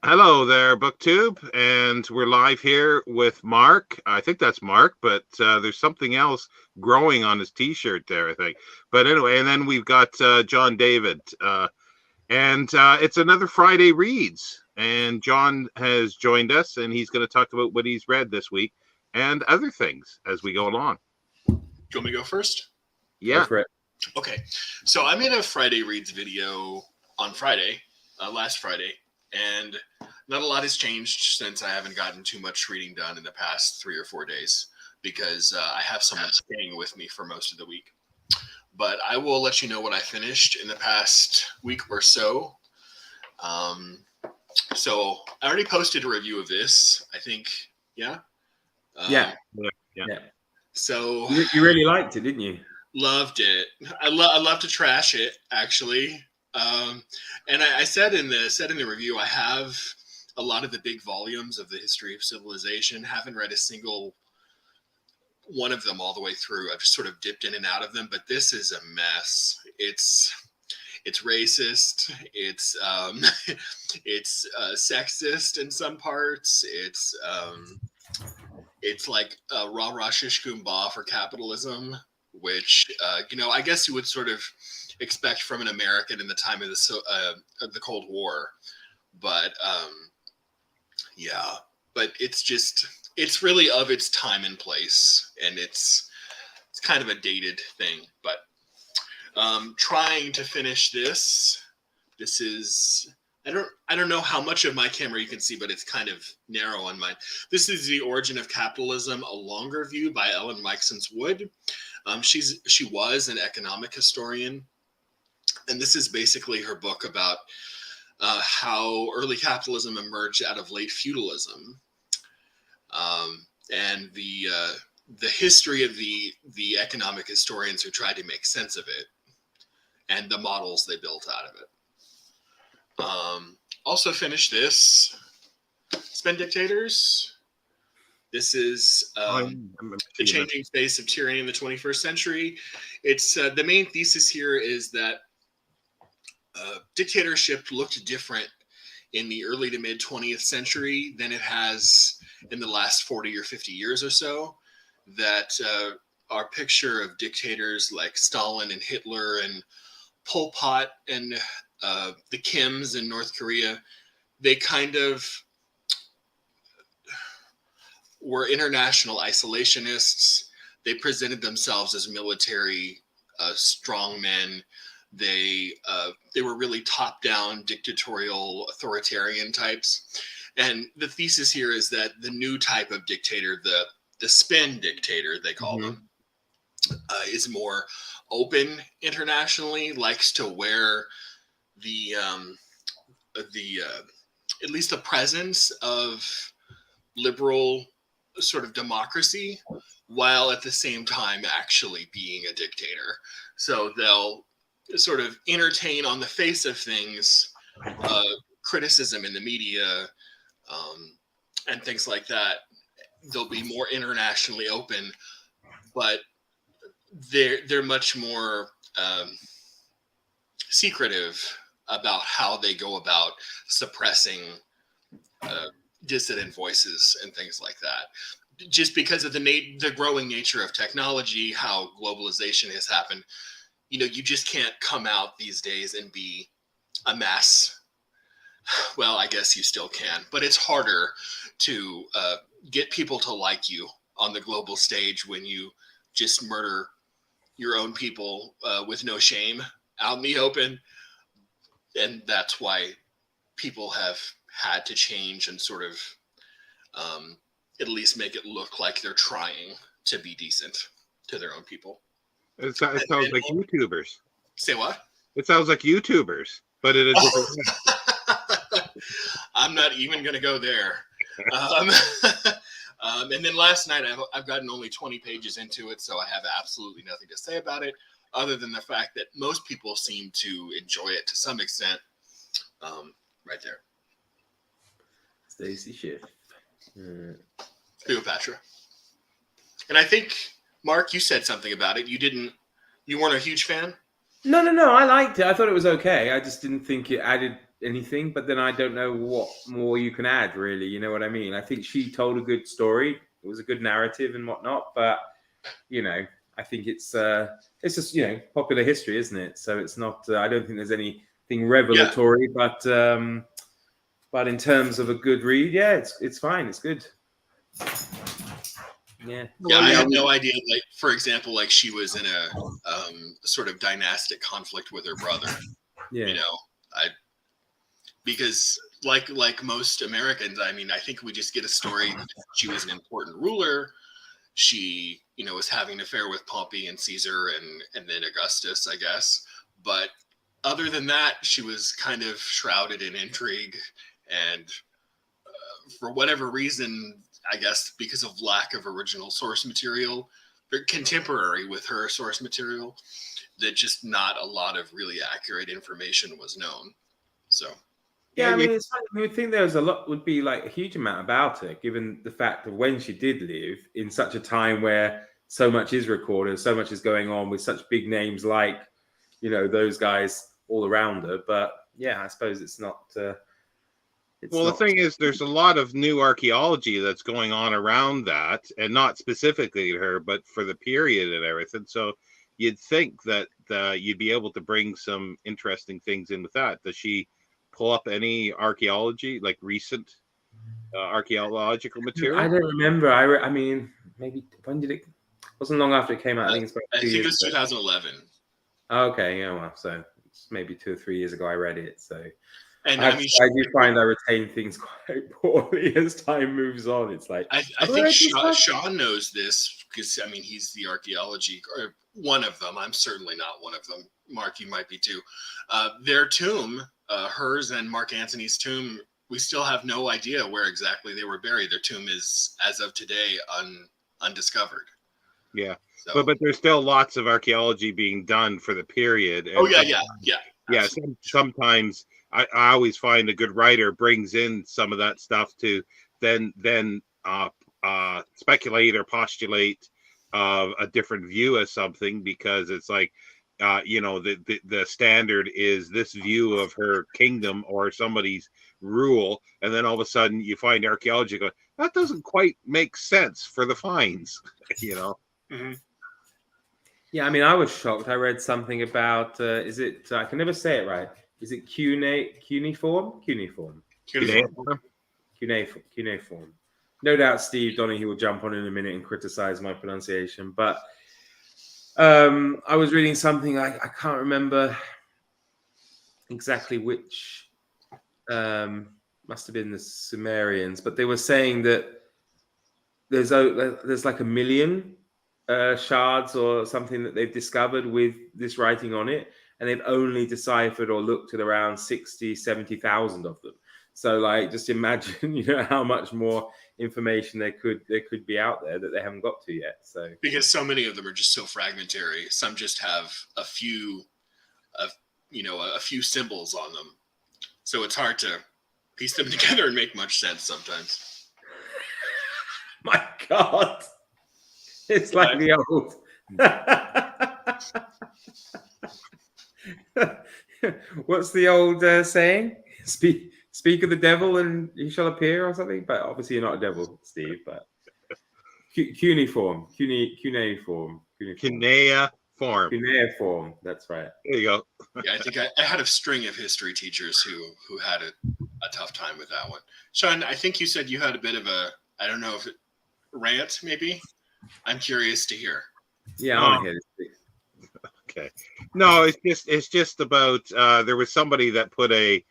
Hello there, BookTube, and we're live here with Mark. I think that's Mark, but there's something else growing on his T-shirt there, I think. But anyway, and then we've got John David, and it's another Friday Reads, and John has joined us, and he's going to talk about what he's read this week and other things as we go along. Do you want me to go first? Yeah. Go for it. Okay, so I made a Friday Reads video on Friday, last Friday, and not a lot has changed since I haven't gotten too much reading done in the past 3 or 4 days because I have someone staying with me for most of the week. But I will let you know what I finished in the past week or so. So I already posted a review of this, I think. Yeah? Yeah. So you really liked it, didn't you? Loved it. I love to trash it, actually. And I said in the review, I have a lot of the big volumes of the history of civilization. Haven't read a single one of them all the way through. I've just sort of dipped in and out of them, but this is a mess. It's racist. It's sexist in some parts. It's like rah-rah shish kumbah for capitalism, which I guess you would sort of expect from an American in the time of the Cold War, but but it's really of its time and place, and it's kind of a dated thing. But trying to finish this is I don't know how much of my camera you can see, but it's kind of narrow on mine. This is The Origin of Capitalism, a longer view by Ellen Meiksins Wood. She was an economic historian, and this is basically her book about how early capitalism emerged out of late feudalism, and the history of the economic historians who tried to make sense of it, and the models they built out of it. Also finished this, Spin Dictators. This is the changing face of tyranny in the 21st century. It's the main thesis here is that dictatorship looked different in the early to mid 20th century than it has in the last 40 or 50 years or so. That our picture of dictators like Stalin and Hitler and Pol Pot and the Kims in North Korea, they kind of were international isolationists. They presented themselves as military strongmen. They were really top-down, dictatorial, authoritarian types. And the thesis here is that the new type of dictator, the spin dictator, they call them, is more open internationally, likes to wear the at least the presence of liberal sort of democracy, while at the same time actually being a dictator. So they'll sort of entertain on the face of things criticism in the media and things like that. They'll be more internationally open, but they're much more secretive about how they go about suppressing dissident voices and things like that. Just because of the growing nature of technology, how globalization has happened, you just can't come out these days and be a mass. Well, I guess you still can, but it's harder to get people to like you on the global stage when you just murder your own people with no shame out in the open. And that's why people have had to change and sort of at least make it look like they're trying to be decent to their own people. It sounds like YouTubers. Say what? It sounds like YouTubers, but in a different way. I'm not even going to go there. And then last night, I've gotten only 20 pages into it, so I have absolutely nothing to say about it, other than the fact that most people seem to enjoy it to some extent. Right there. Stacy Schiff. Cleopatra. And I think, Mark, you said something about it. You weren't a huge fan? No. I liked it. I thought it was okay. I just didn't think it added anything, but then I don't know what more you can add, really. You know what I mean? I think she told a good story. It was a good narrative and whatnot, but I think it's just popular history, isn't it? So it's not. I don't think there's anything revelatory, but in terms of a good read, yeah, it's fine. It's good. Yeah. Yeah, I had no idea. Like, for example, like she was in a sort of dynastic conflict with her brother. Yeah. Because like most Americans, I mean, I think we just get a story that she was an important ruler. She, was having an affair with Pompey and Caesar and then Augustus, I guess. But other than that, she was kind of shrouded in intrigue. And for whatever reason, I guess because of lack of original source material, they're contemporary with her source material, that just not a lot of really accurate information was known. So. Yeah, I mean, it's funny. You would think there was would be like a huge amount about it, given the fact of when she did live in such a time where so much is recorded, so much is going on with such big names like, those guys all around her. But yeah, I suppose it's not. The thing is, there's a lot of new archaeology that's going on around that, and not specifically to her, but for the period and everything. So you'd think that you'd be able to bring some interesting things in with that. Does she pull up any archaeology, like recent archaeological material? I don't remember. I mean, maybe when did it? Wasn't long after it came out. I think it was 2011. Okay, yeah, well, so it's maybe 2 or 3 years ago I read it. So, and I do find I retain things quite poorly as time moves on. It's like I think Shawn knows this because I mean he's the archaeology or one of them. I'm certainly not one of them. Mark, you might be too. Their tomb. Hers and Mark Antony's tomb, we still have no idea where exactly they were buried. Their tomb is, as of today, undiscovered. Yeah, so. but there's still lots of archaeology being done for the period. And yeah. Sometimes I always find a good writer brings in some of that stuff to then speculate or postulate a different view of something, because it's like, the standard is this view of her kingdom or somebody's rule, and then all of a sudden you find archaeology going, that doesn't quite make sense for the finds. Mm-hmm. Yeah, I mean, I was shocked. I read something about is it? I can never say it right. Is it cuneiform? No doubt Steve Donahue will jump on in a minute and criticize my pronunciation, but. I was reading something, I can't remember exactly which, must have been the Sumerians, but they were saying that there's like 1 million shards or something that they've discovered with this writing on it, and they've only deciphered or looked at around 60,000-70,000 of them. So like, just imagine, how much more information there could be out there that they haven't got to yet. So because so many of them are just so fragmentary, some just have a few symbols on them, so it's hard to piece them together and make much sense sometimes. My God, it's like the old. What's the old saying? Speak of the devil and he shall appear, or something. But obviously you're not a devil, Steve. But cuneiform. That's right. There you go. Yeah, I think I had a string of history teachers who had a tough time with that one. Shawn, I think you said you had a bit of a, I don't know if rant, maybe. I'm curious to hear. Yeah, I want to hear this. Okay. No, it's just about there was somebody that put a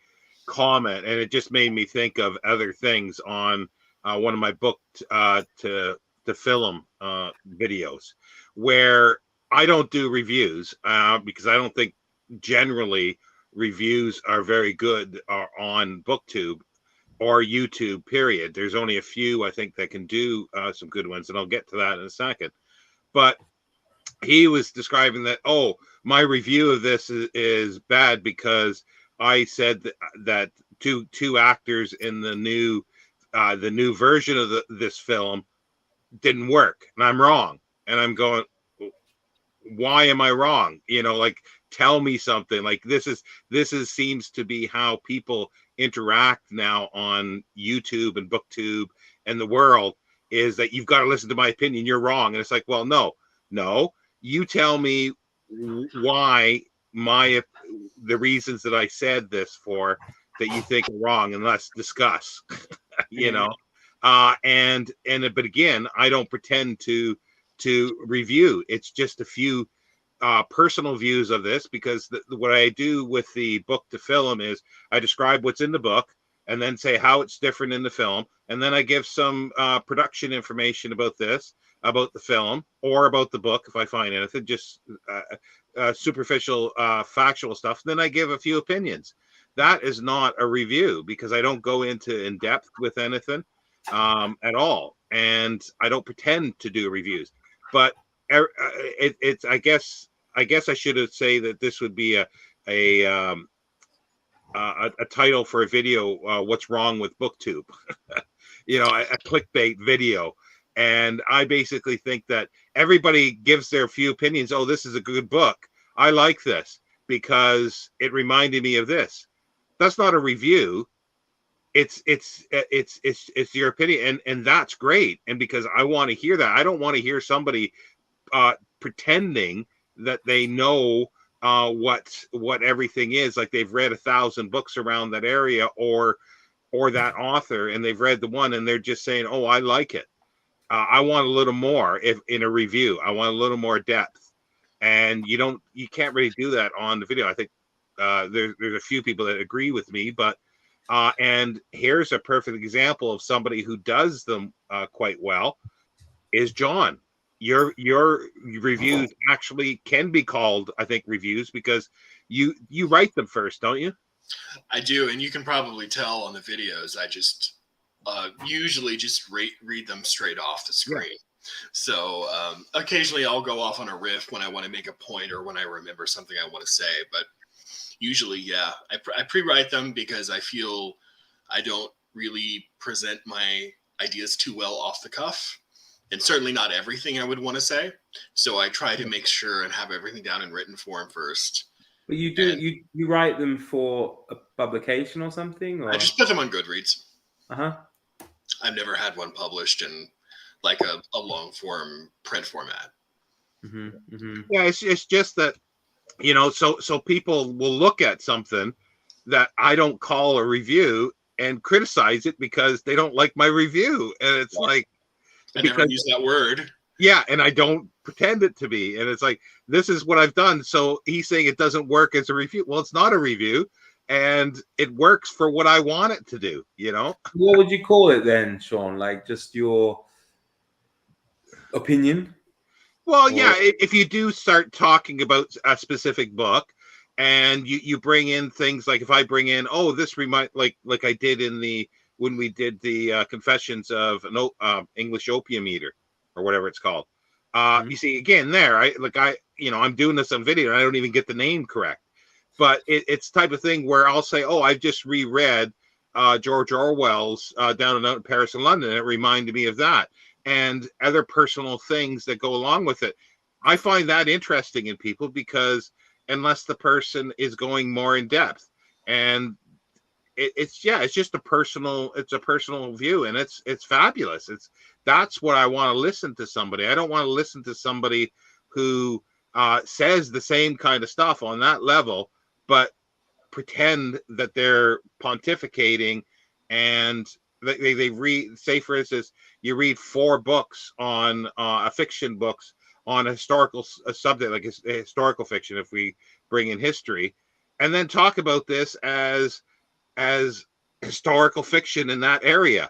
comment, and it just made me think of other things on one of my book to film videos, where I don't do reviews because I don't think generally reviews are very good on BookTube or YouTube, period. There's only a few I think that can do some good ones, and I'll get to that in a second. But he was describing that, my review of this is bad because I said that two actors in the new version of this film didn't work, and I'm wrong. And I'm going, why am I wrong? Like tell me something. Like this is seems to be how people interact now on YouTube and BookTube and the world, is that you've got to listen to my opinion. You're wrong. And it's like, well, no, you tell me why the reasons that I said this for that you think are wrong, and let's discuss. You know, but again, I don't pretend to review. It's just a few personal views of this, because what I do with the book to film is I describe what's in the book and then say how it's different in the film, and then I give some production information about this, about the film, or about the book if I find anything, just superficial factual stuff. Then I give a few opinions. That is not a review, because I don't go into in depth with anything at all, and I don't pretend to do reviews. But it's I guess I should have say that this would be a title for a video. What's wrong with BookTube? You know, a clickbait video. And I basically think that everybody gives their few opinions. Oh, this is a good book. I like this because it reminded me of this. That's not a review. It's your opinion, and that's great. And because I want to hear that, I don't want to hear somebody pretending that they know what everything is, like they've read 1,000 books around that area or that author, and they've read the one and they're just saying, oh, I like it. I want a little more in a review. I want a little more depth, and you can't really do that on the video. I think there's a few people that agree with me, but and here's a perfect example of somebody who does them quite well is John. Your reviews actually can be called, I think, reviews, because you write them first, don't you? I do, and you can probably tell on the videos. I just usually just read them straight off the screen. Yeah. So occasionally I'll go off on a riff when I want to make a point or when I remember something I want to say. But usually, yeah, I pre-write them because I feel I don't really present my ideas too well off the cuff. And certainly not everything I would want to say. So I try to make sure and have everything down in written form first. But you do, you write them for a publication or something? Or? I just put them on Goodreads. Uh-huh. I've never had one published in like a long form print format. Mm-hmm, mm-hmm. Yeah, it's just that, you know, so people will look at something that I don't call a review and criticize it because they don't like my review. And it's like, I never use that word. Yeah, and I don't pretend it to be. And it's like, this is what I've done. So he's saying it doesn't work as a review. Well, it's not a review, and it works for what I want it to do, you know? What would you call it then, Shawn? Like just your opinion? Well, yeah, if you do start talking about a specific book and you bring in things like, if I bring in, oh, this remind like I did when we did the Confessions of an English Opium Eater, or whatever it's called. You see, again, there, I'm doing this on video and I don't even get the name correct. But it's the type of thing where I'll say, oh, I've just reread George Orwell's Down and Out in Paris and London. And it reminded me of that. And other personal things that go along with it. I find that interesting in people, because unless the person is going more in depth, and it's just a personal view, and it's fabulous. That's what I want to listen to somebody. I don't want to listen to somebody who says the same kind of stuff on that level, but pretend that they're pontificating, and they read, say for instance, you read 4 books on fiction books on a historical subject, like historical fiction, if we bring in history, and then talk about this as historical fiction in that area.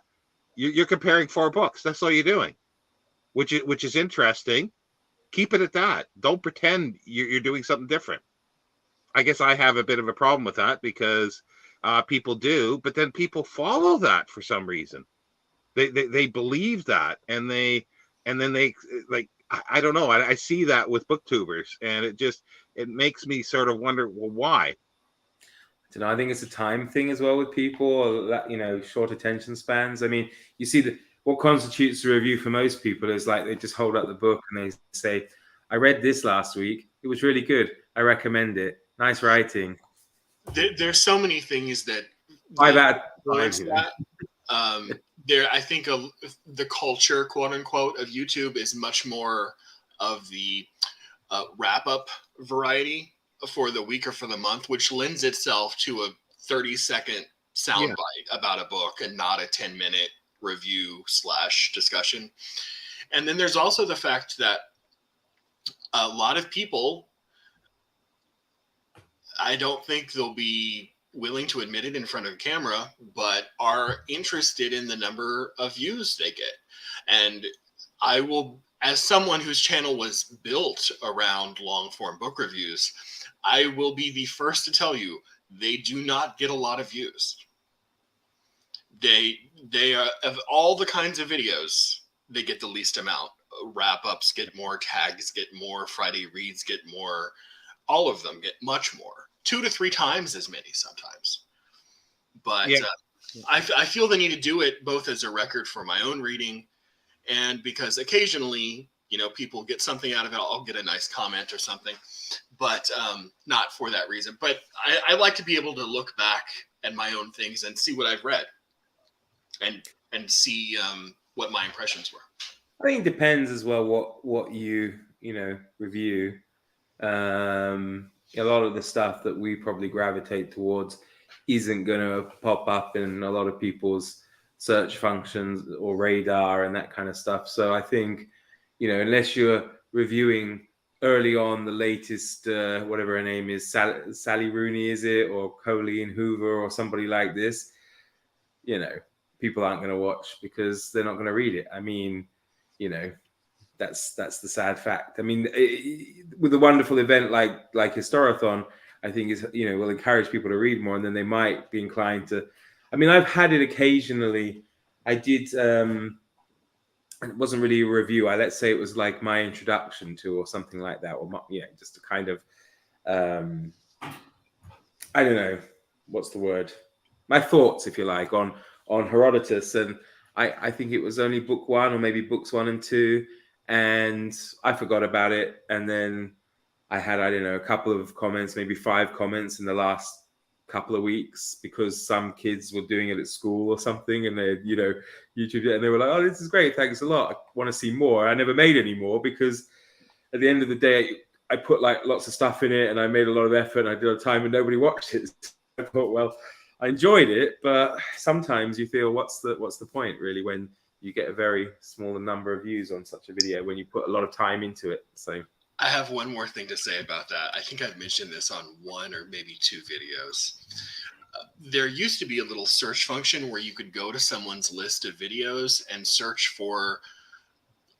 You're comparing 4 books. That's all you're doing, which is interesting. Keep it at that. Don't pretend you're doing something different. I guess I have a bit of a problem with that, because people do, but then people follow that for some reason. They believe that, and then they like, I don't know. I see that with booktubers, and it makes me sort of wonder, well, why? I think it's a time thing as well with people, short attention spans. I mean, you see what constitutes a review for most people is like they just hold up the book and they say, I read this last week. It was really good. I recommend it. Nice writing. There's so many things that 5 out of 5. influence that. I think the culture, quote unquote, of YouTube is much more of the wrap up variety for the week or for the month, which lends itself to a 30-second soundbite about a book and not a 10-minute review / discussion. And then there's also the fact that a lot of people, I don't think they'll be willing to admit it in front of a camera, but are interested in the number of views they get. And I will, as someone whose channel was built around long form book reviews, I will be the first to tell you they do not get a lot of views. They are, of all the kinds of videos, they get the least amount. Wrap-ups get more, tags get more, Friday reads get more. All of them get much more, 2 to 3 times as many sometimes. But I feel the need to do it both as a record for my own reading, and because occasionally, people get something out of it. I'll get a nice comment or something, but not for that reason. But I like to be able to look back at my own things and see what I've read, and see what my impressions were. I think it depends as well what you review. A lot of the stuff that we probably gravitate towards isn't going to pop up in a lot of people's search functions or radar and that kind of stuff. So I think, unless you're reviewing early on the latest, whatever her name is, Sally Rooney, is it, or Colleen Hoover or somebody like this, people aren't going to watch because they're not going to read it. I mean, that's the sad fact. I mean, with a wonderful event like Historathon, I think is will encourage people to read more, and then they might be inclined to. I mean, I've had it occasionally. I did. It wasn't really a review. Let's say it was like my introduction to, or something like that, or just a kind of. I don't know what's the word. My thoughts, if you like, on Herodotus, and I think it was only book 1 or maybe books 1 and 2. And I forgot about it. And then I had, a couple of comments, maybe 5 comments in the last couple of weeks, because some kids were doing it at school or something. And they, YouTube it, and they were like, "Oh, this is great. Thanks a lot. I want to see more." I never made any more because at the end of the day, I put like lots of stuff in it and I made a lot of effort and I did a time and nobody watched it. So I thought, well, I enjoyed it, but sometimes you feel, what's the point really when you get a very small number of views on such a video when you put a lot of time into it. So I have one more thing to say about that. I think I've mentioned this on 1 or maybe 2 videos. There used to be a little search function where you could go to someone's list of videos and search for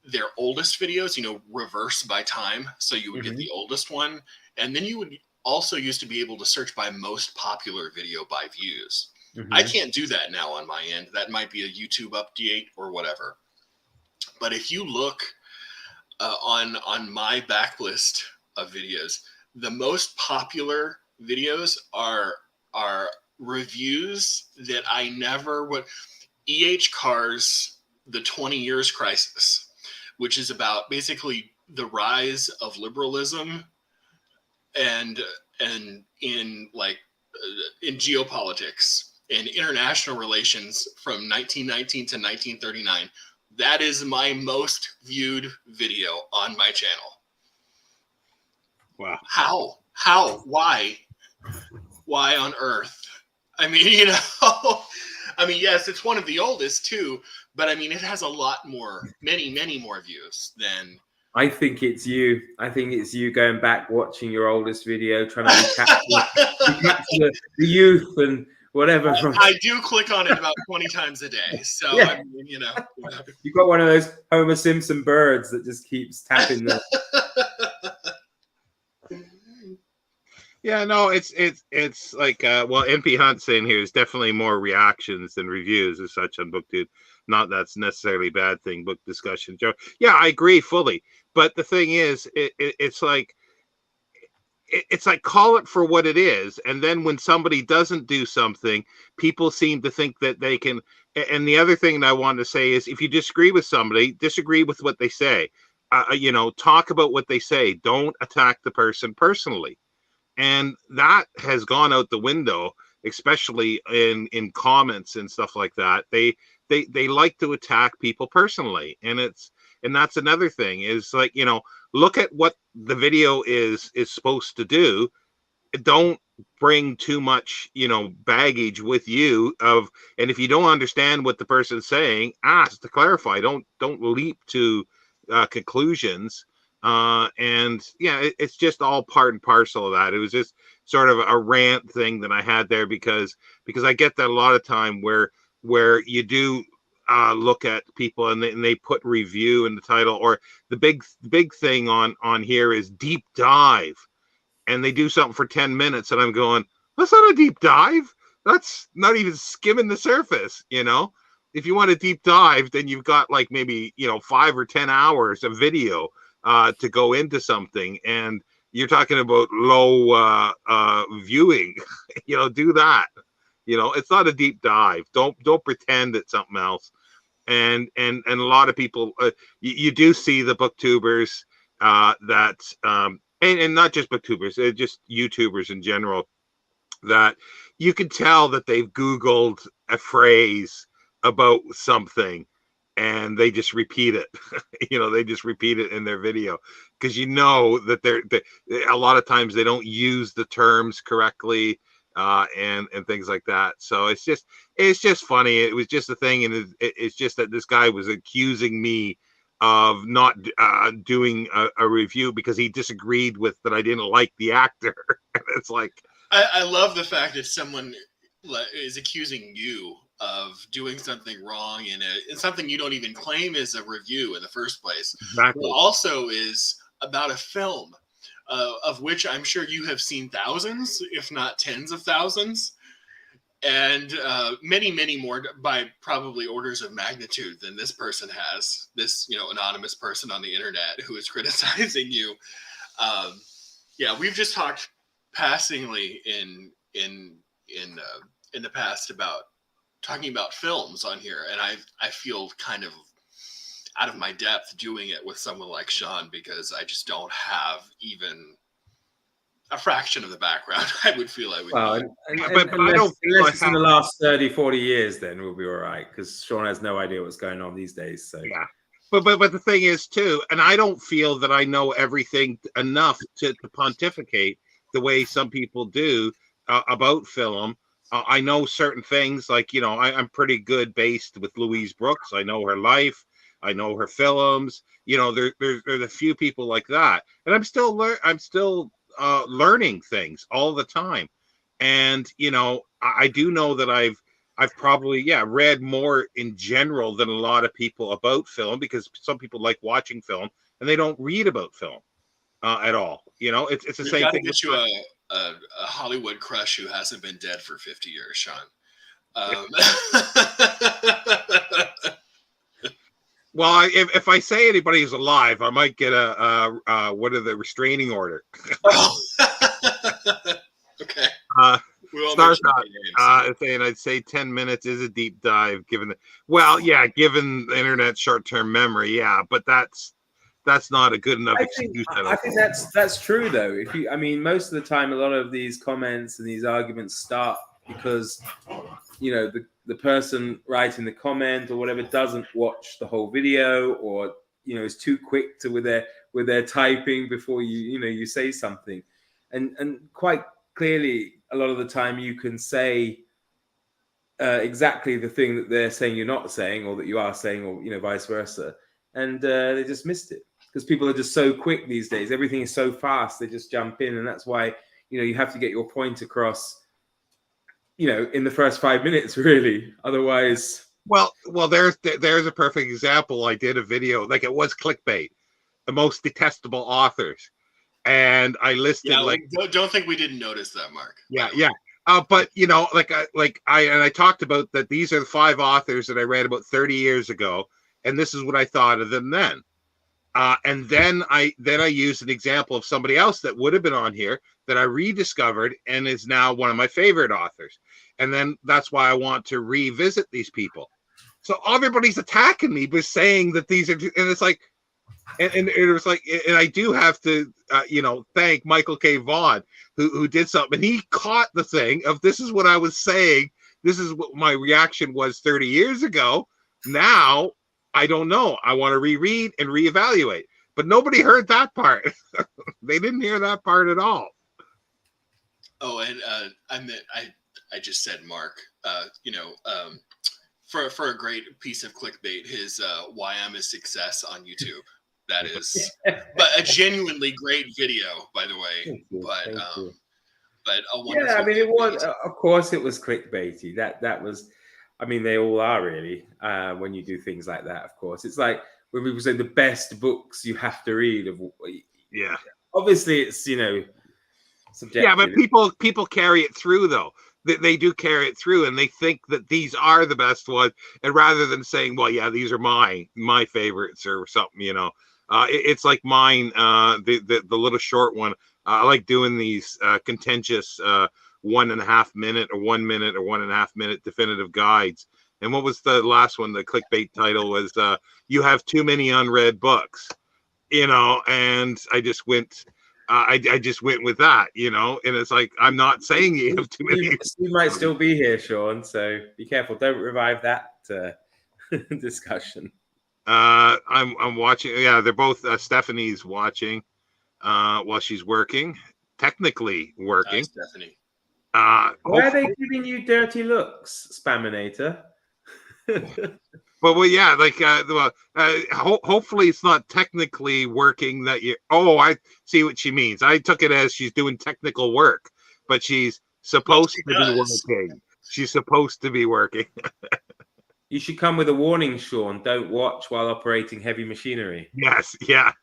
their oldest videos, reverse by time. So you would get the oldest one. And then you would also used to be able to search by most popular video by views. I can't do that now on my end. That might be a YouTube update or whatever. But if you look on my backlist of videos, the most popular videos are reviews that I never would. E.H. Carr's The 20 Years Crisis, which is about basically the rise of liberalism and in geopolitics and international relations from 1919 to 1939. That is my most viewed video on my channel. Wow. How? Why on earth? I mean, yes, it's one of the oldest too, but I mean, it has a lot more, many more views than. I think it's you. I think it's you going back, watching your oldest video, trying to recapture the youth and whatever. I do click on it about 20 times a day. So, yeah. I mean, You've got one of those Homer Simpson birds that just keeps tapping the. Yeah, no, it's like NP Hunt's saying here is definitely more reactions than reviews as such on BookTube. Not that's necessarily a bad thing. Book discussion, Joe. Yeah, I agree fully. But the thing is, it's like call it for what it is, and then when somebody doesn't do something, people seem to think that they can. And the other thing that I want to say is, if you disagree with somebody, disagree with what they say. Talk about what they say. Don't attack the person personally. and that has gone out the window, especially in comments and stuff like that. They like to attack people personally, and that's another thing is like, look at what the video is supposed to do. Don't bring too much baggage with you and if you don't understand what the person's saying, ask to clarify. Don't leap to conclusions. And yeah, it's just all part and parcel of that. It was just sort of a rant thing that I had there because I get that a lot of time where you do look at people and they put review in the title, or the big thing on here is deep dive, and they do something for 10 minutes and I'm going, that's not a deep dive. That's not even skimming the surface. If you want a deep dive, then you've got like maybe 5 or 10 hours of video to go into something, and you're talking about low viewing. Do that. It's not a deep dive. Don't pretend it's something else. And a lot of people, you do see the booktubers that and not just booktubers, just YouTubers in general, that you can tell that they've Googled a phrase about something and they just repeat it. They just repeat it in their video because that they're a lot of times they don't use the terms correctly and things like that. So it's just funny. It was just a thing, and it's just that this guy was accusing me of not doing a review because he disagreed with that I didn't like the actor. It's like, I love the fact that someone is accusing you of doing something wrong in something you don't even claim is a review in the first place. Exactly. It also is about a film of which I'm sure you have seen thousands, if not tens of thousands. And many, many more by probably orders of magnitude than this person has. This, anonymous person on the internet who is criticizing you. Yeah, we've just talked passingly in the past about talking about films on here, and I feel kind of out of my depth doing it with someone like Shawn because I just don't have even a fraction of the background I would feel I would need. But unless it's in the last 30, 40 years, then we'll be all right, because Shawn has no idea what's going on these days. So yeah. But the thing is too, and I don't feel that I know everything enough to pontificate the way some people do about film. I know certain things, like I'm pretty good based with Louise Brooks. I know her life. I know her films. There's a few people like that, and I'm still learning things all the time. And I do know that I've probably read more in general than a lot of people about film, because some people like watching film and they don't read about film at all. It's the same thing. Get you a Hollywood crush who hasn't been dead for 50 years, Shawn. Well, if I say anybody's alive, I might get a restraining order. Okay. Starshot saying I'd say 10 minutes is a deep dive given the internet short-term memory, but that's not a good enough excuse. I think that's true though. Most of the time, a lot of these comments and these arguments start because the person writing the comment or whatever doesn't watch the whole video, or is too quick with their typing before you say something, and quite clearly a lot of the time you can say exactly the thing that they're saying you're not saying, or that you are saying, or vice versa, and they just missed it because people are just so quick these days. Everything is so fast, they just jump in, and that's why you have to get your point across in the first 5 minutes, really. Otherwise, well, there's a perfect example. I did a video, like, it was clickbait, the most detestable authors, and I listed don't think we didn't notice that, Mark. Yeah. But I talked about that. These are the 5 authors that I read about 30 years ago, and this is what I thought of them then. And then I used an example of somebody else that would have been on here that I rediscovered and is now one of my favorite authors. And then that's why I want to revisit these people. So everybody's attacking me by saying that these are, and it's like, And it was like, and I do have to, thank Michael K. Vaughan, who did something. And he caught the thing of, this is what I was saying. This is what my reaction was 30 years ago. Now, I don't know. I want to reread and reevaluate. But nobody heard that part. They didn't hear that part at all. Oh, and I just said Mark. For a great piece of clickbait, his "Why I'm a Success" on YouTube. That is, but a genuinely great video, by the way. Thank you. But a wonderful. Yeah, I mean, it was. Of course, it was clickbaity. That was. I mean, they all are really. When you do things like that, of course, it's like when people say the best books you have to read. Yeah. Obviously, it's subjective. Yeah, but people carry it through though. They do carry it through, and they think that these are the best ones. And rather than saying, "Well, yeah, these are my favorites" or something, it's like mine. The little short one. I like doing these contentious 1.5 minute or 1 minute or 1.5 minute definitive guides. And what was the last one? The clickbait title was "You have too many unread books," and I just went. I just went with that, and it's like, I'm not saying you have too many. You might still be here, Sean, so be careful. Don't revive that discussion. I'm watching. Yeah, they're both. Stephanie's watching while she's working, technically working. Stephanie. Why are they giving you dirty looks, Spaminator? Well, yeah, like, hopefully it's not technically working that you. Oh, I see what she means. I took it as she's doing technical work, but she's supposed to be working. She's supposed to be working. You should come with a warning, Sean. Don't watch while operating heavy machinery. Yes, yeah.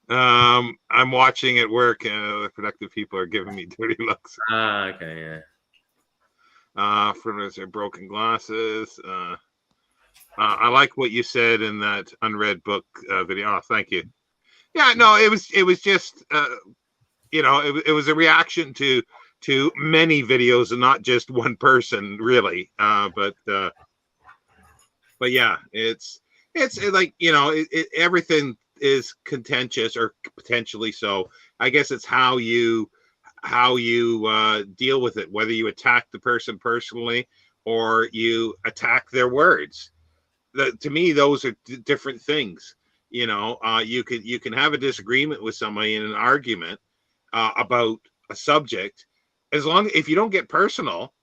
I'm watching at work, and the productive people are giving me dirty looks. Okay, yeah. For their broken glasses. I like what you said in that unread book video. Oh, thank you. Yeah, no, it was just it was a reaction to many videos and not just one person, really. But yeah, it's like, everything is contentious or potentially so. I guess it's how you deal with it, whether you attack the person personally or you attack their words. To me, those are different things. You can have a disagreement with somebody in an argument about a subject, if you don't get personal.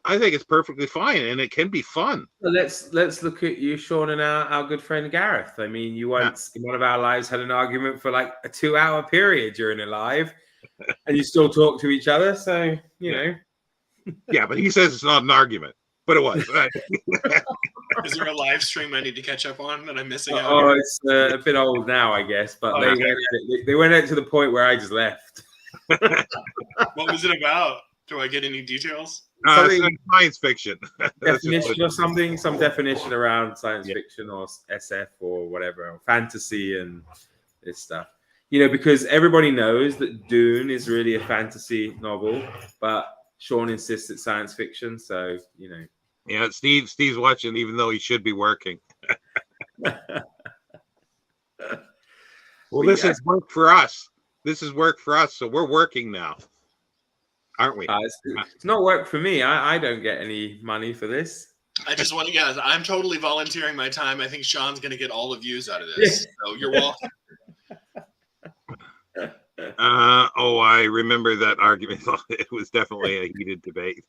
I think it's perfectly fine, and it can be fun. Well, let's look at you, Sean, and our good friend Gareth. I mean, you once in one of our lives had an argument for like a 2-hour period during a live, and you still talk to each other. So know. Yeah, but he says it's not an argument, but it was. Right? Is there a live stream I need to catch up on that I'm missing out? Oh, it's a bit old now, I guess. But they went out to the point where I just left. What was it about? Do I get any details? Science fiction. Definition or something, some definition around science fiction or SF or whatever, or fantasy and this stuff. Because everybody knows that Dune is really a fantasy novel, but Sean insists it's science fiction, so Yeah, Steve's watching, even though he should be working. Well, this is work for us. This is work for us, so we're working now, aren't we? It's not work for me. I don't get any money for this. I just want to, I'm totally volunteering my time. I think Sean's going to get all the views out of this, so you're welcome. I remember that argument. It was definitely a heated debate.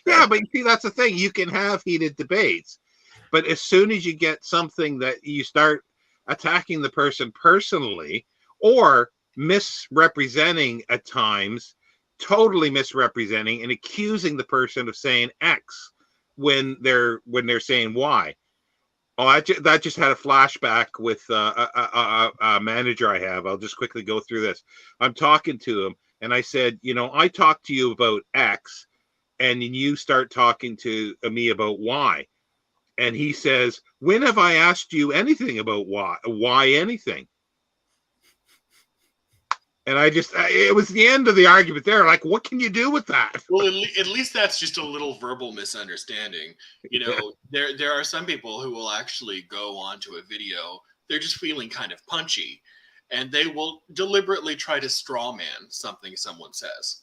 Yeah, but you see, that's the thing. You can have heated debates, but as soon as you get something that you start attacking the person personally or misrepresenting at times, totally misrepresenting and accusing the person of saying X when they're saying Y. Oh, that just had a flashback with a manager I have. I'll just quickly go through this. I'm talking to him, and I said, I talked to you about X, and you start talking to me about Y. And he says, when have I asked you anything about Y? Why anything? And it was the end of the argument there. Like, what can you do with that? Well, at least that's just a little verbal misunderstanding. There are some people who will actually go onto a video They're just feeling kind of punchy, and they will deliberately try to straw man something someone says.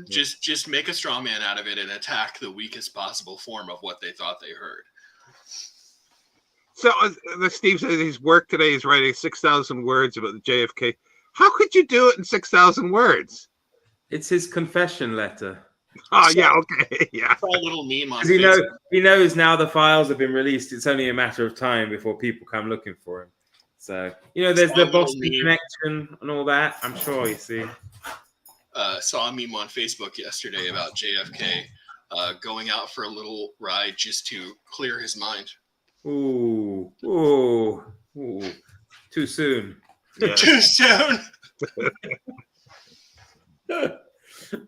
Just make a straw man out of it and attack the weakest possible form of what they thought they heard. So Steve says his work today is writing 6,000 words about the JFK. How could you do it in 6,000 words? It's his confession letter. Oh, yeah, okay, yeah. A little meme on he knows now the files have been released. It's only a matter of time before people come looking for him. So, there's the Boston connection and all that. I'm sure you see. Saw a meme on Facebook yesterday about JFK going out for a little ride just to clear his mind. Ooh. Too soon. Yeah. Too soon.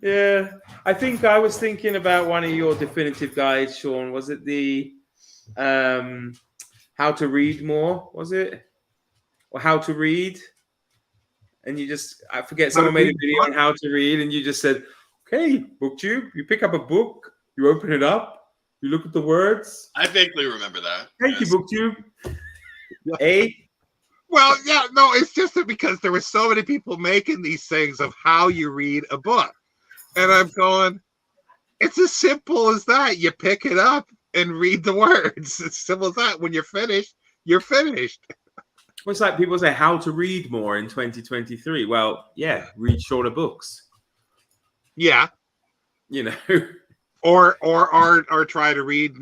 Yeah, I think I was thinking about one of your definitive guides, Shawn. Was it the how to read more? Was it, or how to read? And I forget. Someone made a video on how to read, and you just said, "Okay, BookTube. You pick up a book, you open it up, you look at the words." I vaguely remember that. Thank you, BookTube. Well, yeah, no, it's just that because there were so many people making these things of how you read a book. And I'm going, it's as simple as that. You pick it up and read the words. It's simple as that. When you're finished, you're finished. Well, it's like people say how to read more in 2023. Well, yeah, read shorter books. Yeah. Or try to read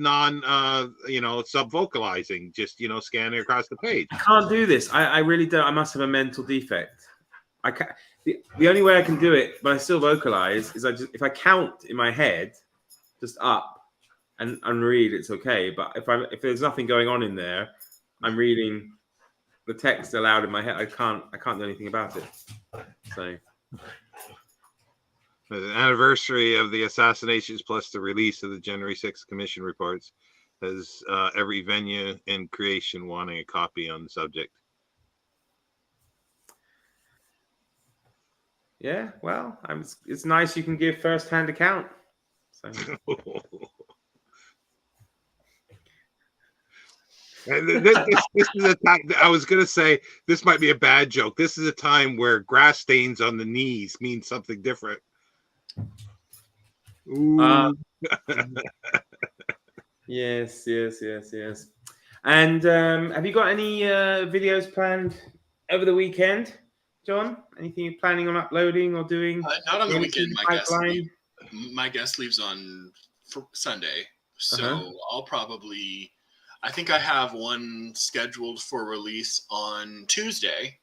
sub-vocalizing, just, scanning across the page. I can't do this. I really don't. I must have a mental defect. I can't. The only way I can do it, but I still vocalize, is if I count in my head, just up and read, it's okay. But if there's nothing going on in there, I'm reading the text aloud in my head. I can't do anything about it. So. The anniversary of the assassinations plus the release of the January 6th Commission reports has every venue in creation wanting a copy on the subject. Yeah, well, it's nice you can give first-hand account. So. This is a time. I was going to say this might be a bad joke. This is a time where grass stains on the knees mean something different. Yes. And have you got any videos planned over the weekend, John? Anything you're planning on uploading or doing? Not on the weekend. My guest leaves on Sunday, so I'll probably. I think I have one scheduled for release on Tuesday,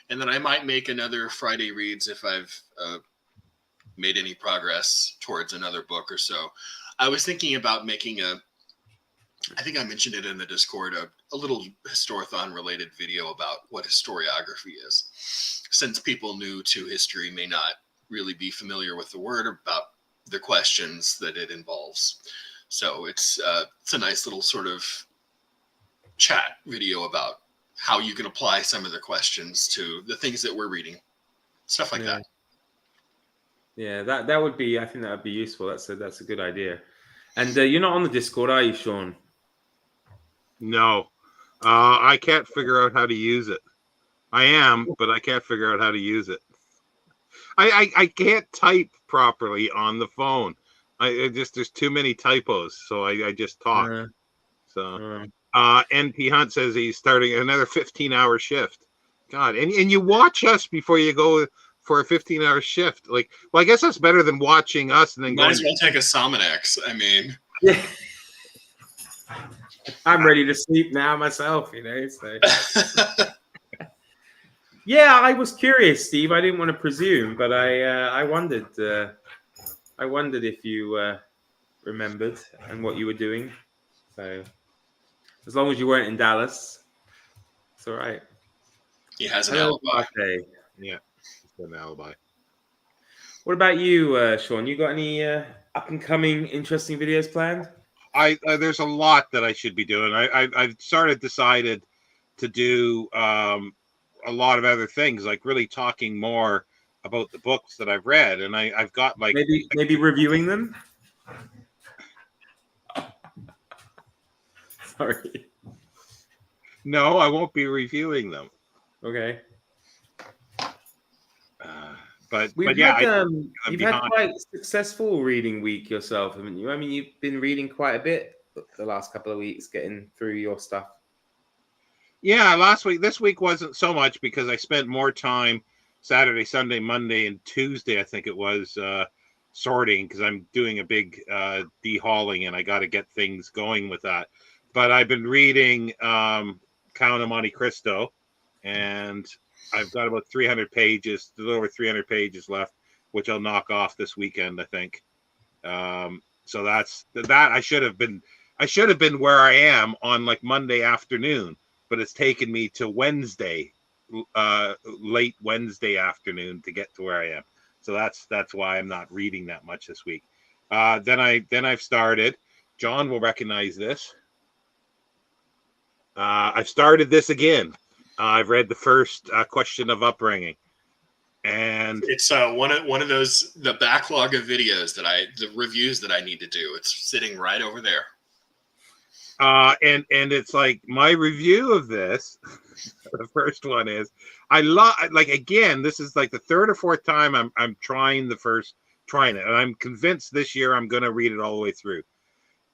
and then I might make another Friday reads if I've made any progress towards another book or so. I was thinking about making I think I mentioned it in the Discord, a little Historathon related video about what historiography is, since people new to history may not really be familiar with the word, about the questions that it involves. So it's a nice little sort of chat video about how you can apply some of the questions to the things that we're reading, stuff like that. Yeah, that would be. I think that would be useful. That's a good idea. And you're not on the Discord, are you, Shawn? No, I can't figure out how to use it. I am, but I can't figure out how to use it. I can't type properly on the phone. There's too many typos, so I just talk. NP Hunt says he's starting another 15-hour shift. God, and you watch us before you go for a 15-hour shift. Well, I guess that's better than watching us and then might as well take a Sominex. I mean, yeah. I'm ready to sleep now myself, So. Yeah, I was curious, Steve. I didn't want to presume, but I wondered. I wondered if you remembered and what you were doing. So, as long as you weren't in Dallas, it's all right. He has an alibi. Yeah, he's got an alibi. What about you, Shawn? You got any up and coming interesting videos planned? There's a lot that I should be doing. I've decided to do a lot of other things, like really talking more about the books that I've read, and I've got maybe reviewing them. Sorry. No, I won't be reviewing them. Okay. But We've yeah, had, I'm you've had behind. quite a successful reading week yourself, haven't you? I mean, you've been reading quite a bit the last couple of weeks, getting through your stuff. Yeah, this week wasn't so much because I spent more time Saturday, Sunday, Monday, and Tuesday, I think it was, sorting, because I'm doing a big de-hauling and I got to get things going with that. But I've been reading Count of Monte Cristo, and I've got about 300 pages, a little over 300 pages left, which I'll knock off this weekend, I think. So that's that. I should have been where I am on like Monday afternoon, but it's taken me to Wednesday, late Wednesday afternoon to get to where I am. So that's why I'm not reading that much this week. Then I've started. John will recognize this. I've started this again. I've read the first Question of Upbringing, and it's one of those, the backlog of videos the reviews that I need to do. It's sitting right over there. And it's like my review of this. The first one is I love, like, again, this is like the third or fourth time I'm trying it, and I'm convinced this year I'm going to read it all the way through.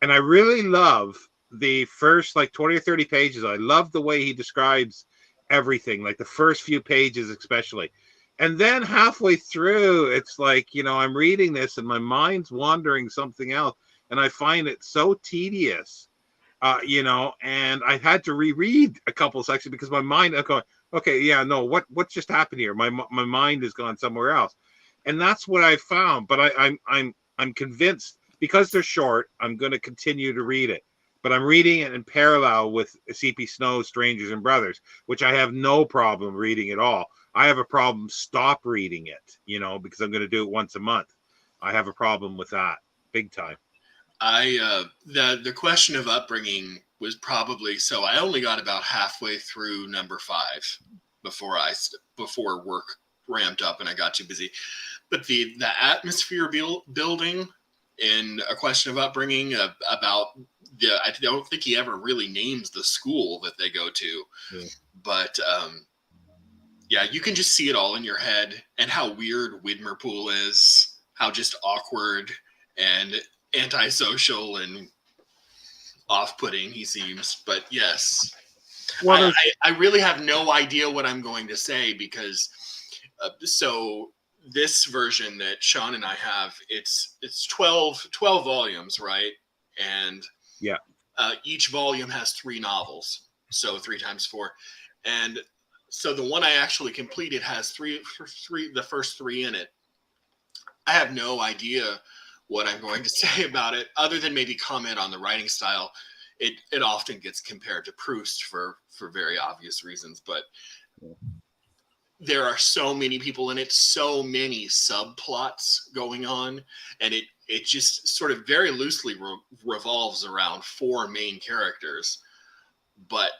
And I really love the first like 20 or 30 pages. I love the way he describes everything, like the first few pages especially. And then halfway through, it's like, I'm reading this and my mind's wandering something else, and I find it so tedious. And I had to reread a couple sections because my mind, okay, yeah, no, what's just happened here? My mind has gone somewhere else, and that's what I found. But I'm convinced, because they're short, I'm going to continue to read it. But I'm reading it in parallel with C.P. Snow's Strangers and Brothers, which I have no problem reading at all. I have a problem stop reading it, because I'm going to do it once a month. I have a problem with that big time. The Question of Upbringing was probably, so I only got about halfway through number 5 before work ramped up and I got too busy. But the atmosphere building in A Question of Upbringing, about I don't think he ever really names the school that they go to, but yeah, you can just see it all in your head, and how weird Widmerpool is, how just awkward and antisocial and off-putting he seems. But yes, well, I really have no idea what I'm going to say, because so this version that Sean and I have, it's 12 volumes, right? And yeah, each volume has 3 novels, so 3 times 4. And so the one I actually completed has the first 3 in it. I have no idea what I'm going to say about it, other than maybe comment on the writing style. It often gets compared to Proust for very obvious reasons, but there are so many people in it, so many subplots going on, and it just sort of very loosely revolves around 4 main characters. But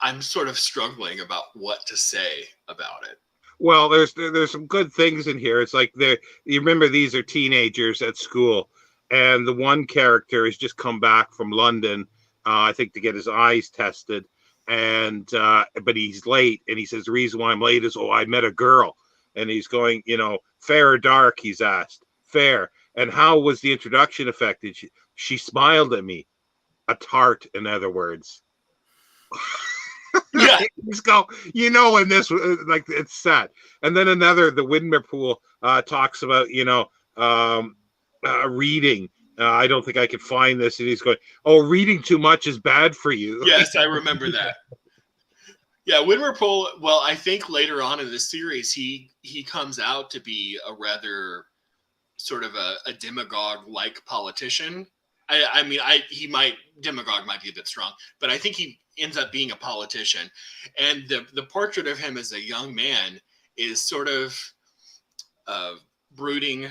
I'm sort of struggling about what to say about it. Well, there's some good things in here. It's like you remember, these are teenagers at school, and the one character has just come back from London, I think, to get his eyes tested, and but he's late, and he says the reason why I'm late is, I met a girl, and he's going, fair or dark? He's asked. Fair. And how was the introduction affected? She smiled at me. A tart, in other words. Yeah, let's go. In this, like, it's sad. And then the Widmerpool talks about, reading. I don't think I could find this, and he's going, reading too much is bad for you. Yes, I remember that. Yeah, Widmerpool. Well, I think later on in the series, he comes out to be a rather sort of a demagogue-like politician. Demagogue might be a bit strong, but I think he ends up being a politician. And the portrait of him as a young man is sort of brooding,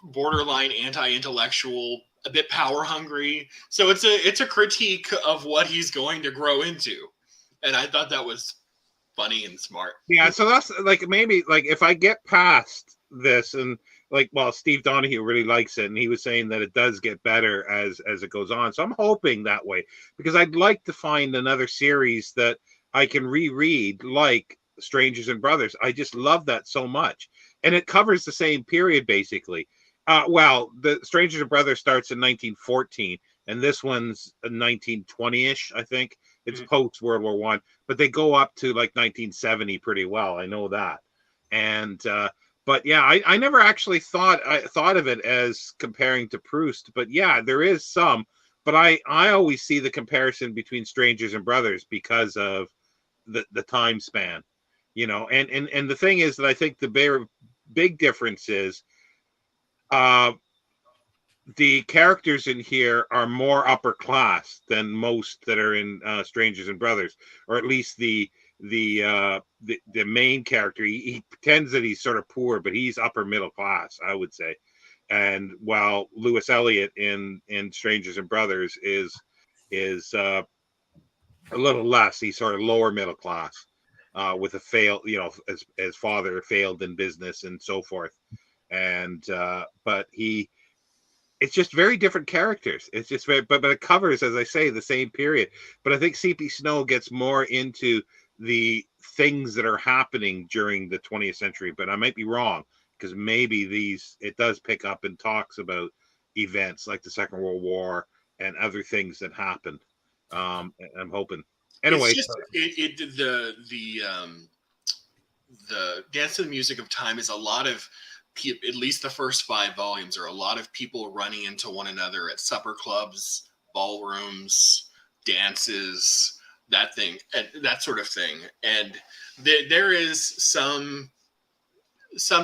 borderline anti-intellectual, a bit power hungry. So it's a critique of what he's going to grow into. And I thought that was funny and smart. Yeah, so that's like, maybe like if I get past this and well, Steve Donahue really likes it, and he was saying that it does get better as it goes on. So I'm hoping that way, because I'd like to find another series that I can reread, like Strangers and Brothers. I just love that so much, and it covers the same period basically. Well, the Strangers and Brothers starts in 1914, and this one's 1920-ish, I think. It's post World War I, but they go up to like 1970 pretty well. I know that, and but yeah, I never actually thought of it as comparing to Proust, but yeah, there is some. But I always see the comparison between Strangers and Brothers because of the time span, you know. And the thing is that I think the big difference is the characters in here are more upper class than most that are in Strangers and Brothers, or at least the main character. He pretends that he's sort of poor, but he's upper middle class, I would say. And while Lewis Elliot in Strangers and Brothers is a little less, he's sort of lower middle class, with a failed, you know, as father failed in business and so forth. And but it's just very different characters. It's just very, but it covers, as I say, the same period. But I think C.P. Snow gets more into the things that are happening during the 20th century. But I might be wrong, because maybe it does pick up and talks about events like the Second World War and other things that happened. I'm hoping. Anyway, it's just, the Dance to the Music of Time is a lot of, at least the first 5 volumes, are a lot of people running into one another at supper clubs, ballrooms, dances, that sort of thing. And there is some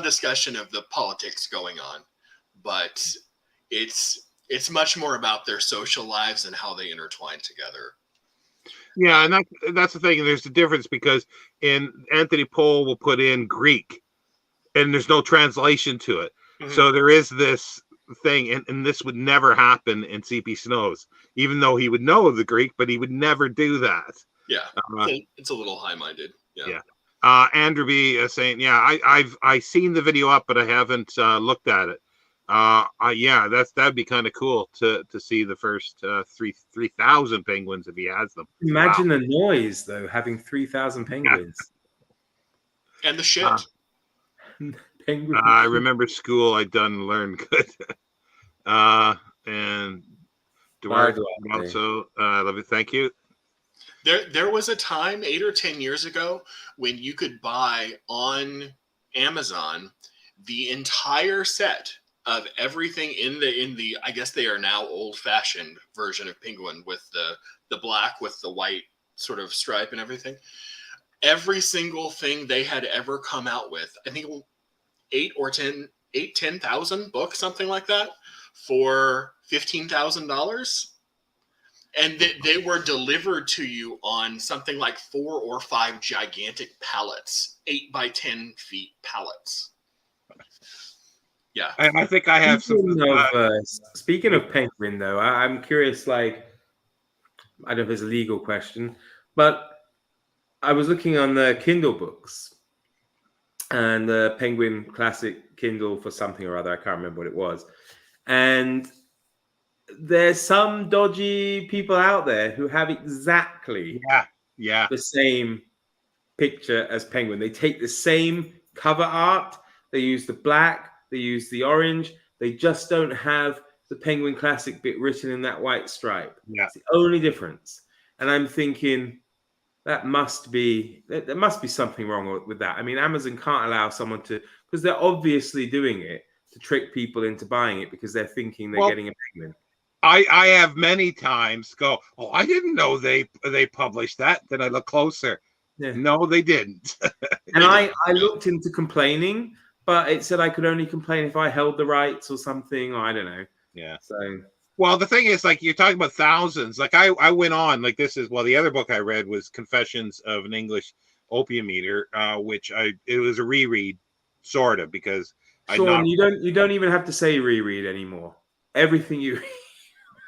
discussion of the politics going on, but it's much more about their social lives and how they intertwine together. Yeah, and that's the thing. And there's the difference, because in Anthony Pohl will put in Greek, and there's no translation to it. Mm-hmm. So there is this thing, and this would never happen in C.P. Snow's, even though he would know the Greek, but he would never do that. Yeah, it's a little high-minded. Yeah. Andrew B is saying, yeah, I've seen the video up, but I haven't looked at it. Yeah, that'd be kind of cool to see the first 3,000 penguins if he has them. Imagine the noise, though, having 3,000 penguins. And the shit. I remember school I'd done and learned good. And Duarte also, love it. Thank you. There was a time 8 or 10 years ago when you could buy on Amazon the entire set of everything in the I guess they are now old-fashioned version of Penguin, with the black with the white sort of stripe and everything. Every single thing they had ever come out with, I think 10,000 books, something like that, for $15,000. And they were delivered to you on something like 4 or 5 gigantic pallets, 8 by 10 feet pallets. Yeah. I think I have speaking of Penguin, though, I'm curious, like, I don't know if it's a legal question, but I was looking on the Kindle books and the Penguin Classic Kindle for something or other. I can't remember what it was. And there's some dodgy people out there who have exactly the same picture as Penguin. They take the same cover art. They use the black. They use the orange. They just don't have the Penguin Classic bit written in that white stripe. Yeah. It's the only difference. And I'm thinking there must be something wrong with that. I mean, Amazon can't allow someone to, because they're obviously doing it to trick people into buying it because they're thinking they're getting a Penguin. I have many times go, oh, I didn't know they published that. Then I look closer. Yeah. No, they didn't. And I looked into complaining, but it said I could only complain if I held the rights or something, or I don't know. Yeah. So, well, the thing is, like, you're talking about thousands. Like I went on, like, the other book I read was Confessions of an English Opium Eater, which it was a reread, sort of, because Sean, you don't even have to say reread anymore. Everything you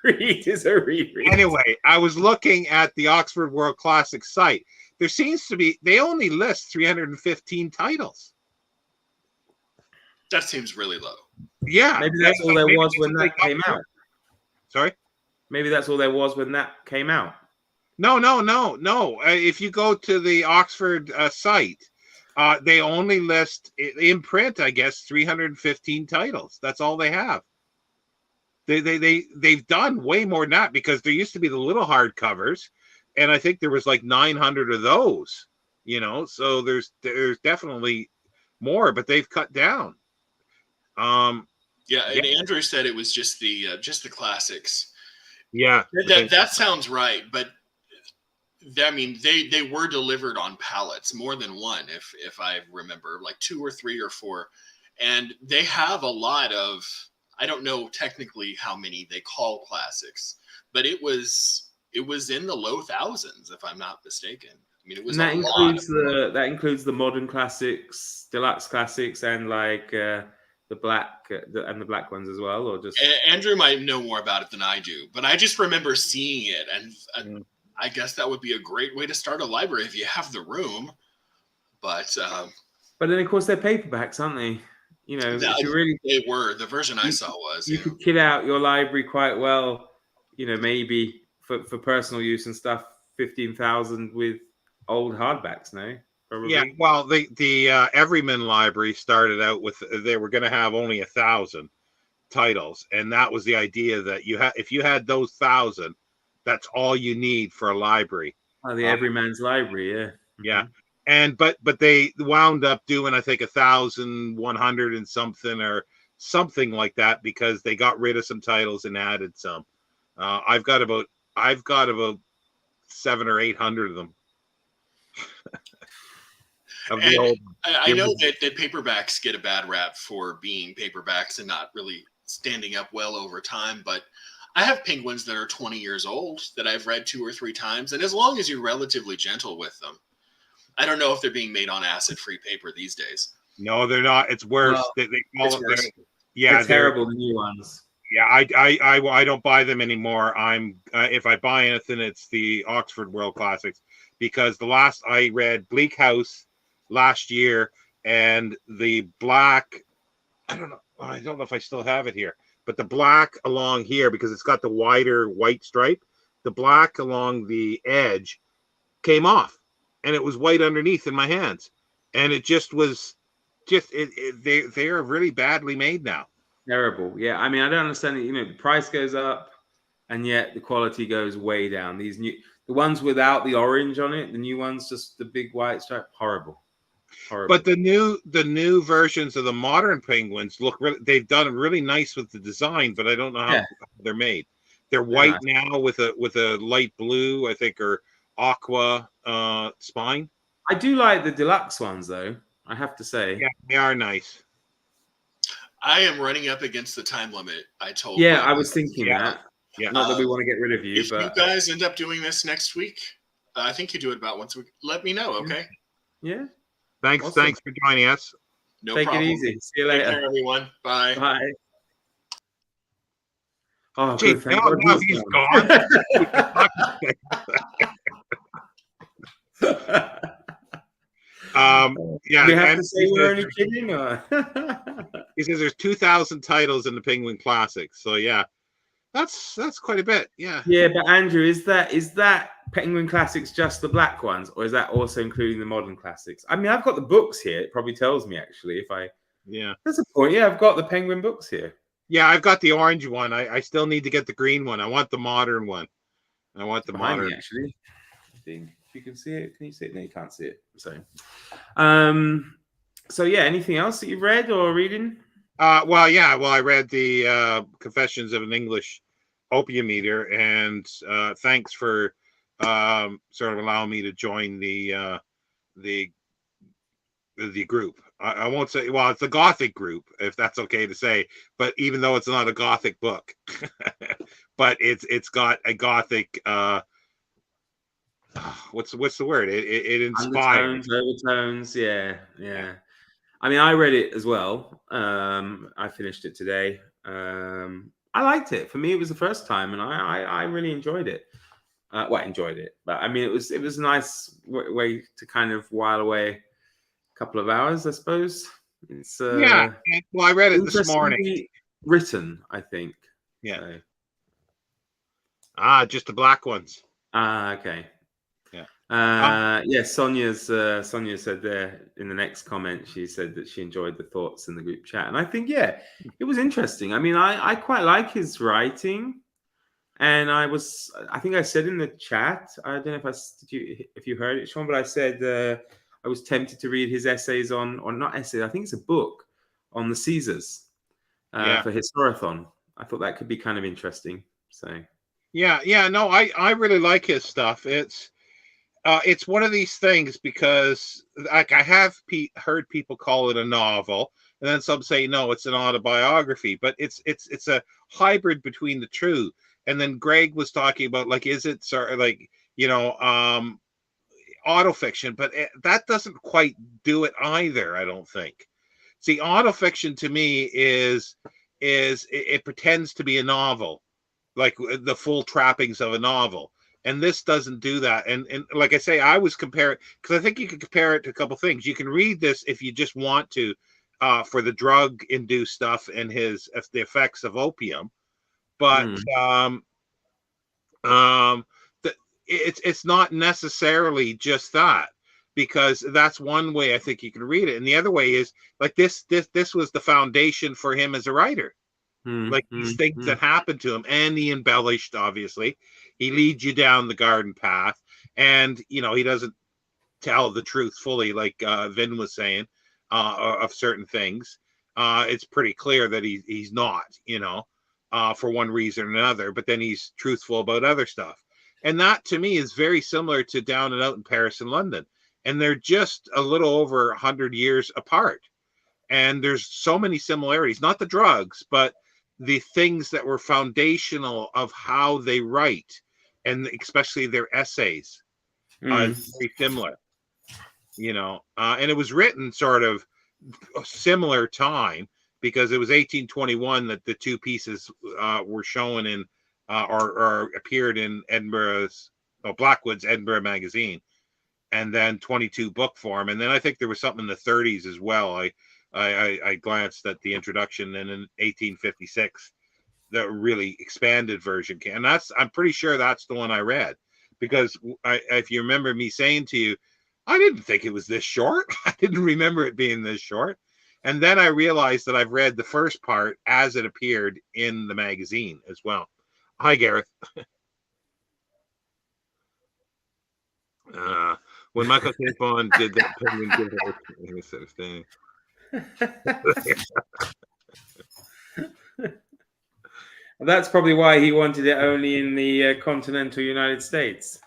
read is a reread. Anyway, I was looking at the Oxford World Classic site. There seems to be, they only list 315 titles. That seems really low. Yeah, Maybe that's all there was when that came out. Sorry? Maybe that's all there was when that came out. No. If you go to the Oxford site, they only list in print, I guess, 315 titles. That's all they have. They've done way more than that, because there used to be the little hardcovers, and I think there was like 900 of those. So there's definitely more, but they've cut down. Yeah, and Andrew said it was just the classics. Yeah, that sounds right, but I mean, they were delivered on pallets, more than one, if I remember, like 2 or 3 or 4, and they have a lot of. I don't know technically how many they call classics, but it was in the low thousands, if I'm not mistaken. I mean, it was. And that includes the modern classics, deluxe classics, and like the black and the black ones as well, or just. Andrew might know more about it than I do, but I just remember seeing it, and I guess that would be a great way to start a library if you have the room. But then of course they're paperbacks, aren't they? They were. The version I saw was. You could kit out your library quite well, maybe for personal use and stuff, 15,000 with old hardbacks, no? Probably. Yeah, well, the Everyman library started out with, they were going to have only 1,000 titles, and that was the idea, that if you had those 1,000, that's all you need for a library. Oh, the Everyman's library, yeah. Yeah. But they wound up doing, I think, 1,100 and something, or something like that, because they got rid of some titles and added some. I've got about 700 or 800 of them. I know that paperbacks get a bad rap for being paperbacks and not really standing up well over time, but I have Penguins that are 20 years old that I've read 2 or 3 times, and as long as you're relatively gentle with them. I don't know if they're being made on acid-free paper these days. No, they're not. It's worse. Well, they call it worse. They're terrible, the new ones. Yeah, I don't buy them anymore. If I buy anything, it's the Oxford World Classics, because the last I read Bleak House last year, and the black, I don't know if I still have it here, but the black along here, because it's got the wider white stripe, the black along the edge came off, and it was white underneath in my hands, and it just was they are really badly made now. Terrible. Yeah, I mean, I don't understand it. The price goes up, and yet the quality goes way down. The ones without the orange on it, the new ones, just the big white stripe, horrible. But the new versions of the modern Penguins they've done really nice with the design, but I don't know how they're made. They're white now with a light blue, I think, or aqua spine. I do like the deluxe ones, though, I have to say. Yeah, they are nice. I am running up against the time limit. I told. Yeah, I was thinking that. Yeah. Not that we want to get rid of you, but you guys end up doing this next week, I think you do it about once a week. Let me know, okay? Yeah. Thanks. Awesome. Thanks for joining us. No Take problem. It easy. See you later. Take care, everyone. Bye. Bye. Oh, gee, good. Thank God he's gone. Yeah. We have to say we're only kidding. Or? He says there's 2,000 titles in the Penguin Classics. So yeah, that's quite a bit. Yeah. Yeah, but Andrew, is that Penguin Classics just the black ones, or is that also including the modern classics? I mean, I've got the books here. It probably tells me actually if I. Yeah. That's a point. Yeah, I've got the Penguin books here. Yeah, I've got the orange one. I still need to get the green one. I want the modern one. I want the behind modern. Me, actually, I think if you can see it, can you see it? No, you can't see it. So yeah, anything else that you've read or reading? Well, I read the Confessions of an English Opium Eater, and thanks for sort of allowing me to join the group. I won't say, well, it's a Gothic group, if that's okay to say, but even though it's not a Gothic book, but it's got a Gothic, what's the word? It inspires. Overtones, yeah. I mean, I read it as well. I finished it today. I liked it. For me, it was the first time, and I really enjoyed it. Enjoyed it, but I mean, it was a nice way to kind of while away couple of hours, I suppose. It's Yeah. Well, I read it this morning. interestingly written, I think. Yeah. So. Just the black ones. Okay. Yeah. Sonia said there in the next comment, she said that she enjoyed the thoughts in the group chat. And I think, yeah, it was interesting. I mean, I quite like his writing. And I think I said in the chat, I don't know if you heard it, Sean, but I said I was tempted to read his essays or not essays, I think it's a book on the Caesars for Historathon. I thought that could be kind of interesting. So yeah, no, I really like his stuff. It's one of these things because like I have heard people call it a novel, and then some say no, it's an autobiography, but it's a hybrid between the two. And then Greg was talking about like, is it sort of like, autofiction, but that doesn't quite do it either, I don't think. See, autofiction to me is it pretends to be a novel, like the full trappings of a novel. And this doesn't do that. And like I say, I was comparing, because I think you can compare it to a couple things. You can read this if you just want to, for the drug-induced stuff and the effects of opium. But it's not necessarily just that, because that's one way I think you can read it. And the other way is like this was the foundation for him as a writer. Like these things that happened to him, and he embellished, obviously. He leads you down the garden path, and he doesn't tell the truth fully, like Vin was saying, of certain things. It's pretty clear that he's not, for one reason or another, but then he's truthful about other stuff. And that to me is very similar to Down and Out in Paris and London. And they're just a little over 100 years apart. And there's so many similarities, not the drugs, but the things that were foundational of how they write, and especially their essays, is very similar, and it was written sort of a similar time, because it was 1821 that the two pieces were shown in or appeared in Blackwood's Edinburgh magazine, and then 22 book form. And then I think there was something in the 30s as well. I glanced at the introduction, and in 1856 the really expanded version came, and I'm pretty sure that's the one I read, because if you remember me saying to you, I didn't think it was this short. I didn't remember it being this short. And then I realized that I've read the first part as it appeared in the magazine as well. Hi, Gareth. When Michael K. Bond did that penguin giveaway instead of staying. That's probably why he wanted it only in the continental United States.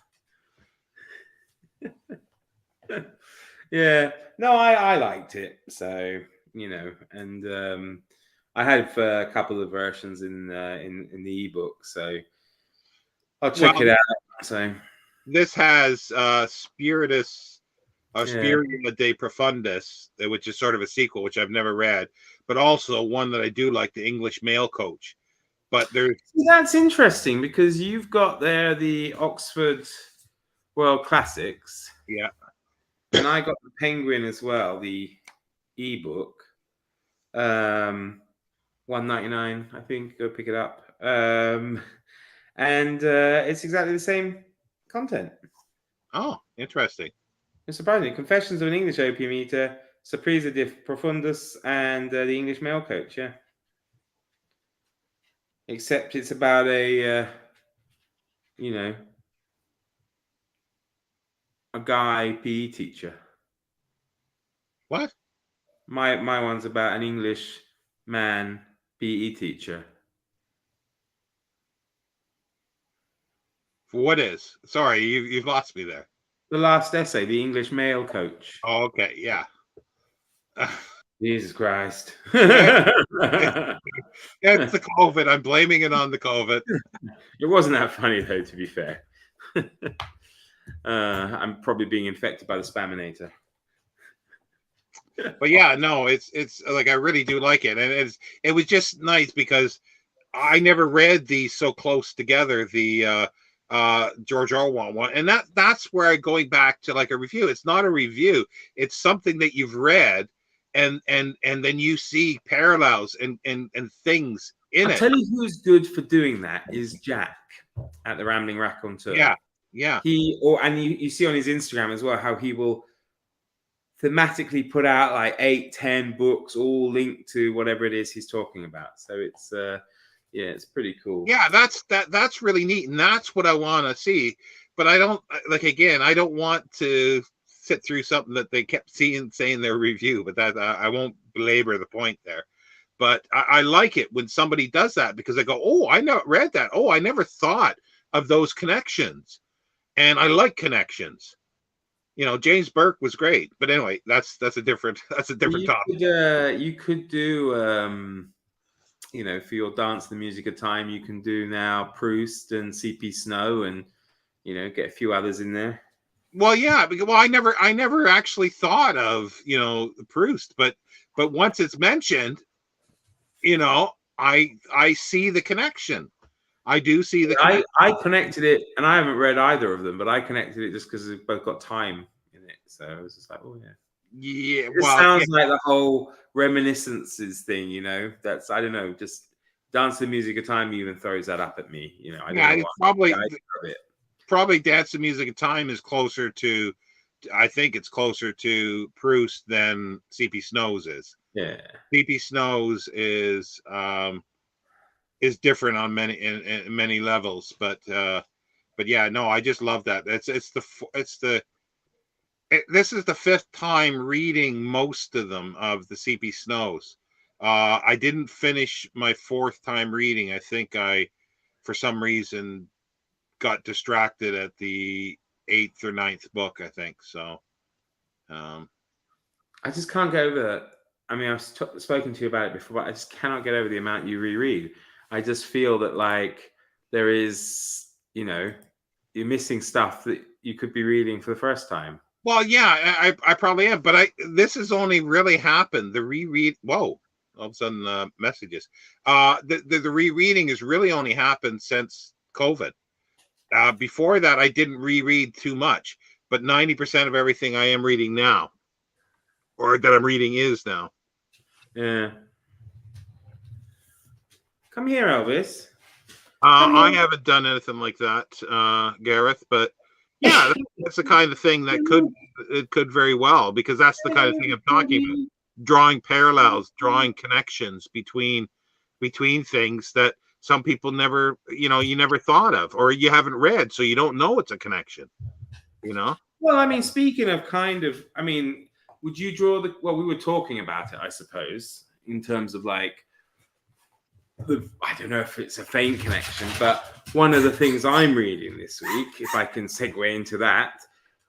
Yeah, no, I liked it. So and I had a couple of versions in the ebook, so I'll check it out. So this has Spiritus, Spiria de Profundis, which is sort of a sequel, which I've never read, but also one that I do like, the English Mail Coach. But that's interesting, because you've got there the Oxford World Classics. Yeah. And I got the Penguin as well, the ebook. $1.99, I think. Go pick it up. And it's exactly the same content. Oh, interesting. It's surprising. Confessions of an English Opium Eater, Surpresa de Profundus, and the English Mail Coach, yeah. Except it's about a guy PE teacher. What? My one's about an English man PE teacher. What is? Sorry, you've lost me there. The last essay, the English Mail Coach. Oh, okay, yeah. Jesus Christ. It's the COVID. I'm blaming it on the COVID. It wasn't that funny, though, to be fair. I'm probably being infected by the Spaminator. But yeah, no, it's like, I really do like it. And it was just nice because I never read these so close together, the George Orwell one. And that's where I'm going back to like a review. It's not a review. It's something that you've read and then you see parallels and things in I'll it. tell you who's good for doing that is Jack at the Rambling Raconteur. Yeah, yeah. And you see on his Instagram as well how he will thematically put out like 8-10 books all linked to whatever it is he's talking about. So it's it's pretty cool. Yeah, that's really neat, and that's what I want to see. But I don't I don't want to sit through something that they kept saying their review. But that I won't belabor the point there. But I like it when somebody does that, because I go, oh, I never read that. Oh, I never thought of those connections, and I like connections. James Burke was great, but anyway, that's a different topic. You could do for your Dance the Music of Time, you can do now Proust and C.P. Snow, and get a few others in there. Well, yeah, because I never actually thought of Proust, but once it's mentioned, I see the connection. I do see the connection. I connected it, and I haven't read either of them, but I connected it just because they've both got time in it. So I was just like, oh yeah. Yeah, it sounds like the whole reminiscences thing, That's, I don't know, just Dance the Music of Time even throws that up at me, I don't know why. Probably Dance the Music of Time is closer to, I think it's closer to Proust than C.P. Snow's is. Yeah, C.P. Snow's is different on many levels, but yeah, no, I just love that. This is the fifth time reading most of them of the C.P. Snows. I didn't finish my fourth time reading. I think I, for some reason, got distracted at the 8th or 9th book, I think. So I just can't get over that. I mean, I've spoken to you about it before, but I just cannot get over the amount you reread. I just feel that like there is, you're missing stuff that you could be reading for the first time. Well, yeah, I probably am, but this has only really happened. The reread. Whoa, all of a sudden messages. The rereading has really only happened since COVID. Before that, I didn't reread too much, but 90% of everything I am reading now, or that I'm reading, is now. Yeah. Come here, Elvis. I haven't done anything like that, Gareth, but yeah, that's the kind of thing that could very well, because that's the kind of thing I'm talking about. Drawing parallels, drawing connections between things that some people never, you never thought of, or you haven't read, so you don't know it's a connection. Well, I mean, speaking of would you draw we were talking about it, I suppose, in terms of like I don't know if it's a faint connection, but one of the things I'm reading this week, if I can segue into that,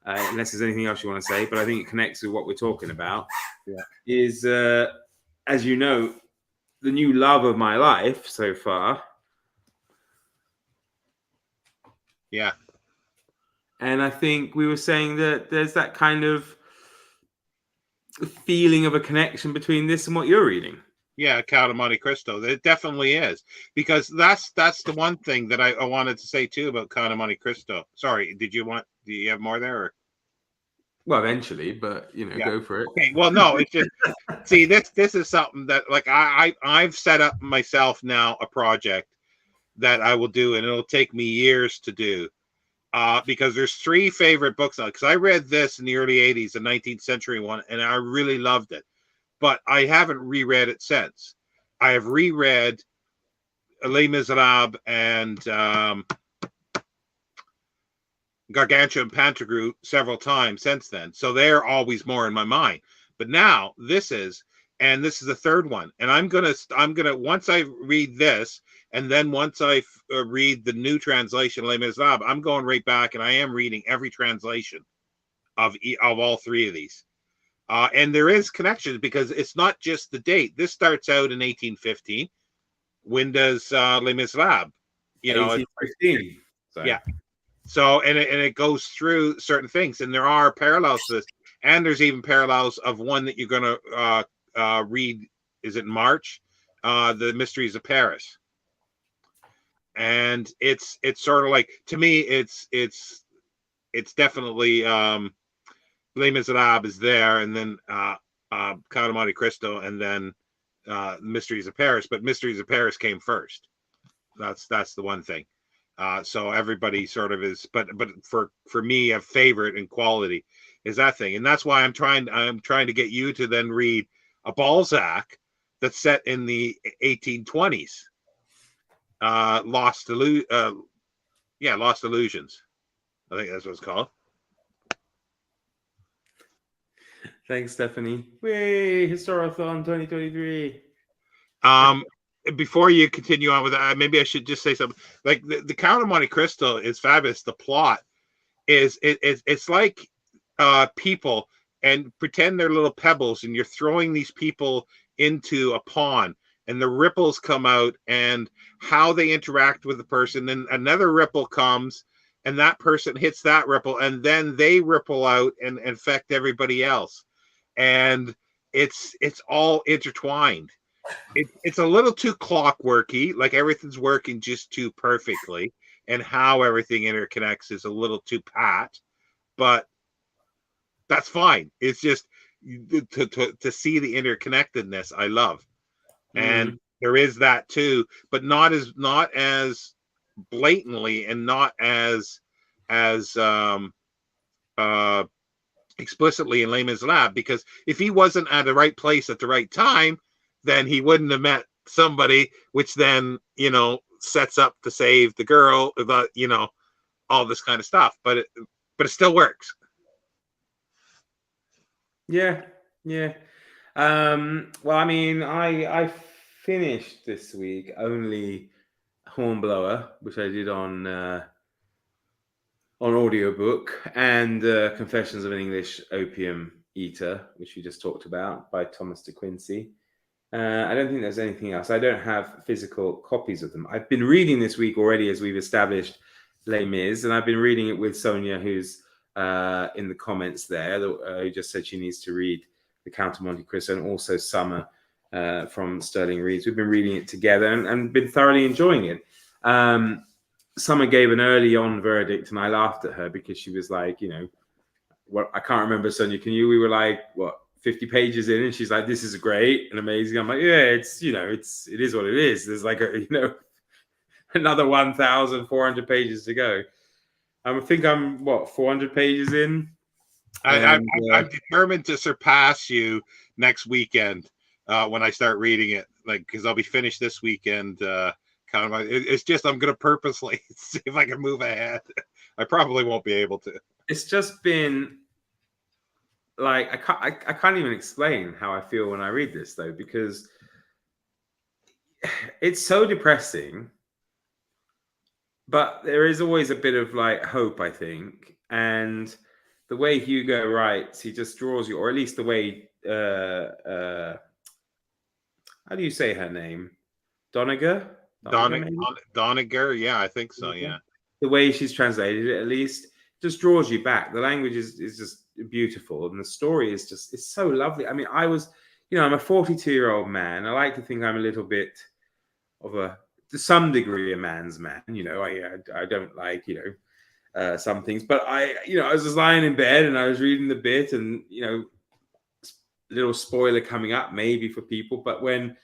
unless there's anything else you want to say, but I think it connects with what we're talking about, is, as you know, the new love of my life so far. Yeah. And I think we were saying that there's that kind of feeling of a connection between this and what you're reading. Yeah, Count of Monte Cristo. It definitely is, because that's the one thing that I wanted to say too about Count of Monte Cristo. Sorry, do you have more there? Or? Well, eventually, but go for it. Okay. Well, no, it's just see, this is something that like I've set up myself now a project that I will do, and it'll take me years to do. Because there's 3 favorite books on it. Because I read this in the early 80s, the 19th century one, and I really loved it. But I haven't reread it since. I have reread Les Miserables and Gargantua and Pantagruel several times since then. So they're always more in my mind. But now this is the third one. And I'm gonna once I read this, and then once I read the new translation, Les Miserables, I'm going right back, and I am reading every translation of all 3 of these. And there is connections, because it's not just the date. This starts out in 1815. When does Les Miserables? 1815. Yeah. So and it goes through certain things, and there are parallels to this, and there's even parallels of one that you're going to read. Is it March? The Mysteries of Paris. And it's sort of like, to me, it's definitely Les Miserables is there, and then Count of Monte Cristo, and then Mysteries of Paris. But Mysteries of Paris came first. That's the one thing. So everybody sort of is, but for me, a favorite in quality is that thing, and that's why I'm trying to get you to then read a Balzac that's set in the 1820s. Lost Illusions. I think that's what it's called. Thanks, Stephanie. Way Historathon 2023. Before you continue on with that, maybe I should just say something. Like the Count of Monte Cristo is fabulous. The plot is it's like people, and pretend they're little pebbles, and you're throwing these people into a pond, and the ripples come out, and how they interact with the person. Then another ripple comes, and that person hits that ripple, and then they ripple out and affect everybody else, and it's all intertwined. It's a little too clockworky, like everything's working just too perfectly, and how everything interconnects is a little too pat, but that's fine. It's just to see the interconnectedness I love. And there is that too, but not as blatantly, and not as explicitly in Les Lab, because if he wasn't at the right place at the right time, then he wouldn't have met somebody, which then, sets up to save the girl, all this kind of stuff. But it still works. Yeah. Well, I mean, I finished this week only Hornblower, which I did on audiobook, and Confessions of an English Opium Eater, which we just talked about, by Thomas de Quincey. I don't think there's anything else. I don't have physical copies of them. I've been reading this week already, as we've established, Les Mis, and I've been reading it with Sonia, who's in the comments there, who just said she needs to read The Count of Monte Cristo, and also Summer from Sterling Reads. We've been reading it together and been thoroughly enjoying it. Summer gave an early on verdict, and I laughed at her because she was like, what, I can't remember, Sonia, can you? We were like, what, 50 pages in, and she's like, this is great and amazing. I'm like, yeah, it is what it is. There's like another 1,400 pages to go. I think I'm 400 pages in. I'm determined to surpass you next weekend when I start reading it, because I'll be finished this weekend. It's just, I'm going to purposely see if I can move ahead. I probably won't be able to. It's just been like, I can't even explain how I feel when I read this, though, because it's so depressing, but there is always a bit of hope, I think. And the way Hugo writes, he just draws you, or at least the way, how do you say her name? Doniger, yeah, I think so, yeah. The way she's translated it, at least, just draws you back. The language is just beautiful, and the story is it's so lovely. I mean, I'm a 42-year-old man. I like to think I'm a little bit of to some degree, a man's man. I don't like, some things, but I was just lying in bed and I was reading the bit, and, little spoiler coming up maybe for people, but when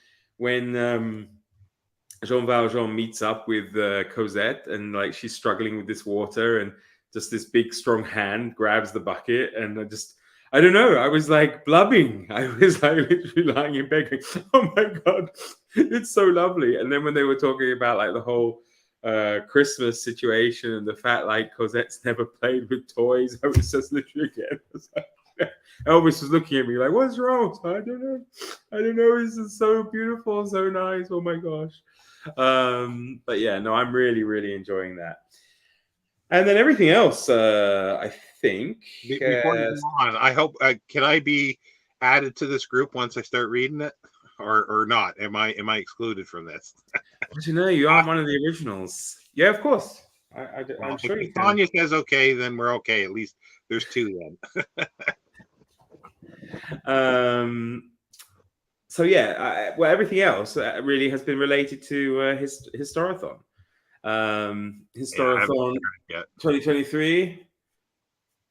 Jean Valjean meets up with Cosette, and she's struggling with this water, and just this big strong hand grabs the bucket, and I don't know, I was blubbing. I was literally lying in bed going, oh my God, it's so lovely. And then when they were talking about the whole Christmas situation, and the fact Cosette's never played with toys, I was just literally again, Elvis was looking at me like, what's wrong? I don't know, this is so beautiful, so nice, oh my gosh. But yeah, no, I'm really, really enjoying that. And then everything else, I think. Before you move on, I hope, can I be added to this group once I start reading it, or not? Am I excluded from this? But you aren't one of the originals. Yeah, of course. I'm sure you can. Tanya says okay, then we're okay. At least there's two then. So yeah, everything else really has been related to Historathon. Historathon 2023,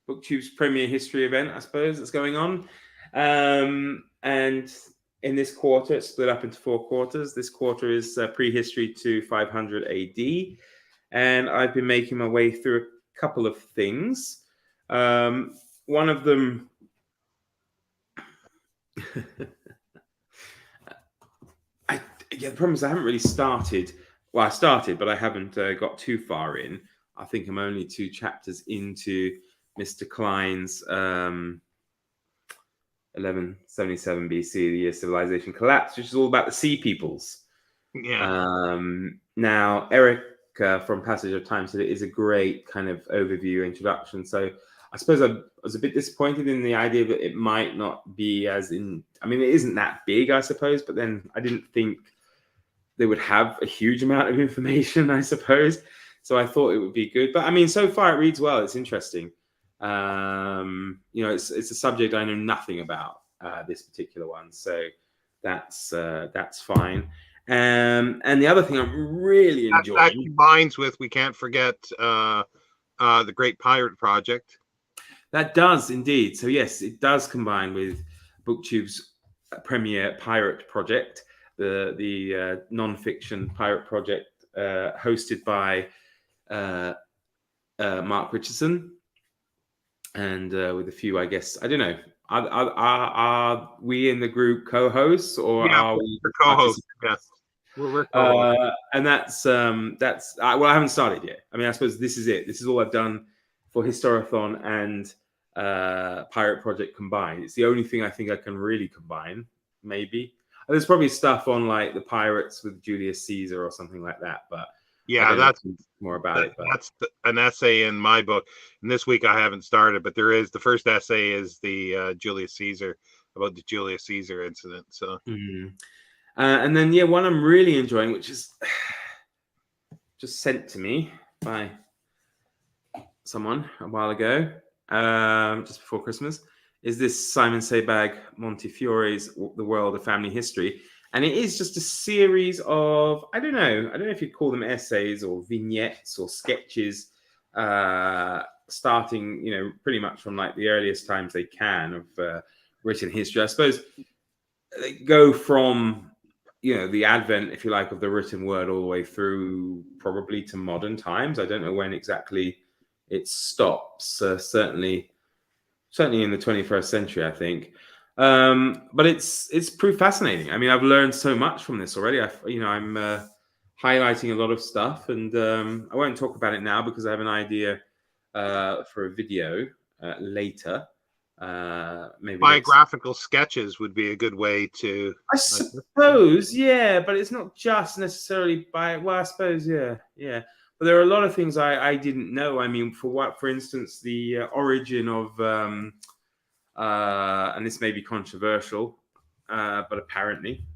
BookTube's premier history event, I suppose, that's going on. And in this quarter, it's split up into 4 quarters. This quarter is prehistory to 500 AD. And I've been making my way through a couple of things. One of them... the problem is I haven't really started. Well, I started, but I haven't got too far in. I think I'm only 2 chapters into Mr. Klein's 1177 BC, the year civilization collapsed, which is all about the sea peoples. Yeah. Now, Eric from Passage of Time said it is a great kind of overview introduction. So I suppose I was a bit disappointed in the idea that it might not be as in... I mean, it isn't that big, I suppose, but then I didn't think they would have a huge amount of information, I suppose. So I thought it would be good. But I mean, so far it reads well. It's interesting. It's a subject I know nothing about, this particular one. So that's fine. And the other thing I'm really enjoying... That combines with, we can't forget, the Great Pirate Project. That does indeed. So yes, it does combine with BookTube's premier pirate project, the non-fiction pirate project hosted by Mark Richardson, and with a few, I guess, I don't know, are we in the group co-hosts, or are we co-hosts? Yes, we're co-hosts. And that's well, I haven't started yet. I mean, I suppose this is it. This is all I've done for Historathon and Pirate Project combined. It's the only thing I think I can really combine, maybe. There's probably stuff on like the pirates with Julius Caesar or something like that, but yeah, that's more about it. But that's an essay in my book, and this week I haven't started, but there is the first essay is the Julius Caesar, about the Julius Caesar incident. So, and then one I'm really enjoying, which is just sent to me by someone a while ago, just before Christmas, is this Simon Sebag Montefiore's The World of Family History. And it is just a series of, I don't know if you'd call them essays or vignettes or sketches, starting, pretty much from like the earliest times they can of written history. I suppose they go from, the advent, if you like, of the written word all the way through probably to modern times. I don't know when exactly it stops, certainly in the 21st century, I think. But it's pretty fascinating. I mean, I've learned so much from this already. I'm highlighting a lot of stuff, and I won't talk about it now because I have an idea for a video later. Maybe biographical sketches would be a good way to. I suppose, yeah, but it's not just necessarily well, I suppose, yeah. But there are a lot of things I didn't know. I mean, for instance, the origin of, and this may be controversial, but apparently,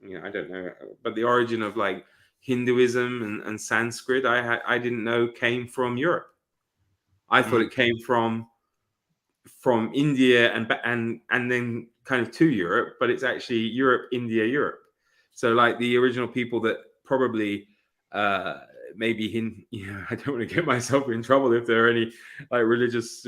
I don't know, but the origin of like Hinduism and Sanskrit, I didn't know came from Europe. I thought it came from India and then kind of to Europe, but it's actually Europe, India, Europe. So like the original people that probably maybe I don't want to get myself in trouble if there are any like religious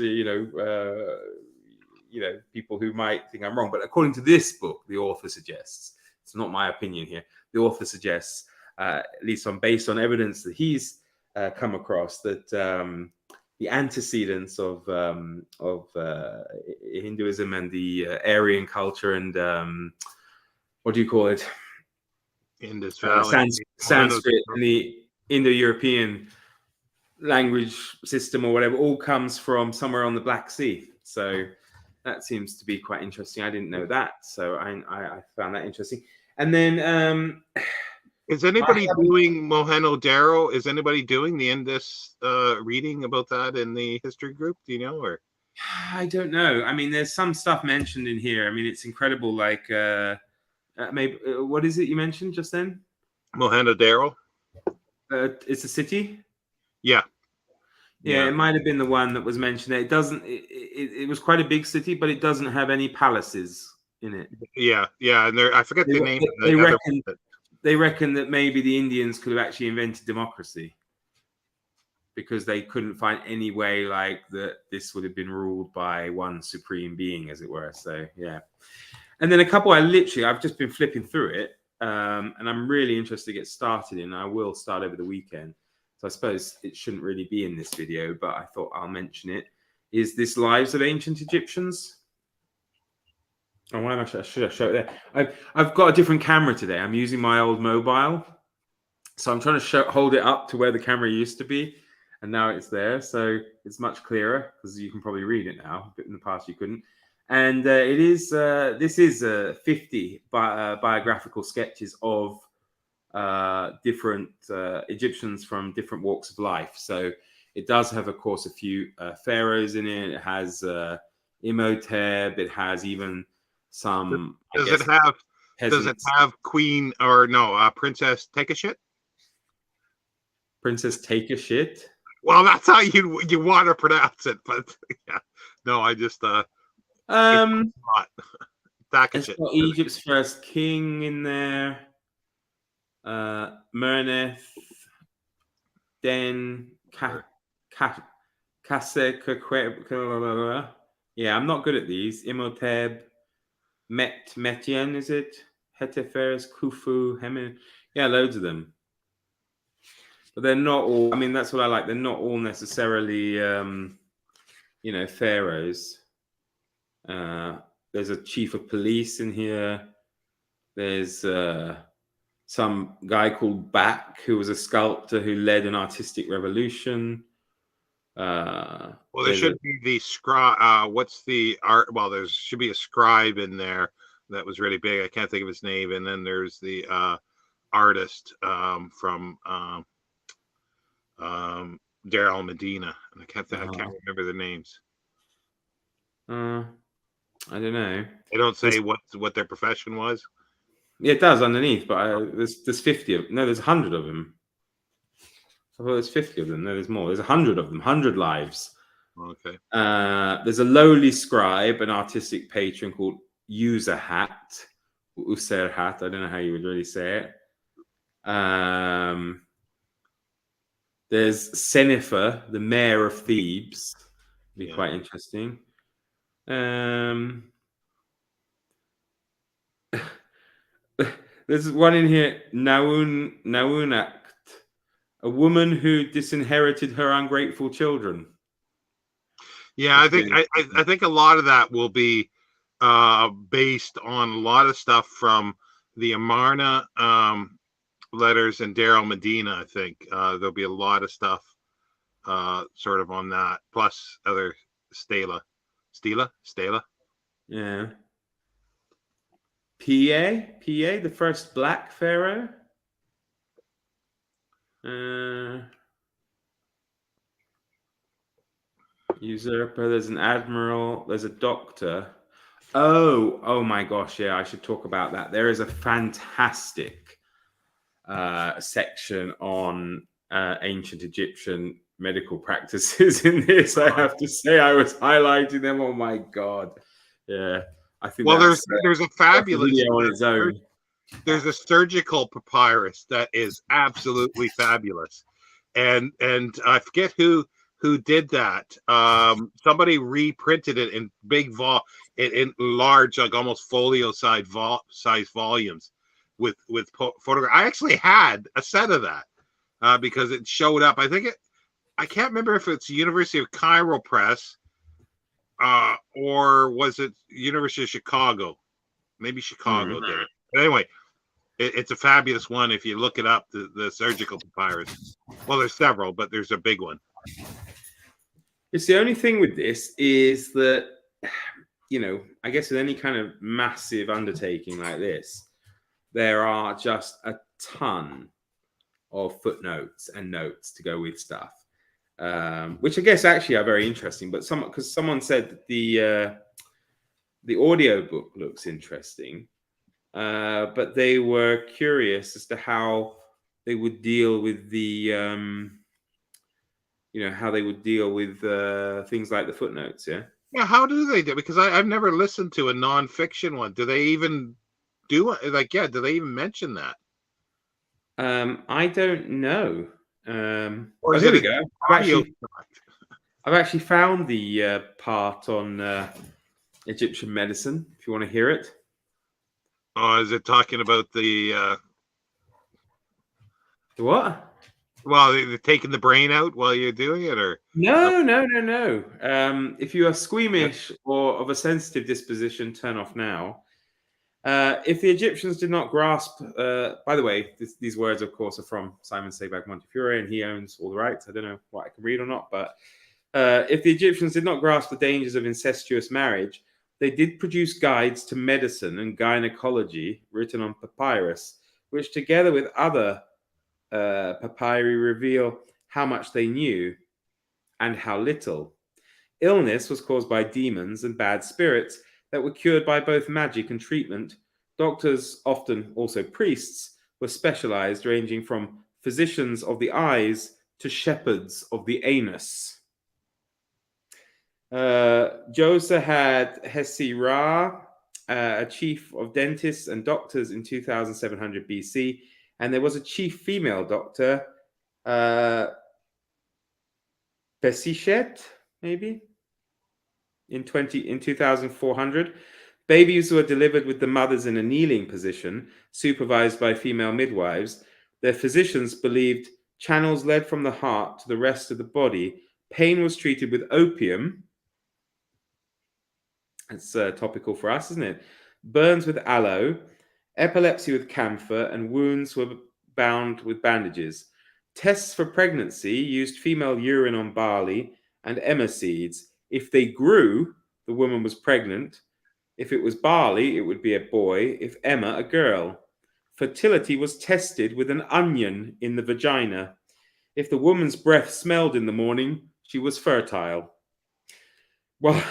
people who might think I'm wrong, but according to this book, the author suggests, it's not my opinion here, the author suggests, at least based on evidence that he's come across, that the antecedents of Hinduism and the Aryan culture and what do you call it? Indus Valley, Sanskrit, and the Indo-European language system or whatever all comes from somewhere on the Black Sea. So that seems to be quite interesting. I didn't know that, so I found that interesting. And then is anybody doing Mohenjo-Daro? Is anybody doing the Indus reading about that in the history group? Do you know? Or I don't know. I mean, there's some stuff mentioned in here. I mean, it's incredible. Like maybe what is it you mentioned just then? Mohenjo-Daro. It's a city. Yeah, it might have been the one that was mentioned. It doesn't. It was quite a big city, but it doesn't have any palaces in it. Yeah, and I forget the name. They reckon that maybe the Indians could have actually invented democracy. because they couldn't find any way like that this would have been ruled by one supreme being, as it were. So yeah. And then a couple I've just been flipping through it, and I'm really interested to get started in. I will start over the weekend. So I suppose it shouldn't really be in this video, but I thought I'll mention it. Is this Lives of Ancient Egyptians? Oh, why am I should I show it there? I've got a different camera today. I'm using my old mobile. So I'm trying to hold it up to where the camera used to be. And now it's there. So it's much clearer because you can probably read it now. But in the past you couldn't. And this is 50 biographical sketches of different Egyptians from different walks of life. So it does have, of course, a few pharaohs in it. It has Imhotep. It has even some. Does it have Queen or no Princess Take a Shit? Princess Take a Shit. Well, that's how you want to pronounce it, but yeah, no, I just it's got Egypt's first king in there. Merneth, Den, yeah, I'm not good at these. Imhotep, Metien, is it? Hetepheres, Khufu, Hemen. Yeah, loads of them. But they're not all, I mean, that's what I like. They're not all necessarily, pharaohs. There's a chief of police in here. There's some guy called Bak, who was a sculptor who led an artistic revolution. Well, there should be the scribe. What's the art? Well, there should be a scribe in there that was really big. I can't think of his name. And then there's the artist from Daryl Medina, and I can't remember the names. I don't know. They don't say what their profession was. Yeah, it does underneath, but there's 50 of no, there's 100 of them. I thought there's 50 of them. No, there's more. There's 100 of them. 100 lives. Okay. There's a lowly scribe, an artistic patron called Userhat. Userhat. I don't know how you would really say it. There's Senefer, the mayor of Thebes. Be quite interesting. There's one in here, Naunakt, a woman who disinherited her ungrateful children. Yeah, I think a lot of that will be based on a lot of stuff from the Amarna letters and Daryl Medina. I think there'll be a lot of stuff sort of on that, plus other Stela. Yeah. PA, the first black pharaoh. Usurper, there's an admiral, there's a doctor. Oh my gosh, yeah, I should talk about that. There is a fantastic section on ancient Egyptian medical practices in this. I have to say, I was highlighting them. Oh my god. Yeah. I think there's a fabulous video on its own. There's a surgical papyrus that is absolutely fabulous, and I forget who did that. Somebody reprinted it in in large, like almost folio size volumes with photograph. I actually had a set of that because it showed up. I can't remember if it's the University of Cairo Press. Or was it University of Chicago? Maybe Chicago did it. But anyway, it's a fabulous one if you look it up, the surgical papyrus. Well, there's several, but there's a big one. It's the only thing with this is that, I guess with any kind of massive undertaking like this, there are just a ton of footnotes and notes to go with stuff. Which I guess actually are very interesting, but because someone said that the audio book looks interesting, but they were curious as to how they would deal with the things like the footnotes. Yeah, how do they do it? Because I've never listened to a nonfiction one. Do they even do it? Do they even mention that? I don't know. Or is here it we a go. audio? I've actually found the part on Egyptian medicine. If you want to hear it. Oh, is it talking about the What? well, they're taking the brain out while you're doing it, or No. If you are squeamish or of a sensitive disposition, turn off now. If the Egyptians did not grasp, by the way, these words, of course, are from Simon Sebag Montefiore, and he owns all the rights. I don't know what I can read or not, but if the Egyptians did not grasp the dangers of incestuous marriage, they did produce guides to medicine and gynecology written on papyrus, which, together with other papyri, reveal how much they knew and how little. Illness was caused by demons and bad spirits that were cured by both magic and treatment. Doctors, often also priests, were specialized, ranging from physicians of the eyes to shepherds of the anus. Josa had Hesi Ra, a chief of dentists and doctors in 2700 BC, and there was a chief female doctor, Pesichet, maybe, in 2400. Babies were delivered with the mothers in a kneeling position, supervised by female midwives. Their physicians believed channels led from the heart to the rest of the body. Pain was treated with opium. It's topical for us, isn't it? Burns with aloe, epilepsy with camphor, and wounds were bound with bandages. Tests for pregnancy used female urine on barley and emmer seeds. If they grew, the woman was pregnant. If it was barley, it would be a boy. If emmer, a girl. Fertility was tested with an onion in the vagina. If the woman's breath smelled in the morning, she was fertile. Well,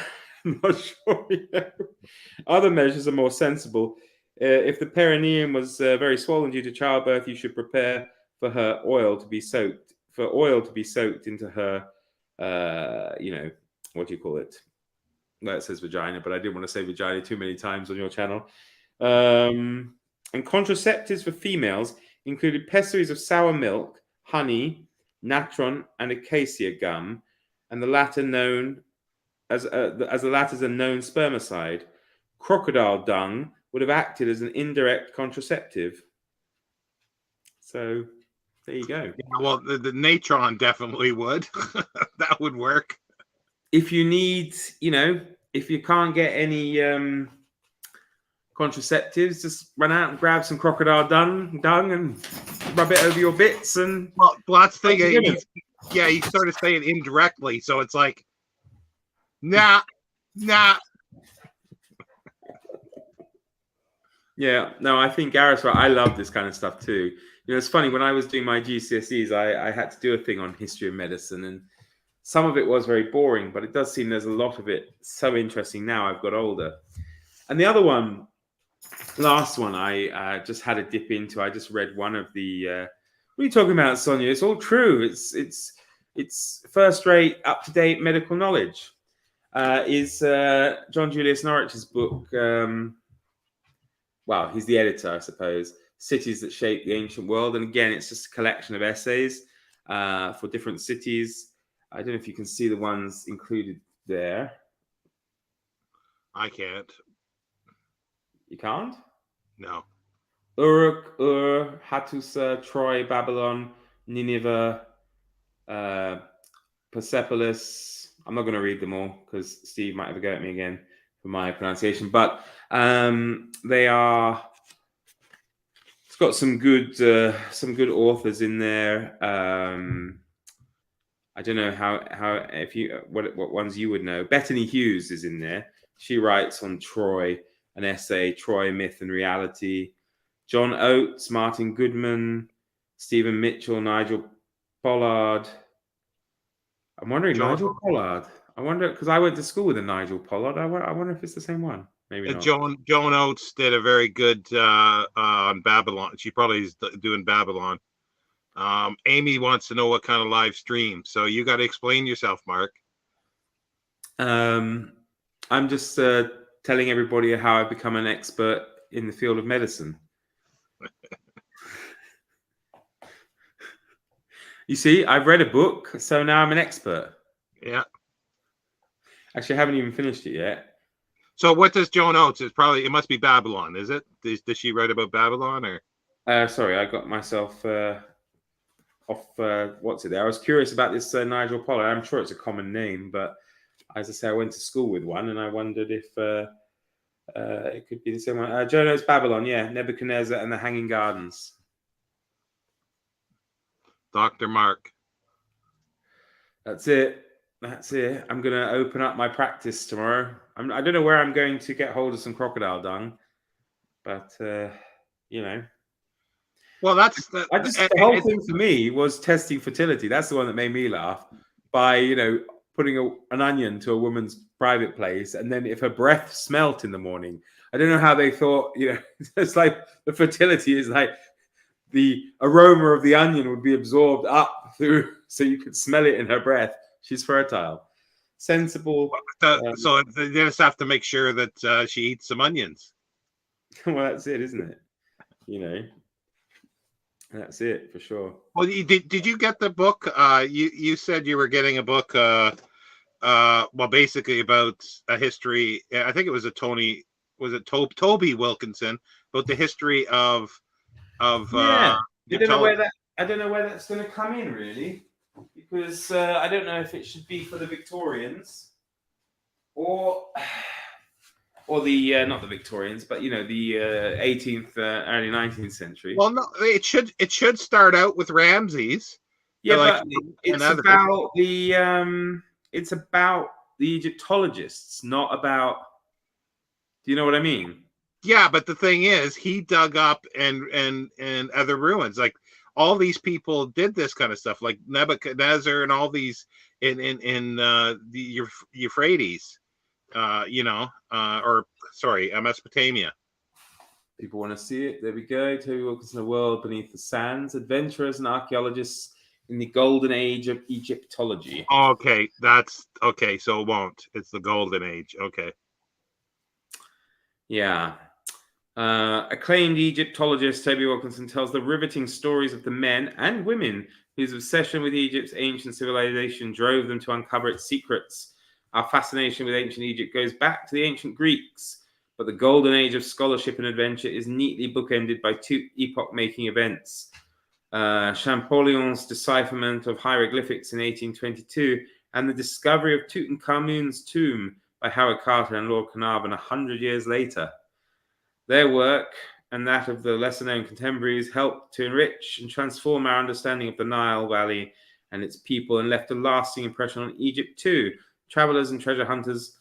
I'm not sure. Other measures are more sensible. If the perineum was very swollen due to childbirth, you should prepare for oil to be soaked into her, what do you call it? Well, it says vagina, but I didn't want to say vagina too many times on your channel. And contraceptives for females included pessaries of sour milk, honey, natron, and acacia gum, and the latter known as the latter is a known spermicide. Crocodile dung would have acted as an indirect contraceptive. So there you go. Yeah, well, the natron definitely would. That would work. If you need, if you can't get any contraceptives, just run out and grab some crocodile dung and rub it over your bits. And well, that's the thing. He started saying indirectly, so it's like, nah. Yeah, no, I think Gareth's right. I love this kind of stuff too. It's funny, when I was doing my GCSEs, I had to do a thing on history of medicine, and some of it was very boring, but it does seem there's a lot of it so interesting now I've got older. And the other one, last one, I just had a dip into. I just read one of the. What are you talking about, Sonia? It's all true. It's first-rate, up-to-date medical knowledge. Is John Julius Norwich's book. Well, he's the editor, I suppose. Cities That Shaped the Ancient World. And again, it's just a collection of essays for different cities. I don't know if you can see the ones included there. I can't. You can't? No. Uruk, Hattusa, Troy, Babylon, Nineveh, Persepolis. I'm not going to read them all because Steve might have a go at me again for my pronunciation. But they are. It's got some good authors in there. I don't know how if you what ones you would know. Bethany Hughes is in there. She writes on Troy, an essay, Troy, Myth and Reality. John Oates, Martin Goodman, Stephen Mitchell, Nigel Pollard. I'm wondering, Nigel Pollard. I wonder, because I went to school with a Nigel Pollard. I wonder if it's the same one. Maybe not. Joan Oates did a very good on Babylon. She probably is doing Babylon. Amy wants to know what kind of live stream. So you got to explain yourself, Mark. I'm just telling everybody how I've become an expert in the field of medicine. You see, I've read a book, so now I'm an expert. Yeah. Actually, I haven't even finished it yet. So what does Joan Oates? It must be Babylon, is it? Does she write about Babylon or? Sorry, I got myself off. What's it there? I was curious about this Nigel Pollard. I'm sure it's a common name, but as I say, I went to school with one, and I wondered if it could be the same one. Joan Oates, Babylon, yeah, Nebuchadnezzar and the Hanging Gardens. Dr. Mark. That's it. That's it. I'm going to open up my practice tomorrow. I don't know where I'm going to get hold of some crocodile dung, but you know. Well, the whole thing for me was testing fertility. That's the one that made me laugh. By putting an onion to a woman's private place, and then if her breath smelt in the morning, I don't know how they thought. It's like the fertility is like the aroma of the onion would be absorbed up through, so you could smell it in her breath. She's fertile, sensible. So they just have to make sure that she eats some onions. Well, that's it, isn't it? That's it for sure. Well, did you get the book? You said you were getting a book. Well, basically about a history. I think it was Toby Wilkinson, about the history of. Yeah, I don't know where that's going to come in really, because I don't know if it should be for the Victorians or the not the Victorians, but the 18th, early 19th century. Well, no, it should start out with Ramses. Yeah, but it's about the Egyptologists, not about. Do you know what I mean? Yeah, but the thing is, he dug up and other ruins. Like all these people did this kind of stuff, like Nebuchadnezzar and all these in the Euphrates. Mesopotamia. People want to see it. There we go. Toby Wilkinson, The World Beneath the Sands. Adventurers and archaeologists in the golden age of Egyptology. Okay, that's okay. So it won't. It's the golden age. Okay. Yeah. Acclaimed Egyptologist Toby Wilkinson tells the riveting stories of the men and women whose obsession with Egypt's ancient civilization drove them to uncover its secrets. Our fascination with ancient Egypt goes back to the ancient Greeks, but the golden age of scholarship and adventure is neatly bookended by two epoch-making events. Champollion's decipherment of hieroglyphics in 1822 and the discovery of Tutankhamun's tomb by Howard Carter and Lord Carnarvon 100 years later. Their work and that of the lesser-known contemporaries helped to enrich and transform our understanding of the Nile Valley and its people, and left a lasting impression on Egypt too. Travelers and treasure hunters,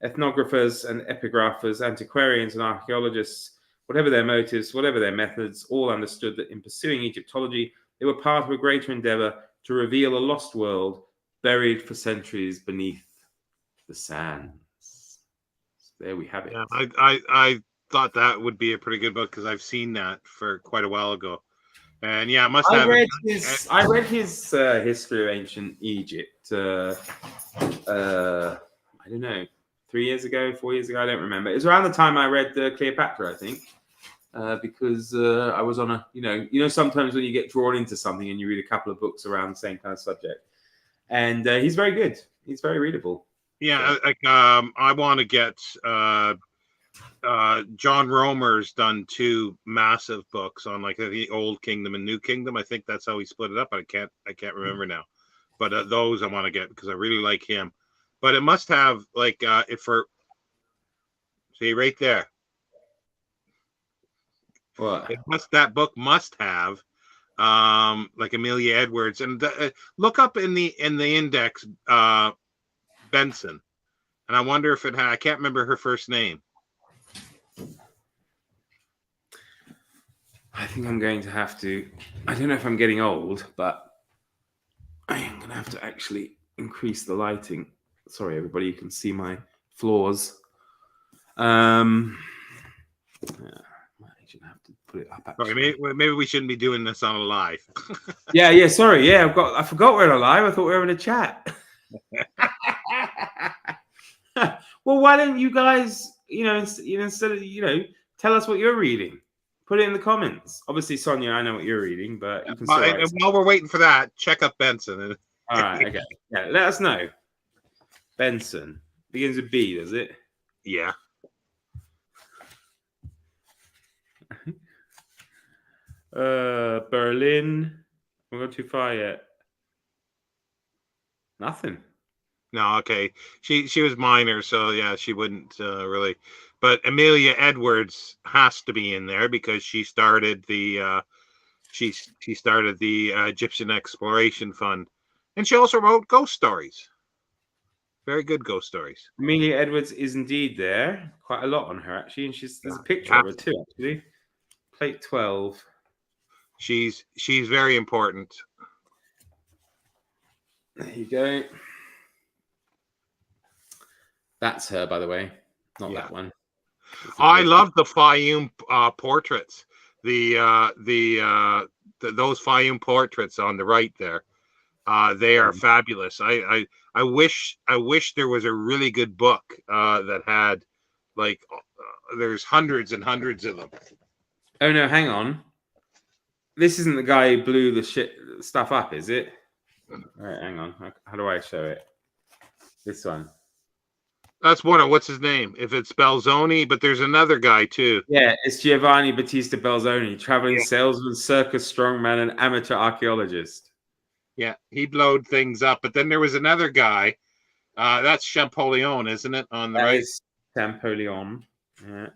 ethnographers and epigraphers, antiquarians and archaeologists, whatever their motives, whatever their methods, all understood that in pursuing Egyptology, they were part of a greater endeavor to reveal a lost world buried for centuries beneath the sands. So there we have it. Yeah, I thought that would be a pretty good book because I've seen that for quite a while ago, and yeah, I read his history of ancient Egypt. I don't know, 4 years ago, I don't remember. It was around the time I read Cleopatra, I think, because I was on a sometimes when you get drawn into something and you read a couple of books around the same kind of subject, and he's very good. He's very readable. Yeah, I want to get. John Romer's done 2 massive books on like the Old Kingdom and New Kingdom. I think that's how he split it up. I can't remember now, but those I want to get because I really like him. But it must have like see right there. What? That book must have like Amelia Edwards, and look up in the index Benson, and I wonder if it had. I can't remember her first name. I think I'm going to have to. I don't know if I'm getting old, but I am going to have to actually increase the lighting. Sorry, everybody, you can see my flaws. Yeah, I should have to put it up. Sorry, maybe we shouldn't be doing this on a live. Yeah. Sorry. Yeah, I forgot we're on a live. I thought we were having a chat. Well, why don't you guys, instead of tell us what you're reading. Put it in the comments. Obviously, Sonia, I know what you're reading, but you can still And write. while we're waiting for that, check up Benson. All right, okay. Yeah, let us know. Benson begins with B, does it? Yeah. Berlin. We're not too far yet. Nothing. No, okay. She was minor, so yeah, she wouldn't really. But Amelia Edwards has to be in there because she started the she started the Egyptian Exploration Fund, and she also wrote ghost stories. Very good ghost stories. Amelia Edwards is indeed there. Quite a lot on her actually, and there's a picture of her too. Actually, plate 12. She's very important. There you go. That's her, by the way, not that one. I love the Fayum portraits. Those Fayum portraits on the right there. They are fabulous. I wish there was a really good book that had like there's hundreds and hundreds of them. Oh no, hang on. This isn't the guy who blew the stuff up, is it? All right, hang on. How do I show it? This one. That's one of what's his name? If it's Belzoni, but there's another guy too. Yeah, it's Giovanni Battista Belzoni, traveling salesman, circus strongman, and amateur archaeologist. Yeah, he blowed things up. But then there was another guy. That's Champollion, isn't it? On the right. Champollion. Yeah.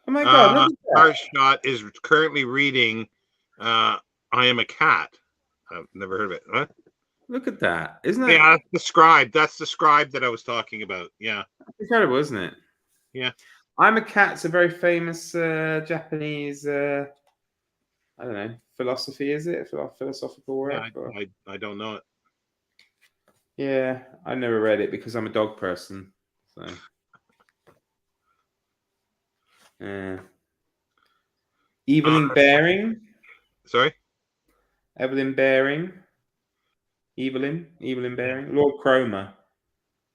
Oh my God! Our shot is currently reading "I Am a Cat." I've never heard of it. What? Look at that! Isn't that? Yeah, that's the scribe. That's the scribe that I was talking about. Yeah, incredible, isn't it? Yeah. I'm a Cat's a very famous Japanese. I don't know, philosophy. Is it a philosophical work? Yeah, I don't know it. Yeah, I never read it because I'm a dog person. So. Evelyn Baring. Sorry? Evelyn Baring. Evelyn Baring. Lord Cromer.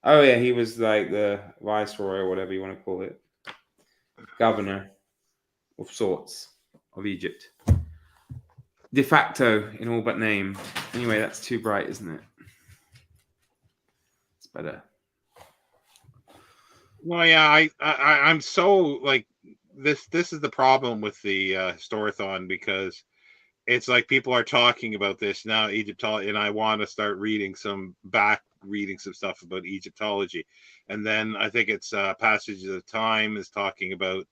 Oh, yeah, he was like the viceroy or whatever you want to call it. Governor of sorts of Egypt. De facto in all but name. Anyway, that's too bright, isn't it? It's better. Well, yeah, I'm so like this is the problem with the Historathon, because it's like people are talking about this now, Egyptology, and I want to start reading some stuff about Egyptology. And then I think it's Passage of the Time is talking about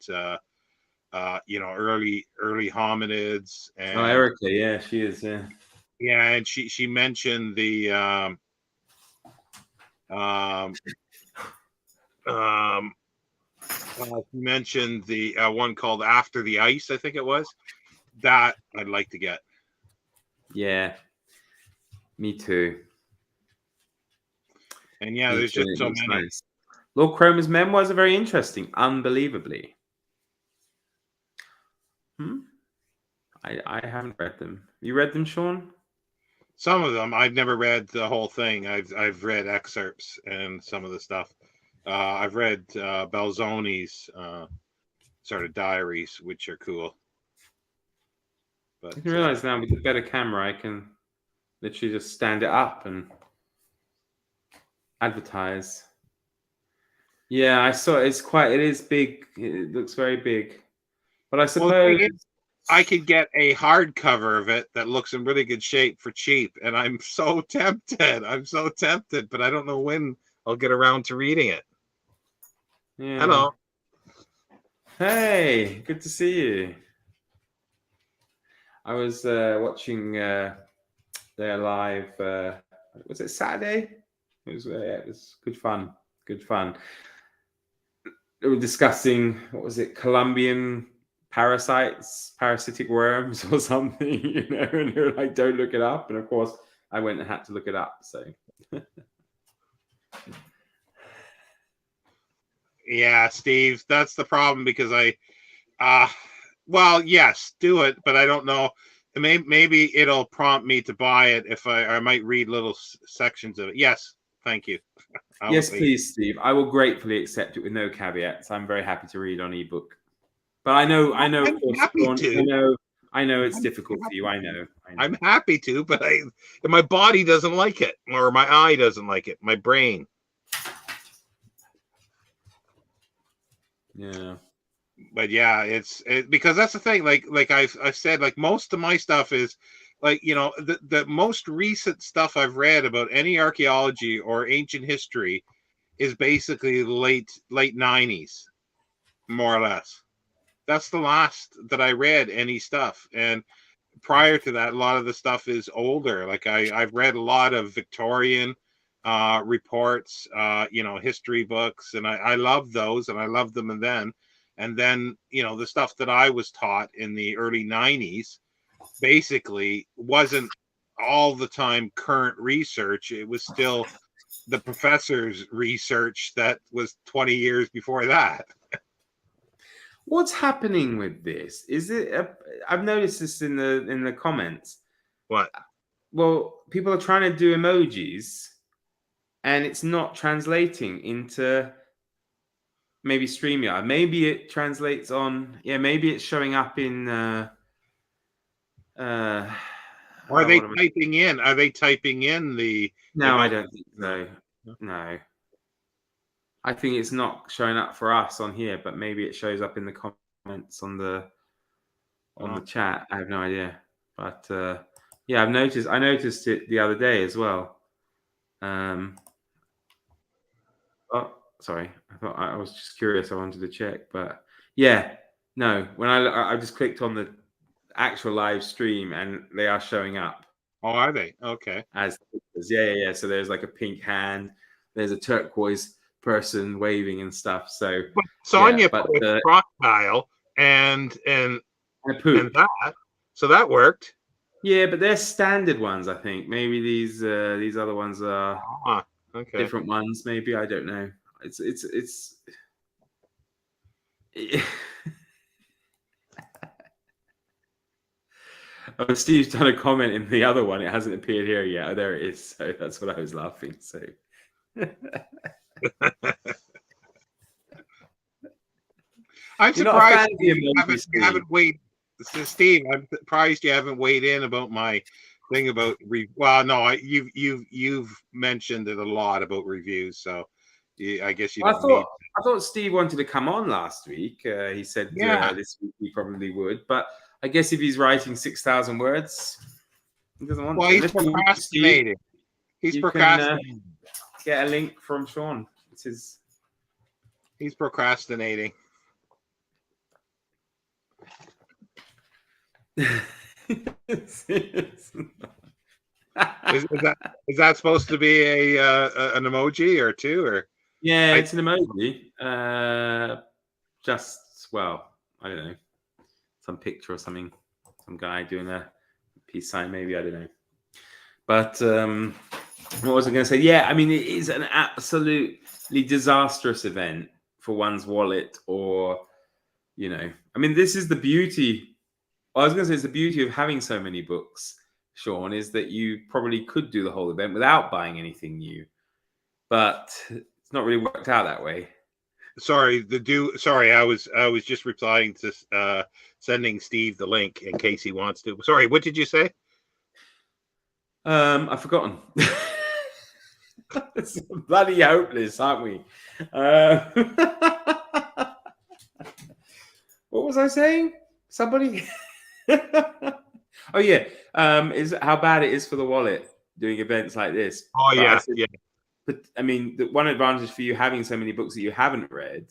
early hominids. And Erica, yeah, she is, yeah. Yeah, and she mentioned the mentioned the one called After the Ice, I think it was. That I'd like to get. Yeah, me too. And yeah, there's just so many. Nice. Lord Cromer's memoirs are very interesting, unbelievably. I haven't read them. You read them, Sean? Some of them. I've never read the whole thing. I've read excerpts and some of the stuff. I've read Belzoni's sort of diaries, which are cool. But I realize now with the better camera, I can literally just stand it up and advertise. Yeah, I saw it. It is big. It looks very big. But I suppose I could get a hardcover of it that looks in really good shape for cheap, and I'm so tempted. But I don't know when I'll get around to reading it. Yeah. Hello. Hey, good to see you. I was watching their live. Was it Saturday? It was good fun. Good fun. They were discussing, what was it, Colombian parasitic worms or something, and they were like, don't look it up. And of course, I went and had to look it up. So. Yeah, Steve, that's the problem, because well, yes, do it, but I don't know. Maybe it'll prompt me to buy it if I might read little sections of it. Yes, Thank you. Yes, please, Steve. I will gratefully accept it with no caveats. I'm very happy to read on ebook. But I know, I'm of course, happy Sean, to. I know it's I'm difficult for happy you. I to. know. I'm happy to, but my body doesn't like it, or my eye doesn't like it. My brain. Yeah. But yeah, it's because that's the thing. Like I've said, like most of my stuff is like, you know, the most recent stuff I've read about any archaeology or ancient history is basically late 90s, more or less. That's the last that I read any stuff. And prior to that, a lot of the stuff is older. Like I've read a lot of Victorian reports, you know, history books, and I love those, and I loved them. And then, you know, the stuff that I was taught in the early 90s basically wasn't all the time current research. It was still the professor's research that was 20 years before that. What's happening with this? Is it? I've noticed this in the comments. What? Well, people are trying to do emojis, and it's not translating into maybe StreamYard. Maybe it translates on. Yeah, maybe it's showing up in. Are they typing in? Are they typing in the? No, I don't think so. No. I think it's not showing up for us on here, but maybe it shows up in the comments on the chat. I have no idea, but yeah, I noticed it the other day as well. Oh, sorry, I was just curious. I wanted to check, but yeah, no. When I just clicked on the actual live stream, and they are showing up. Oh, are they? Okay. As yeah. So there's like a pink hand. There's a turquoise person waving and stuff. So but Sonia put crocodile and that, so that worked. Yeah, but they're standard ones, I think. Maybe these other ones are okay. Different ones. Maybe, I don't know. It's Oh, Steve's done a comment in the other one. It hasn't appeared here yet. Oh, there it is. So that's what I was laughing. So I'm surprised you haven't weighed. Steve, I'm surprised you haven't weighed in about my thing about well, no, you've mentioned it a lot about reviews, so I guess you don't need. I thought Steve wanted to come on last week. He said this week he probably would, but I guess if he's writing 6,000 words, he doesn't want to. Well, he's procrastinating. He's procrastinating. Get a link from Sean. He's procrastinating. Is that supposed to be an emoji or two, or? Yeah, it's an emoji. I don't know, some picture or something, some guy doing a peace sign, maybe, I don't know. But what was I going to say? Yeah, I mean, it is an absolutely disastrous event for one's wallet, or I mean, this is the beauty. I was going to say, it's the beauty of having so many books, Sean, is that you probably could do the whole event without buying anything new, but it's not really worked out that way. Sorry, I was just replying to sending Steve the link in case he wants to. Sorry, what did you say? I've forgotten. It's bloody hopeless, aren't we? What was I saying? Somebody? Oh yeah, is how bad it is for the wallet doing events like this. Oh yeah, yeah. But I mean, the one advantage for you having so many books that you haven't read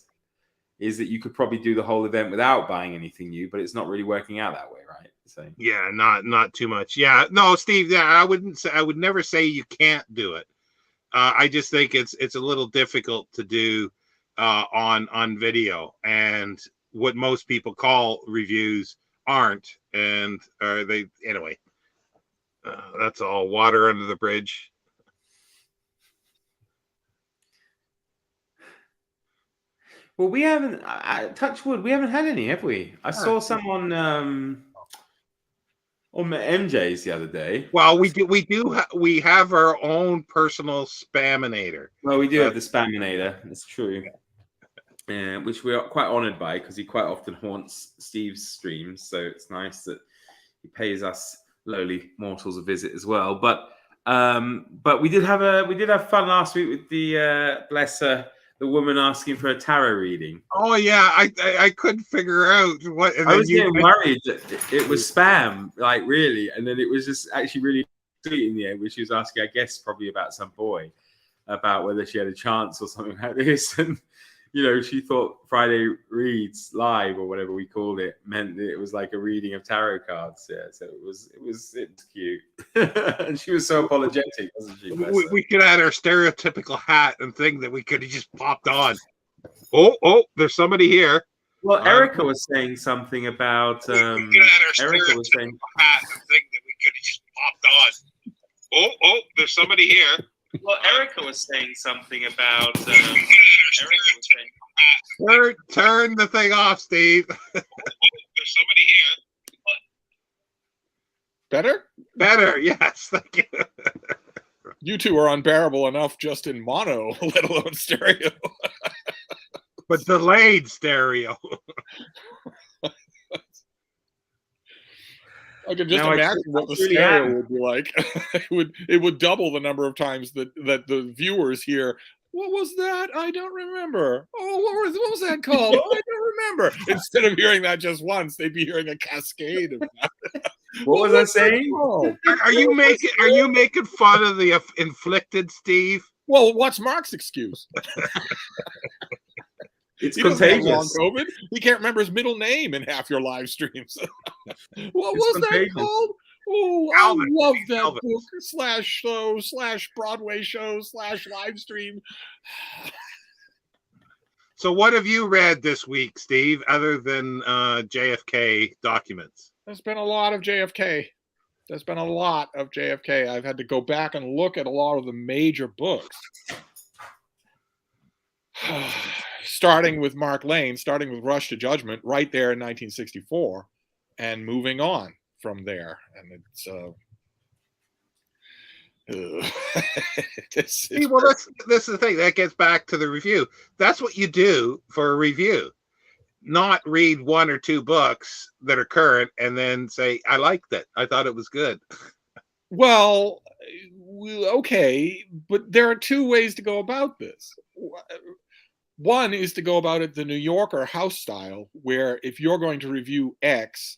is that you could probably do the whole event without buying anything new, but it's not really working out that way, right? So yeah, not too much. Yeah, no, Steve. Yeah, I would never say you can't do it. I just think it's a little difficult to do on video, and what most people call reviews aren't, and they anyway. That's all water under the bridge. Well, we haven't, touch wood, we haven't had any, have we? I saw someone, On MJ's the other day. Well, we have our own personal spaminator. Well, we do have the Spaminator. That's true. Which we are quite honoured by because he quite often haunts Steve's streams. So it's nice that he pays us lowly mortals a visit as well. But we did have fun last week with the bless her, the woman asking for a tarot reading. Oh yeah, I couldn't figure out what. And I was getting worried that it was spam, like really, and then it was just actually really sweet in the end, which she was asking, I guess, probably about some boy, about whether she had a chance or something like this, and she thought Friday Reads Live or whatever we called it meant that it was like a reading of tarot cards. Yeah, so it was cute, and she was so apologetic, wasn't she? We could add our stereotypical hat and thing that we could have just popped on. Oh, there's somebody here. Well, Erica was saying something about. Erica was saying hat and thing that we could have just popped on. Oh, there's somebody here. Well, Erica was saying something about. Turn the thing off, Steve. There's somebody here. Better, yes. Thank you. You two are unbearable enough just in mono, let alone stereo. But delayed stereo. I can just imagine what the stereo would be like. It would double the number of times that the viewers hear. What was that? I don't remember. Oh, what was that called? Oh, I don't remember. Instead of hearing that just once, they'd be hearing a cascade of that. What was I saying? Are you making fun of the inflicted, Steve? Well, what's Mark's excuse? It's contagious. Long COVID. He can't remember his middle name in half your live streams. What was that called? Oh, Alvin, I love that Alvin. Book /show /Broadway show /live stream. So what have you read this week, Steve, other than JFK documents? There's been a lot of JFK. I've had to go back and look at a lot of the major books. Starting with Mark Lane, starting with Rush to Judgment, right there in 1964, and moving on from there. And it's well, this is the thing that gets back to the review. That's what you do for a review, not read one or two books that are current and then say, I liked it, I thought it was good. Well, okay, but there are two ways to go about this. One is to go about it the New Yorker house style, where if you're going to review X,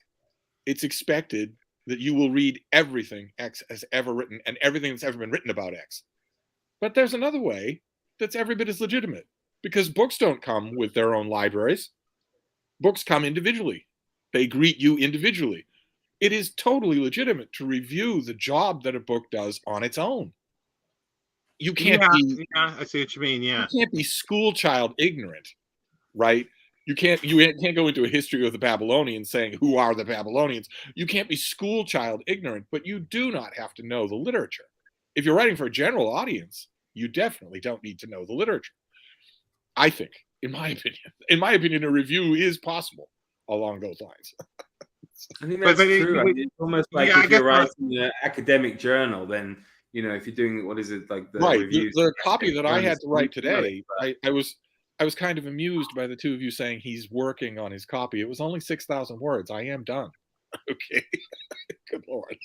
it's expected that you will read everything X has ever written and everything that's ever been written about X. But there's another way that's every bit as legitimate, because books don't come with their own libraries. Books come individually. They greet you individually. It is totally legitimate to review the job that a book does on its own. You can't be. Yeah, I see what you mean. Yeah, you can't be school child ignorant, right? You can't go into a history of the Babylonians saying who are the Babylonians. You can't be school child ignorant, but you do not have to know the literature. If you're writing for a general audience, you definitely don't need to know the literature. I think, in my opinion, a review is possible along those lines. I think that's true. It's almost like if you're writing an academic journal, then. If you're doing what is it like the right reviews, the copy that I had to write today, I was kind of amused by the two of you saying he's working on his copy. It was only 6,000 words. I am done. Okay, good Lord.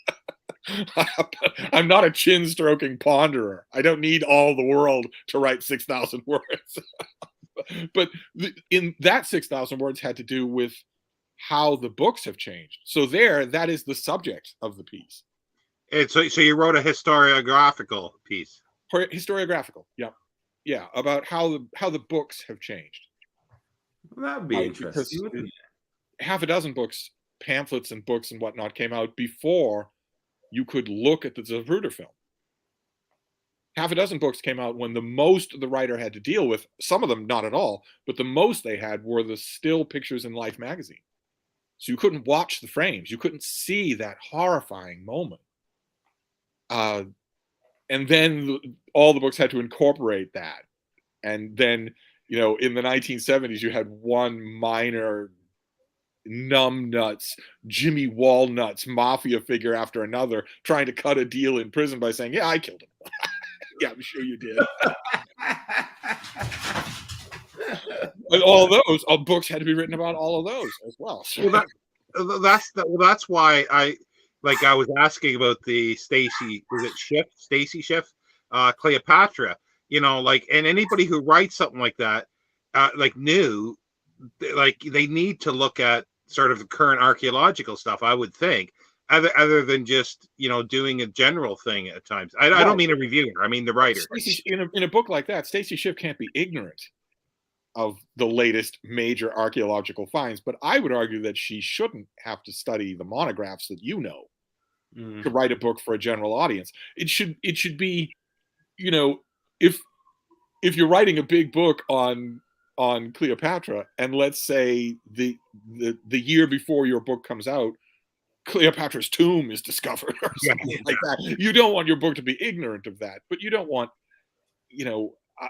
I'm not a chin-stroking ponderer. I don't need all the world to write 6,000 words. But in that 6,000 words had to do with how the books have changed. So that is the subject of the piece. So you wrote a historiographical piece. Historiographical, yeah, about how the books have changed. Well, that would be interesting. Because half a dozen books, pamphlets and books and whatnot came out before you could look at the Zapruder film. Half a dozen books came out when the most the writer had to deal with, some of them not at all, but the most they had were the still pictures in Life magazine. So you couldn't watch the frames. You couldn't see that horrifying moment. And then all the books had to incorporate that. And then, in the 1970s, you had one minor numbnuts, Jimmy Walnuts mafia figure after another trying to cut a deal in prison by saying, yeah, I killed him. Yeah, I'm sure you did. And all those books had to be written about all of those as well. Well, that's why I was asking about the Stacy Schiff, Cleopatra. And anybody who writes something like that, new, they need to look at sort of the current archaeological stuff. I would think, other than just doing a general thing at times. I don't mean a reviewer. I mean the writer. In a book like that, Stacy Schiff can't be ignorant of the latest major archaeological finds, but I would argue that she shouldn't have to study the monographs that to write a book for a general audience. It should be, if you're writing a big book on Cleopatra, and let's say the year before your book comes out, Cleopatra's tomb is discovered or something like that. You don't want your book to be ignorant of that, but you don't want,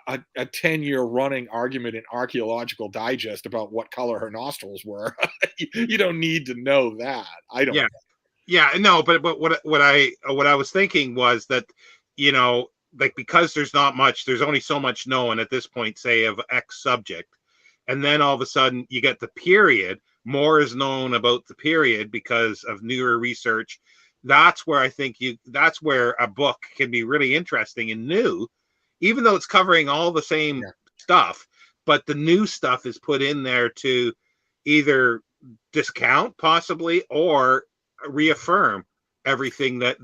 a 10-year running argument in Archaeological Digest about what color her nostrils were. You don't need to know that. I don't. Yeah, no, but what I was thinking was that, because there's only so much known at this point, say, of X subject, and then all of a sudden you get the period. More is known about the period because of newer research. That's where I think that's where a book can be really interesting and new, even though it's covering all the same stuff, but the new stuff is put in there to either discount possibly or reaffirm everything that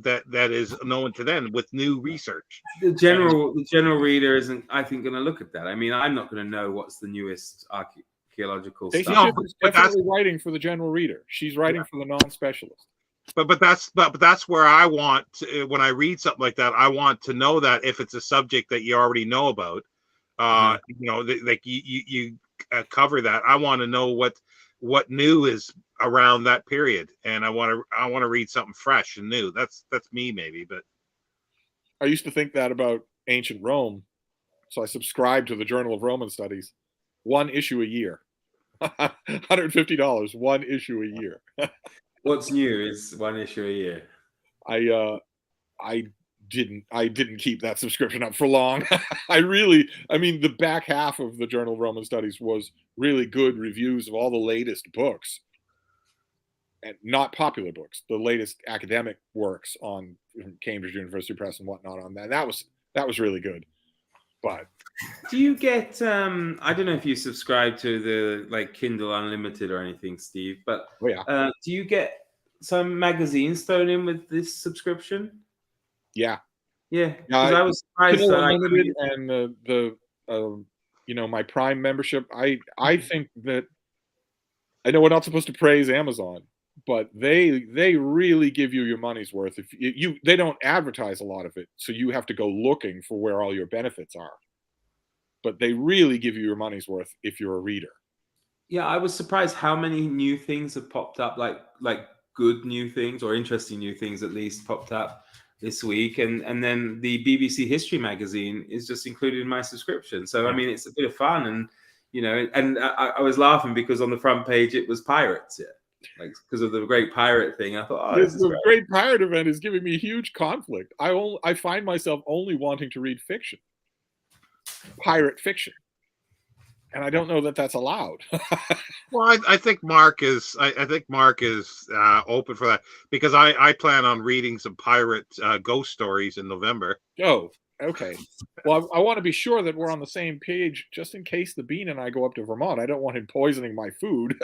is known to them with new research. The general reader isn't, I think, going to look at that. I mean, I'm not going to know what's the newest archaeological stuff. Schiff is definitely writing for the general reader. She's writing for the non-specialist. But that's where I want to, when I read something like that, I want to know that if it's a subject that you already know about, you cover that. I want to know what new is around that period, and I want to read something fresh and new. That's me maybe, but I used to think that about ancient Rome, so I subscribed to the Journal of Roman Studies, 1 issue a year, $150, 1 issue a year. What's new is 1 issue a year. I didn't keep that subscription up for long. The back half of the Journal of Roman Studies was really good reviews of all the latest books, and not popular books, the latest academic works on Cambridge University Press and whatnot on that. That was really good. But do you get I don't know if you subscribe to the Kindle Unlimited or anything, Steve, but do you get some magazines thrown in with this subscription? Yeah. I was surprised Kindle that Unlimited and my Prime membership. I think that, I know we're not supposed to praise Amazon, but they really give you your money's worth. If they don't advertise a lot of it, so you have to go looking for where all your benefits are. But they really give you your money's worth if you're a reader. Yeah, I was surprised how many new things have popped up, like good new things or interesting new things at least popped up this week. And then the BBC History magazine is just included in my subscription. So I mean, it's a bit of fun, and and I was laughing because on the front page it was pirates. Because of the Great Pirate thing, I thought, the Great Pirate event is giving me huge conflict. I find myself only wanting to read fiction, pirate fiction, and I don't know that that's allowed. Well, I think Mark is. I think Mark is open for that, because I plan on reading some pirate ghost stories in November. Oh, okay. Well, I want to be sure that we're on the same page, just in case the Bean and I go up to Vermont. I don't want him poisoning my food.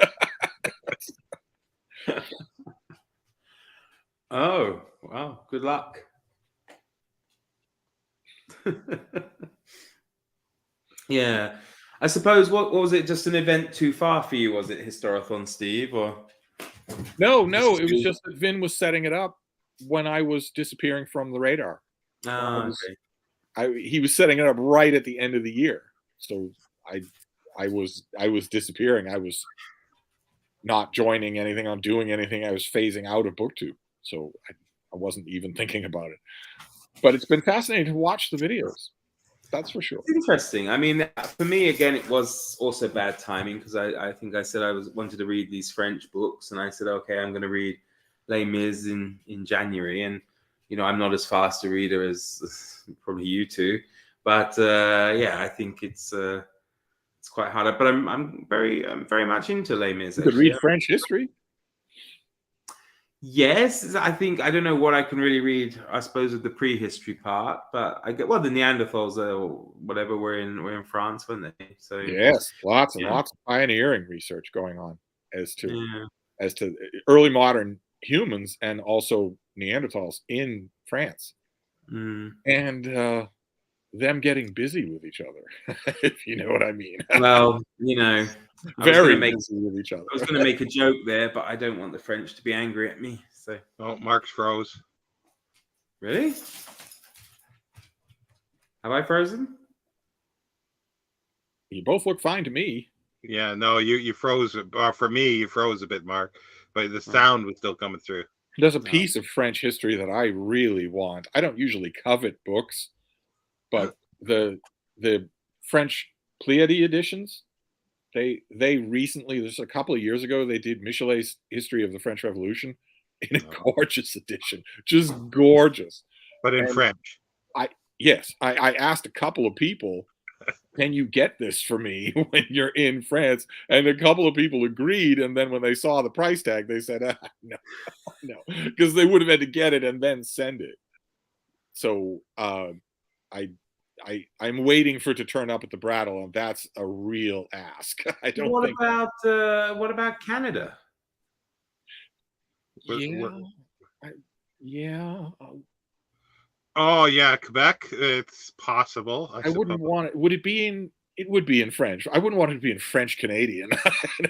Oh, wow. Good luck. Yeah. I suppose, what was it? Just an event too far for you? Was it Historathon, Steve? Or No. It was just that Vin was setting it up when I was disappearing from the radar. Okay. He was setting it up right at the end of the year. So I was disappearing. I was not joining anything, on doing anything. I was phasing out of BookTube, so I wasn't even thinking about it. But it's been fascinating to watch the videos. That's for sure. It's interesting. I mean, for me, again, it was also bad timing because I think I said wanted to read these French books, and I said, okay, I'm going to read Les Mis in January, and I'm not as fast a reader as probably you two, but yeah, I think it's quite hard. But I'm very much into Les Mis. You could read French history. Yes, I think I don't know what I can really read. I suppose of the prehistory part, but I get the Neanderthals or whatever were in France, weren't they? So yes, lots and lots of pioneering research going on as to early modern humans and also Neanderthals in France, and them getting busy with each other, if you know what I mean. Well, very busy with each other. I was going to make a joke there, but I don't want the French to be angry at me. So, Mark's froze. Really? Have I frozen? You both look fine to me. Yeah, no, you froze. For me, you froze a bit, Mark, but the sound was still coming through. There's a piece of French history that I really want. I don't usually covet books, but the French Pleiade editions. They recently, just a couple of years ago, they did Michelet's History of the French Revolution in a gorgeous edition, just gorgeous. But in French. I asked a couple of people, can you get this for me when you're in France? And a couple of people agreed, and then when they saw the price tag, they said, no, because they would have had to get it and then send it. So I'm waiting for it to turn up at the Brattle, and that's a real ask. I don't. What about Canada? Yeah. Oh yeah, Quebec. It's possible. I wouldn't want it. Would it be in? It would be in French. I wouldn't want it to be in French Canadian.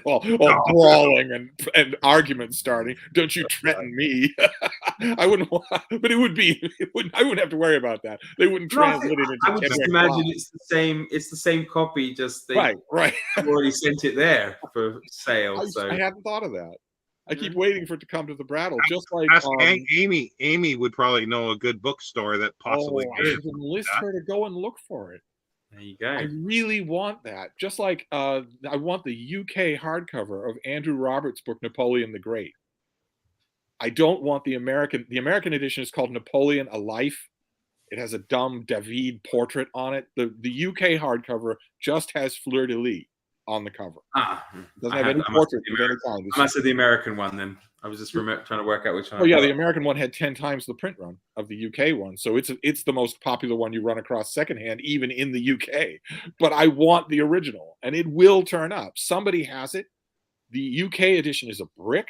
all brawling and arguments starting. Don't you threaten me? I wouldn't want, but it would be. I wouldn't have to worry about that. They wouldn't translate it into. I would just imagine it's the same. It's the same copy. Just right. already sent it there for sale. I hadn't thought of that. I keep waiting for it to come to the Brattle. Just like Amy. Amy would probably know a good bookstore that possibly. I should enlist her to go and look for it. There you go. I really want that. Just like I want the UK hardcover of Andrew Roberts' book Napoleon the Great. I don't want the American. The American edition is called Napoleon: A Life. It has a dumb David portrait on it. The UK hardcover just has fleur de lis on the cover. Doesn't have any portrait of any kind. I must have the American one then. I was just trying to work out which one. Oh yeah, the American one had 10 times the print run of the UK one, so it's the most popular one you run across secondhand, even in the UK. But I want the original, and it will turn up. Somebody has it. The UK edition is a brick,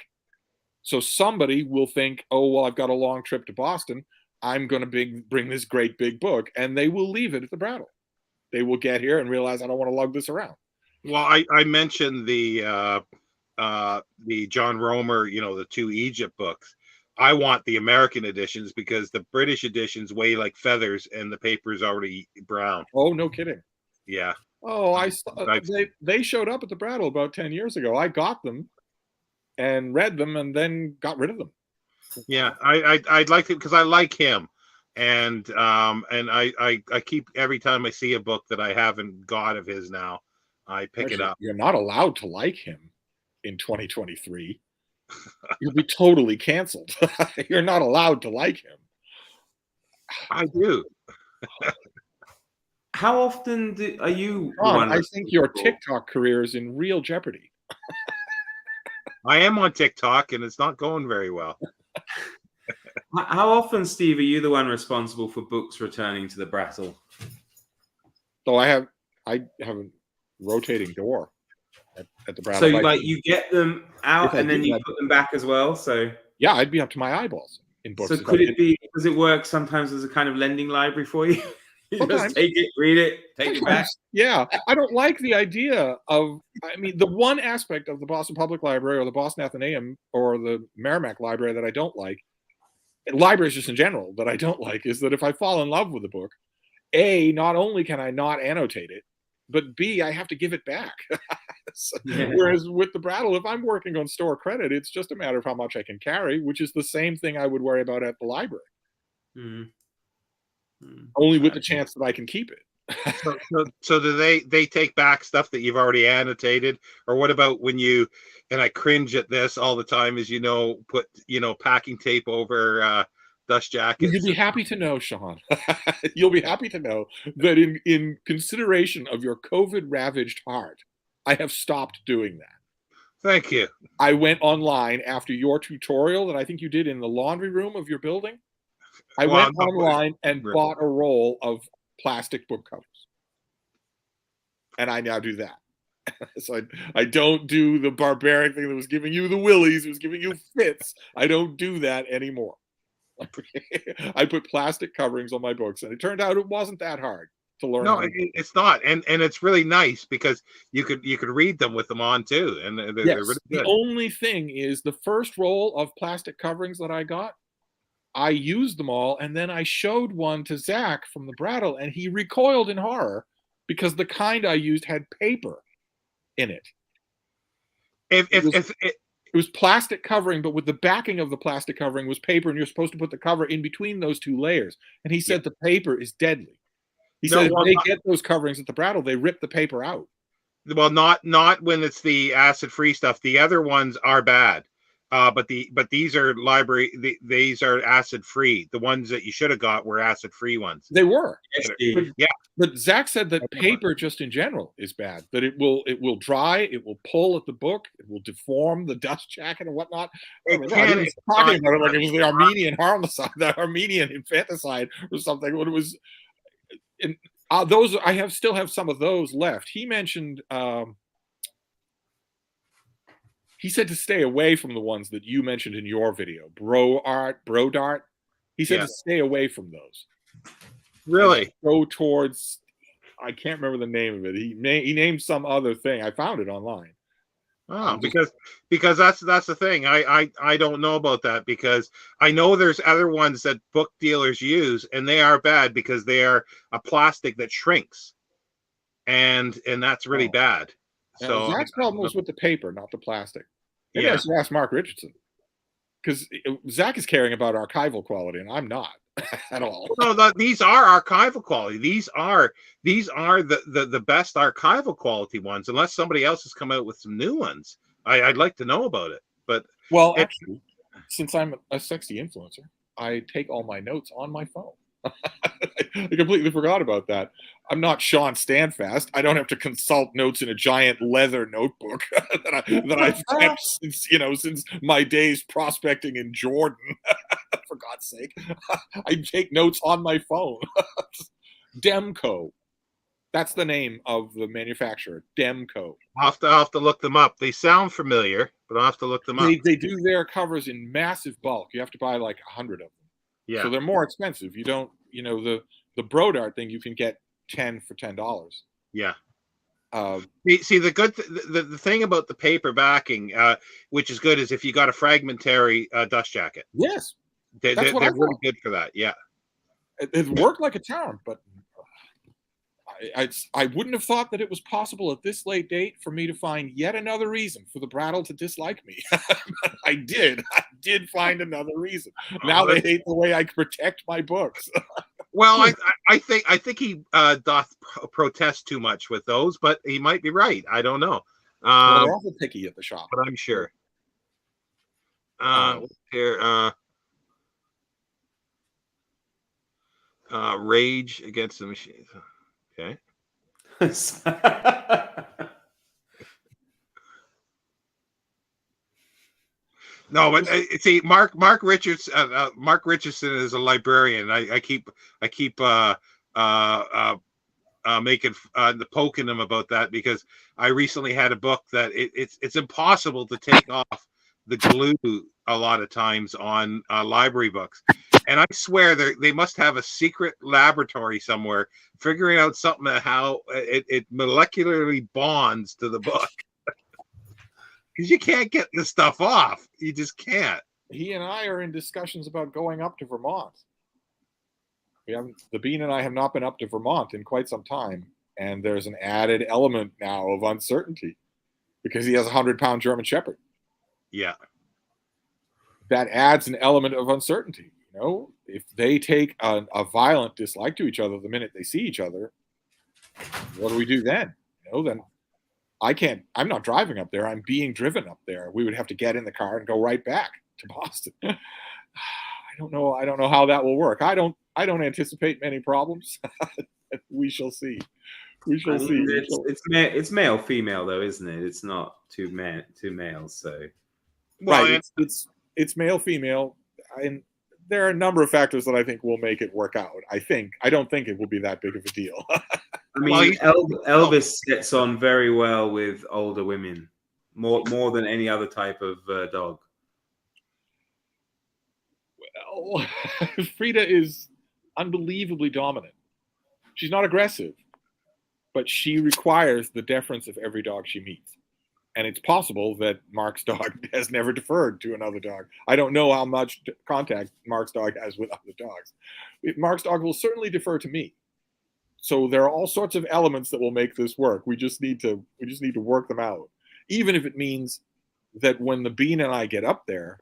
so somebody will think, "Oh well, I've got a long trip to Boston. I'm going to bring this great big book," and they will leave it at the Brattle. They will get here and realize I don't want to lug this around. Well, I mentioned the John Romer, the 2 Egypt books. I want the American editions because the British editions weigh like feathers and the paper is already brown. Oh, no kidding. Yeah. Oh, they showed up at the Brattle about 10 years ago. I got them and read them and then got rid of them. Yeah, I'd like to because I like him. And I keep every time I see a book that I haven't got of his now, I pick it up. You're not allowed to like him in 2023. You'll be totally canceled. You're not allowed to like him. I do. How often are you? I think your TikTok career is in real jeopardy. I am on TikTok, and it's not going very well. How often, Steve, are you the one responsible for books returning to the Brattle? So I have a rotating door at the Brattle. So you get them out and then you put them back as well. So yeah, I'd be up to my eyeballs in books. So does it work sometimes as a kind of lending library for you? You just take it, read it, take it back. Yeah, I don't like the idea of. I mean, the one aspect of the Boston Public Library or the Boston Athenaeum or the Merrimack Library that I don't like, libraries just in general that I don't like, is that if I fall in love with a book, A, not only can I not annotate it, but B, I have to give it back. Whereas with the Brattle, if I'm working on store credit, it's just a matter of how much I can carry, which is the same thing I would worry about at the library. Only with the chance that I can keep it. So do they take back stuff that you've already annotated, or what about when you, and I cringe at this all the time, is put packing tape over dust jackets? You'll be happy to know, Shawn. You'll be happy to know that in consideration of your COVID-ravaged heart, I have stopped doing that. Thank you. I went online after your tutorial that I think you did in the laundry room of your building. I went online and bought a roll of plastic book covers. And I now do that. So I don't do the barbaric thing that was giving you the willies, it was giving you fits. I don't do that anymore. I put plastic coverings on my books, and it turned out it wasn't that hard to learn. No, it's not, and it's really nice because you could read them with them on too, and they're really good. The only thing is the first roll of plastic coverings that I got, I used them all, and then I showed one to Zach from the Brattle, and he recoiled in horror because the kind I used had paper in it. It was plastic covering, but with the backing of the plastic covering was paper, and you're supposed to put the cover in between those two layers. And he said the paper is deadly. He said if they get those coverings at the Brattle, they rip the paper out. Well, not when it's the acid-free stuff. The other ones are bad, but these are these are acid-free. The ones that you should have got were acid-free ones. They were. Yeah. But Zach said that paper just in general is bad, that it will dry, it will pull at the book, it will deform the dust jacket and whatnot. He was talking about it like it was the Armenian homicide, the Armenian infanticide or something. When it was, those I still have some of those left. He mentioned, he said to stay away from the ones that you mentioned in your video, Brodart. He said to stay away from those. Really? Go towards, I can't remember the name of it. He named some other thing. I found it online. Oh, because that's the thing. I don't know about that, because I know there's other ones that book dealers use, and they are bad because they are a plastic that shrinks, and that's really bad. So Zach's problem was with the paper, not the plastic. Maybe I should ask Mark Richardson, because Zach is caring about archival quality, and I'm not at all. No, these are archival quality. These are the best archival quality ones, unless somebody else has come out with some new ones. I'd like to know about it. But actually, since I'm a sexy influencer, I take all my notes on my phone. I completely forgot about that. I'm not Shawn'STandfast. I don't have to consult notes in a giant leather notebook that I've kept since my days prospecting in Jordan. For God's sake, I take notes on my phone. Demco. That's the name of the manufacturer, Demco. I'll have to look them up. They sound familiar, but I'll have to look them up. They do their covers in massive bulk. You have to buy like 100 of them. Yeah. So they're more expensive. You don't, the Brodart thing you can get 10 for $10. Yeah. See the thing about the paper backing, which is good, is if you got a fragmentary dust jacket. Yes. They're really good for that. Yeah. It worked like a charm, but I wouldn't have thought that it was possible at this late date for me to find yet another reason for the Brattle to dislike me. I did find another reason. Now they hate the way I protect my books. Well, I think he doth protest too much with those, but he might be right. I don't know. Well, they're awful picky at the shop, but I'm sure. Here, Rage Against the Machines. Okay. No, but see, Mark Richardson is a librarian. I keep making poking him about that, because I recently had a book that it's impossible to take off the glue a lot of times on library books. And I swear they must have a secret laboratory somewhere figuring out something how it molecularly bonds to the book. Because you can't get this stuff off. You just can't. He and I are in discussions about going up to Vermont. The Bean and I have not been up to Vermont in quite some time. And there's an added element now of uncertainty because he has a 100-pound German Shepherd. Yeah. That adds an element of uncertainty. If they take a violent dislike to each other the minute they see each other, what do we do then? Then I'm not driving up there. I'm being driven up there. We would have to get in the car and go right back to Boston. I don't know how that will work. I don't anticipate many problems. We shall see. We shall see. It's male female though, isn't it? It's not two males. So right, it's male female, and there are a number of factors that I think will make it work out. I don't think it will be that big of a deal. I mean, Elvis gets on very well with older women, more than any other type of dog. Well, Frida is unbelievably dominant. She's not aggressive, but she requires the deference of every dog she meets. And it's possible that Mark's dog has never deferred to another dog. I don't know how much contact Mark's dog has with other dogs. Mark's dog will certainly defer to me. So there are all sorts of elements that will make this work. We just need to work them out. Even if it means that when the Bean and I get up there,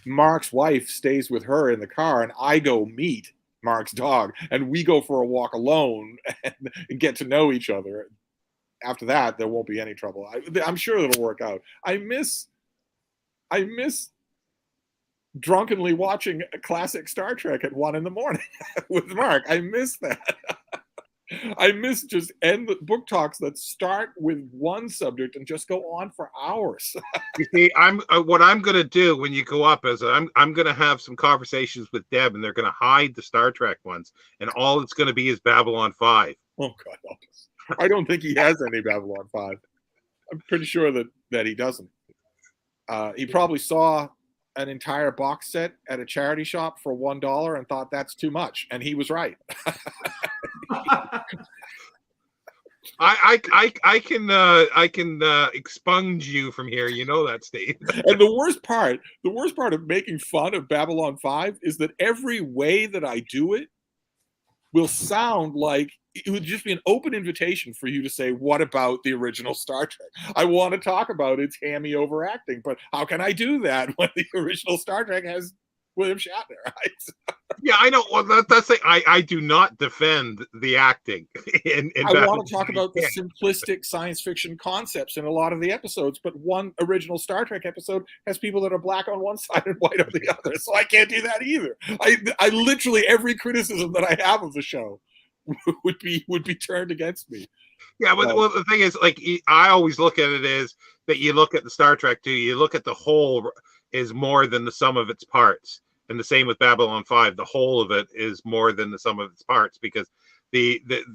Mark's wife stays with her in the car, and I go meet Mark's dog, and we go for a walk alone and get to know each other. After that, there won't be any trouble. I'm sure it'll work out. I miss drunkenly watching a classic Star Trek at 1 a.m. with Mark. I miss that. I miss just end book talks that start with one subject and just go on for hours. You see, what I'm going to do when you go up is I'm going to have some conversations with Deb, and they're going to hide the Star Trek ones, and all it's going to be is Babylon 5. Oh God, help us. I don't think he has any Babylon 5. I'm pretty sure that he doesn't. He probably saw an entire box set at a charity shop for $1 and thought that's too much, and he was right. I can expunge you from here. You know that, Steve. And the worst part of making fun of Babylon 5 is that every way that I do it will sound like it would just be an open invitation for you to say, what about the original Star Trek? I want to talk about its hammy overacting, but how can I do that when the original Star Trek has William Shatner, right? Yeah, I know. Well, that's like I do not defend the acting. I want to talk about the simplistic science fiction concepts in a lot of the episodes, but one original Star Trek episode has people that are black on one side and white on the other, so I can't do that either. I literally every criticism that I have of the show would be turned against me. Yeah, but well, the thing is, like, I always look at it is that you look at the Star Trek too. You look at the whole is more than the sum of its parts. And the same with Babylon 5. The whole of it is more than the sum of its parts, because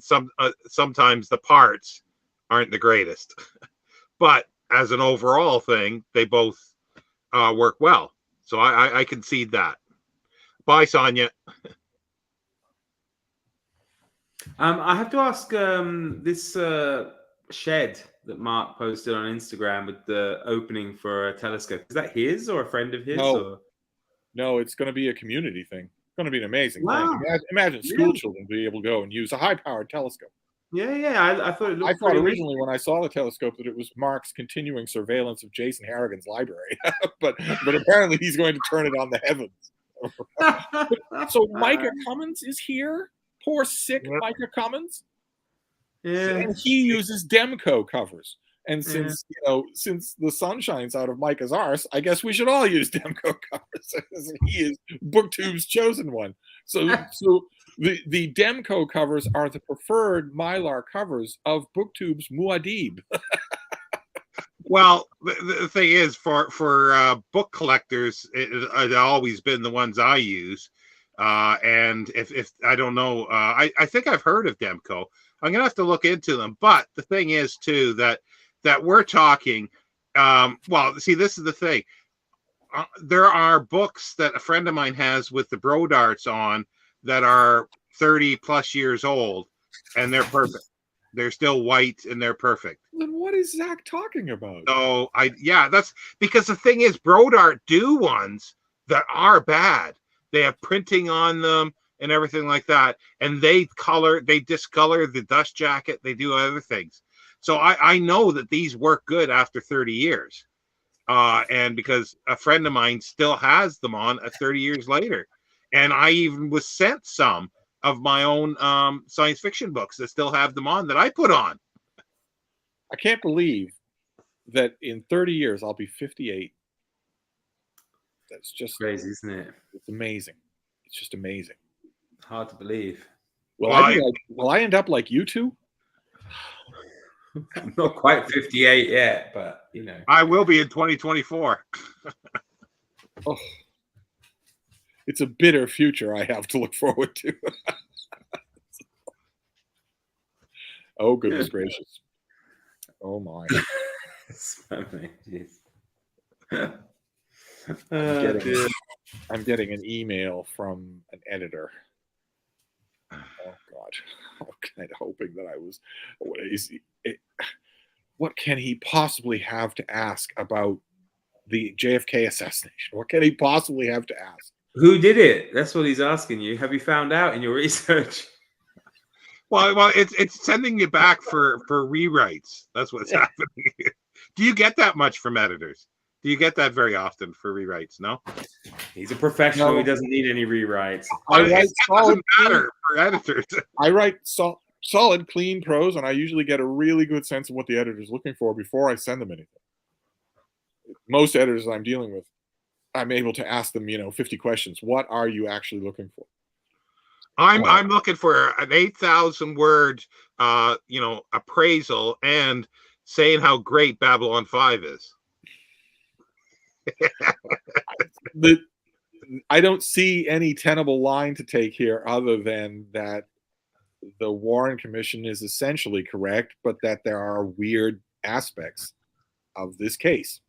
sometimes the parts aren't the greatest. But as an overall thing, they both work well. So I concede that. Bye, Sonia. I have to ask this shed that Mark posted on Instagram with the opening for a telescope. Is that his or a friend of his? No, it's going to be a community thing. It's going to be an amazing thing. Imagine school children being able to go and use a high-powered telescope. Yeah. I thought it looked. I thought originally when I saw the telescope that it was Mark's continuing surveillance of Jason Harrigan's library, but apparently he's going to turn it on the heavens. So Micah Cummins is here. Poor sick Micah Cummins. Yeah. And he uses Demco covers. And since the sun shines out of Micah's arse, I guess we should all use Demco covers. He is BookTube's chosen one. So the Demco covers are the preferred Mylar covers of BookTube's Muad'Dib. Well, the thing is, for book collectors, it's always been the ones I use. And if I don't know, I think I've heard of Demco. I'm gonna have to look into them. But the thing is too that we're talking. Well, see, this is the thing. There are books that a friend of mine has with the Bro Darts on that are 30 plus years old, and they're perfect. They're still white and they're perfect. Then what is Zach talking about? So that's because the thing is, Bro Dart do ones that are bad. They have printing on them and everything like that, and they discolor the dust jacket. They do other things. So I know that these work good after 30 years. And because a friend of mine still has them on 30 years later. And I even was sent some of my own science fiction books that still have them on that I put on. I can't believe that in 30 years I'll be 58. That's just crazy, isn't it? It's amazing. It's just amazing. Hard to believe. Will I end up like you two? I'm not quite 58 yet, but you know. I will be in 2024. Oh, it's a bitter future I have to look forward to. Oh, goodness gracious. Oh, my. I'm getting an email from an editor. Oh, God. I'm kind of hoping that I was... What can he possibly have to ask about the JFK assassination? What can he possibly have to ask? Who did it? That's what he's asking you. Have you found out in your research? Well, it's sending you back for rewrites. That's what's happening. Do you get that much from editors? Do you get that very often for rewrites? No. He's a professional. No. He doesn't need any rewrites. It doesn't matter for editors. I write solid, clean prose, and I usually get a really good sense of what the editor's looking for before I send them anything. Most editors I'm dealing with, I'm able to ask them, 50 questions. What are you actually looking for? I'm looking for an 8,000 word, appraisal and saying how great Babylon 5 is. I don't see any tenable line to take here other than that the Warren Commission is essentially correct, but that there are weird aspects of this case.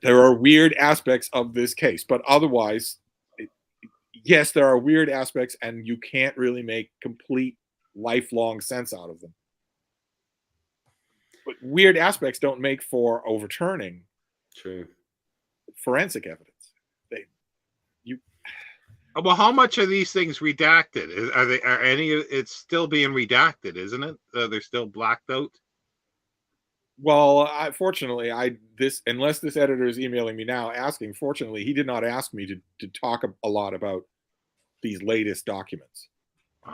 There are weird aspects of this case, but otherwise, yes, there are weird aspects, and you can't really make complete lifelong sense out of them. But weird aspects don't make for overturning forensic evidence. Well, how much are these things redacted? Are any? It's still being redacted, isn't it? They're still blacked out. Well, fortunately, unless this editor is emailing me now asking, fortunately, he did not ask me to talk a lot about these latest documents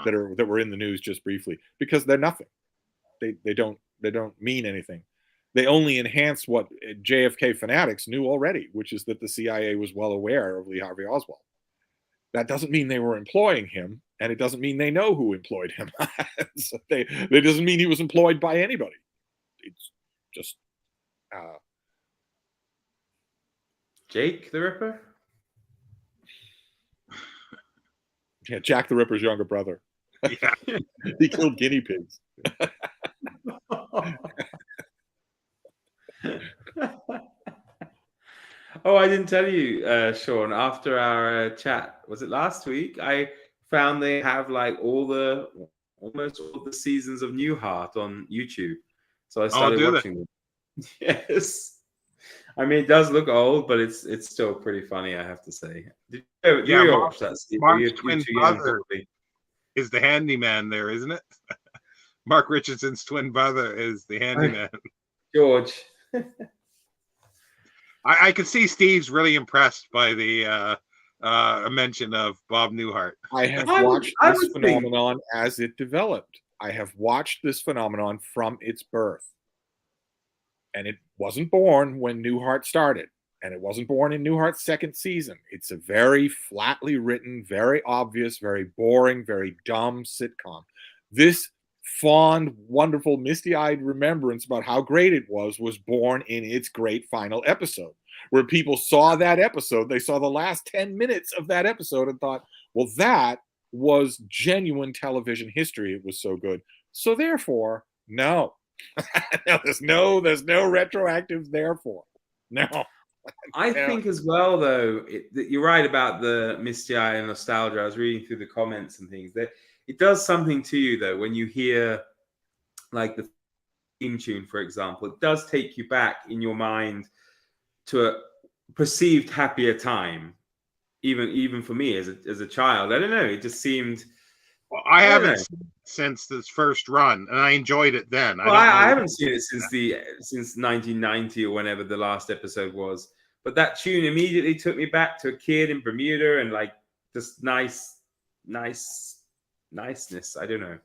that were in the news just briefly, because they're nothing. They don't mean anything. They only enhance what JFK fanatics knew already, which is that the CIA was well aware of Lee Harvey Oswald. That doesn't mean they were employing him, and it doesn't mean they know who employed him. So it doesn't mean he was employed by anybody. It's just Jake the Ripper? Yeah, Jack the Ripper's younger brother. Yeah. He killed guinea pigs. Oh, I didn't tell you, Sean, after our chat, was it last week? I found they have like almost all the seasons of Newhart on YouTube. So I started watching them. Yes. I mean, it does look old, but it's still pretty funny, I have to say. Did you watch that? Mark's twin brother is the handyman there, isn't it? Mark Richardson's twin brother is the handyman. George. I can see Steve's really impressed by the mention of Bob Newhart. I have watched this phenomenon as it developed. I have watched this phenomenon from its birth. And it wasn't born when Newhart started. And it wasn't born in Newhart's second season. It's a very flatly written, very obvious, very boring, very dumb sitcom. This fond, wonderful, misty-eyed remembrance about how great it was born in its great final episode, where people saw that episode, they saw the last 10 minutes of that episode and thought, well, that was genuine television history. It was so good. So therefore, no. No, there's no retroactive therefore. No. I think as well, though, you're right about the misty eye and nostalgia. I was reading through the comments and things that it does something to you, though, when you hear like the theme tune, for example. It does take you back in your mind to a perceived happier time, even for me as a child. I don't know. It just seemed. Well, I haven't since this first run, and I enjoyed it then. Well, I haven't seen it since 1990 or whenever the last episode was. But that tune immediately took me back to a kid in Bermuda and like just niceness. I don't know.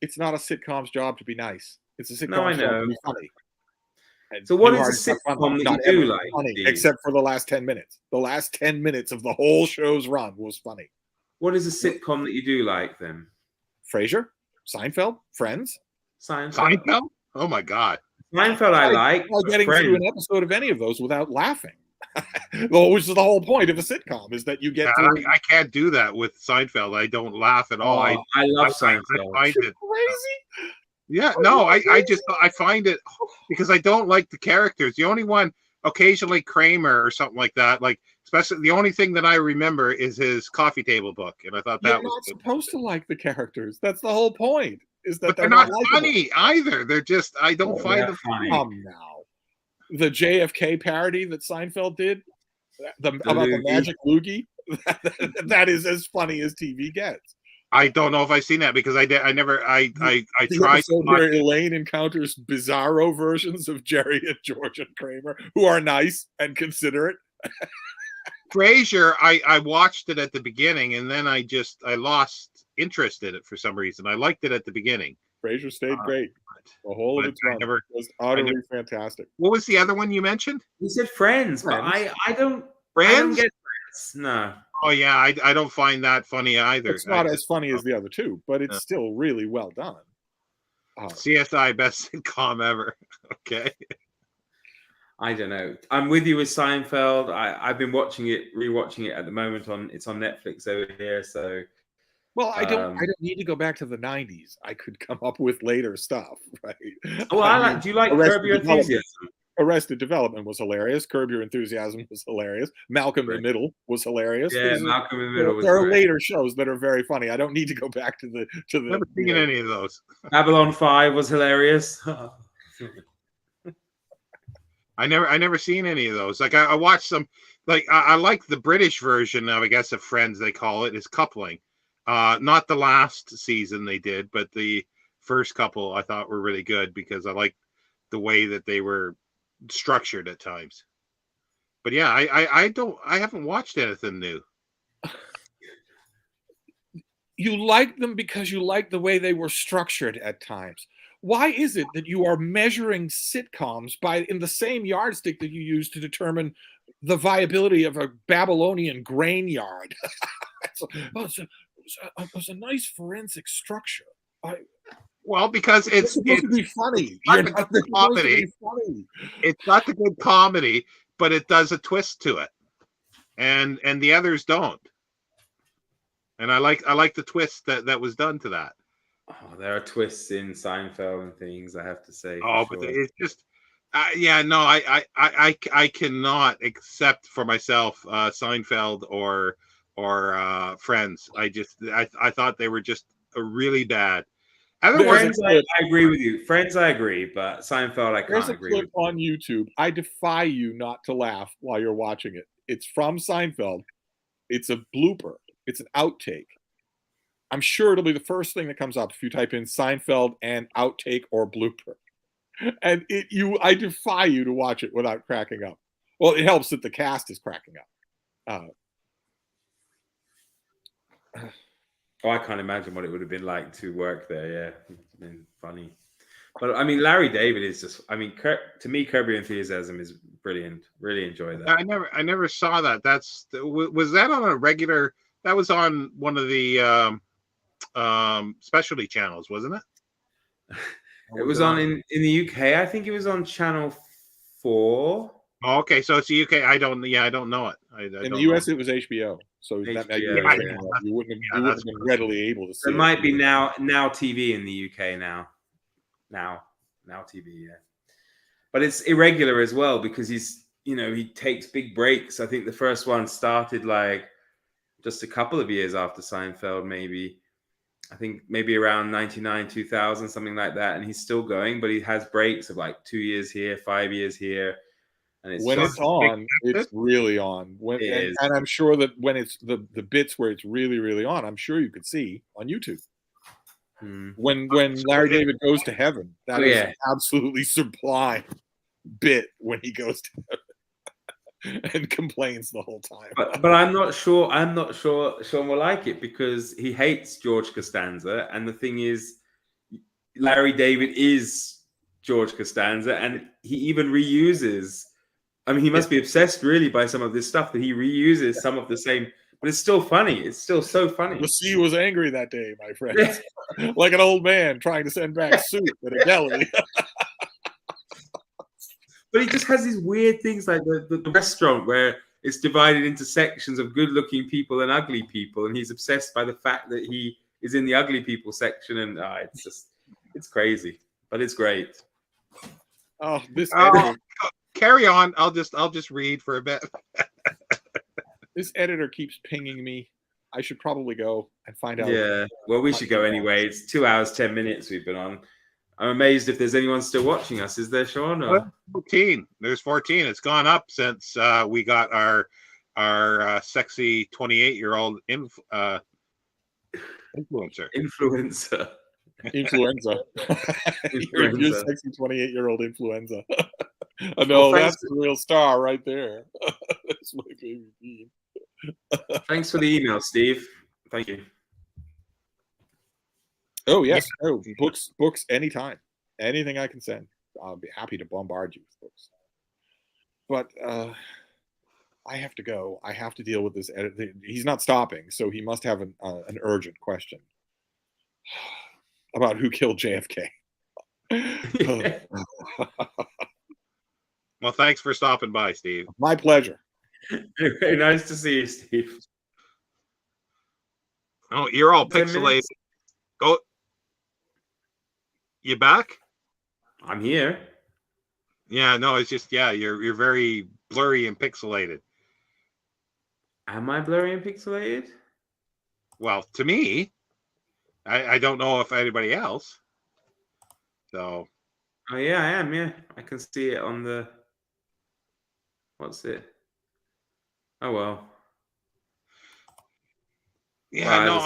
It's not a sitcom's job to be nice. It's a sitcom's No, I job know. to be funny. And So what is Newhart's a not funny. sitcom that Not you do ever like, funny, Steve? except for the last 10 minutes. The last 10 minutes of the whole show's run was funny. What is a sitcom that you do like then? Frasier, Seinfeld, Friends. Seinfeld? Oh my God. Seinfeld I like. Try getting Friends. through an episode of any of those without laughing. Well, which is the whole point of a sitcom, is that you get through. I can't do that with Seinfeld. I don't laugh at all. Oh, I love Seinfeld. I find it Crazy. Yeah, no, I find it because I don't like the characters. The only one, occasionally Kramer or something like that, like especially the only thing that I remember is his coffee table book, and I thought that You're was not good. supposed to like the characters. That's the whole point. Is that But they're not not likable. funny either. They're just I don't find they're them funny. Now, the JFK parody that Seinfeld did about the loogie. magic loogie, that is as funny as TV gets. I don't know if I've seen that because I tried The to episode watch where Elaine encounters bizarro versions of Jerry and George and Kramer, who are nice and considerate. Frasier. I watched it at the beginning and then I lost interest in it for some reason. I liked it at the beginning. Frasier stayed great. The whole of but its run was utterly fantastic. What was the other one you mentioned? You said Friends, but I don't. Friends? I don't get Friends. No. Oh yeah, I don't find that funny either. It's not as funny as the other two, but it's still really well done. CSI best sitcom ever. Okay. I don't know. I'm with you with Seinfeld. I've been rewatching it at the moment. It's on Netflix over here. So, well, I don't need to go back to the '90s. I could come up with later stuff, right? Well, do you like Curb Your Enthusiasm? Arrested Development was hilarious. Curb Your Enthusiasm was hilarious. Malcolm in the Middle was hilarious. Yeah, Malcolm in the Middle was There are great. later shows that are very funny. I don't need to go back to the. Never seen any of those. Babylon 5 was hilarious. I never seen any of those. Like I watched some. Like I like the British version of, I guess, of Friends. They call it is Coupling. Not the last season they did, but the first couple I thought were really good because I liked the way that they were structured at times. But yeah, I haven't watched anything new. You like them because you like the way they were structured at times. Why is it that you are measuring sitcoms in the same yardstick that you use to determine the viability of a Babylonian grain yard? It was a nice forensic structure. Well, because it's supposed to be funny. Not the good comedy. It's not the good comedy, but it does a twist to it, and the others don't. And I like the twist that was done to that. Oh, there are twists in Seinfeld and things, I have to say. But it's just, I cannot accept for myself Seinfeld or Friends. I thought they were just really bad. Friends, I agree with you. Friends, I agree, but Seinfeld, I can't agree with. There's a clip on YouTube. I defy you not to laugh while you're watching it. It's from Seinfeld. It's a blooper. It's an outtake. I'm sure it'll be the first thing that comes up if you type in Seinfeld and outtake or blooper. And I defy you to watch it without cracking up. Well, it helps that the cast is cracking up. I can't imagine what it would have been like to work there. Yeah, it's been funny. But I mean, Larry David is just. I mean, to me, Curb Your Enthusiasm is brilliant. Really enjoy that. I never saw that. Was that on a regular? That was on one of the specialty channels, wasn't it? It was on in the UK. I think it was on Channel 4. Oh, okay, so it's the UK. I don't know it. In the US, it was HBO. So you wouldn't have been readily able to see. It might be now TV in the UK now TV, yeah. But it's irregular as well because he takes big breaks. I think the first one started like just a couple of years after Seinfeld, maybe. I think maybe around 99, 2000, something like that. And he's still going, but he has breaks of like 2 years here, 5 years here. And when it's on, it's really on. And I'm sure that when it's the bits where it's really, really on, I'm sure you could see on YouTube. When Larry David goes to heaven, that is an absolutely sublime bit when he goes to heaven. and complains the whole time. But I'm not sure. I'm not sure Sean will like it because he hates George Costanza, and the thing is, Larry David is George Costanza, and he even reuses. I mean, he must be obsessed really by some of this stuff that he reuses some of the same, but it's still funny. It's still so funny. The sea was angry that day, my friend, like an old man trying to send back soup at a deli. But he just has these weird things like the restaurant where it's divided into sections of good-looking people and ugly people, and he's obsessed by the fact that he is in the ugly people section, and it's crazy, but it's great. Oh, this carry on. I'll just read for a bit. This editor keeps pinging me. I should probably go and find out. Yeah, well, we should go anyway. It's 2 hours 10 minutes we've been on. I'm amazed if there's anyone still watching us. Is there, Sean? Or? 14. There's 14. It's gone up since we got our sexy 28-year-old influencer. Influenza. Your sexy 28-year-old influenza. No, that's the real star right there. That's my favorite team. Thanks for the email, Steve. Thank you. Oh, yes. Oh, books anytime. Anything I can send. I'll be happy to bombard you with books. But I have to go. I have to deal with this edit. He's not stopping, so he must have an urgent question about who killed JFK. Well, thanks for stopping by, Steve. My pleasure. Very nice to see you, Steve. Oh, you're all pixelated. Go. You back? I'm here. Yeah, no, it's just you're very blurry and pixelated. Am I blurry and pixelated? Well, to me, I don't know if anybody else. So. Oh yeah, I am. Yeah, I can see it on the. What's it? Oh well. Yeah, no,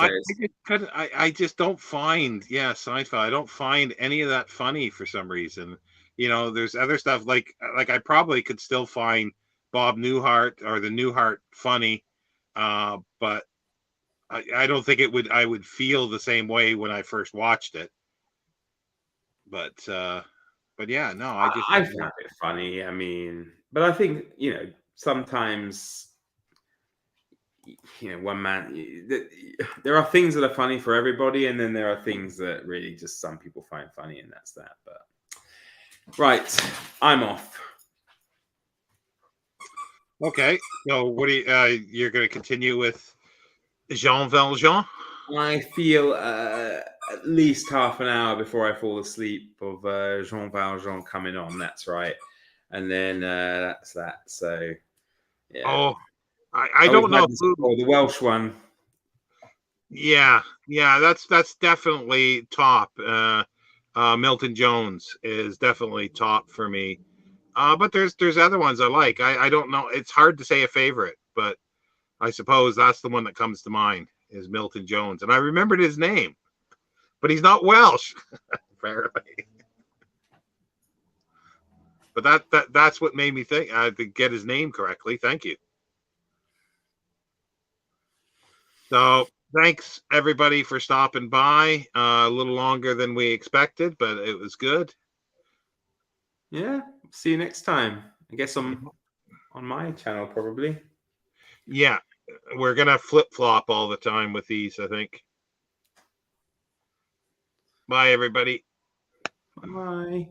I just don't find Seinfeld. I don't find any of that funny for some reason. You know, there's other stuff like I probably could still find Bob Newhart or the Newhart funny, but I don't think I would feel the same way when I first watched it. But yeah, no, I found it funny. I mean, but I think sometimes. One man. There are things that are funny for everybody, and then there are things that really just some people find funny, and that's that. But right, I'm off. Okay, so what do you're going to continue with Jean Valjean? I feel at least half an hour before I fall asleep of Jean Valjean coming on. That's right, and then that's that. So yeah. Oh. I don't know the Welsh one. Yeah, that's definitely top. Milton Jones is definitely top for me. But there's other ones I like. I don't know. It's hard to say a favorite, but I suppose that's the one that comes to mind is Milton Jones, and I remembered his name, but he's not Welsh, apparently. But that's what made me think I could get his name correctly. Thank you. So thanks everybody for stopping by. A little longer than we expected, but it was good. Yeah. See you next time. I guess on my channel probably. Yeah. We're gonna flip-flop all the time with these, I think. Bye everybody. Bye.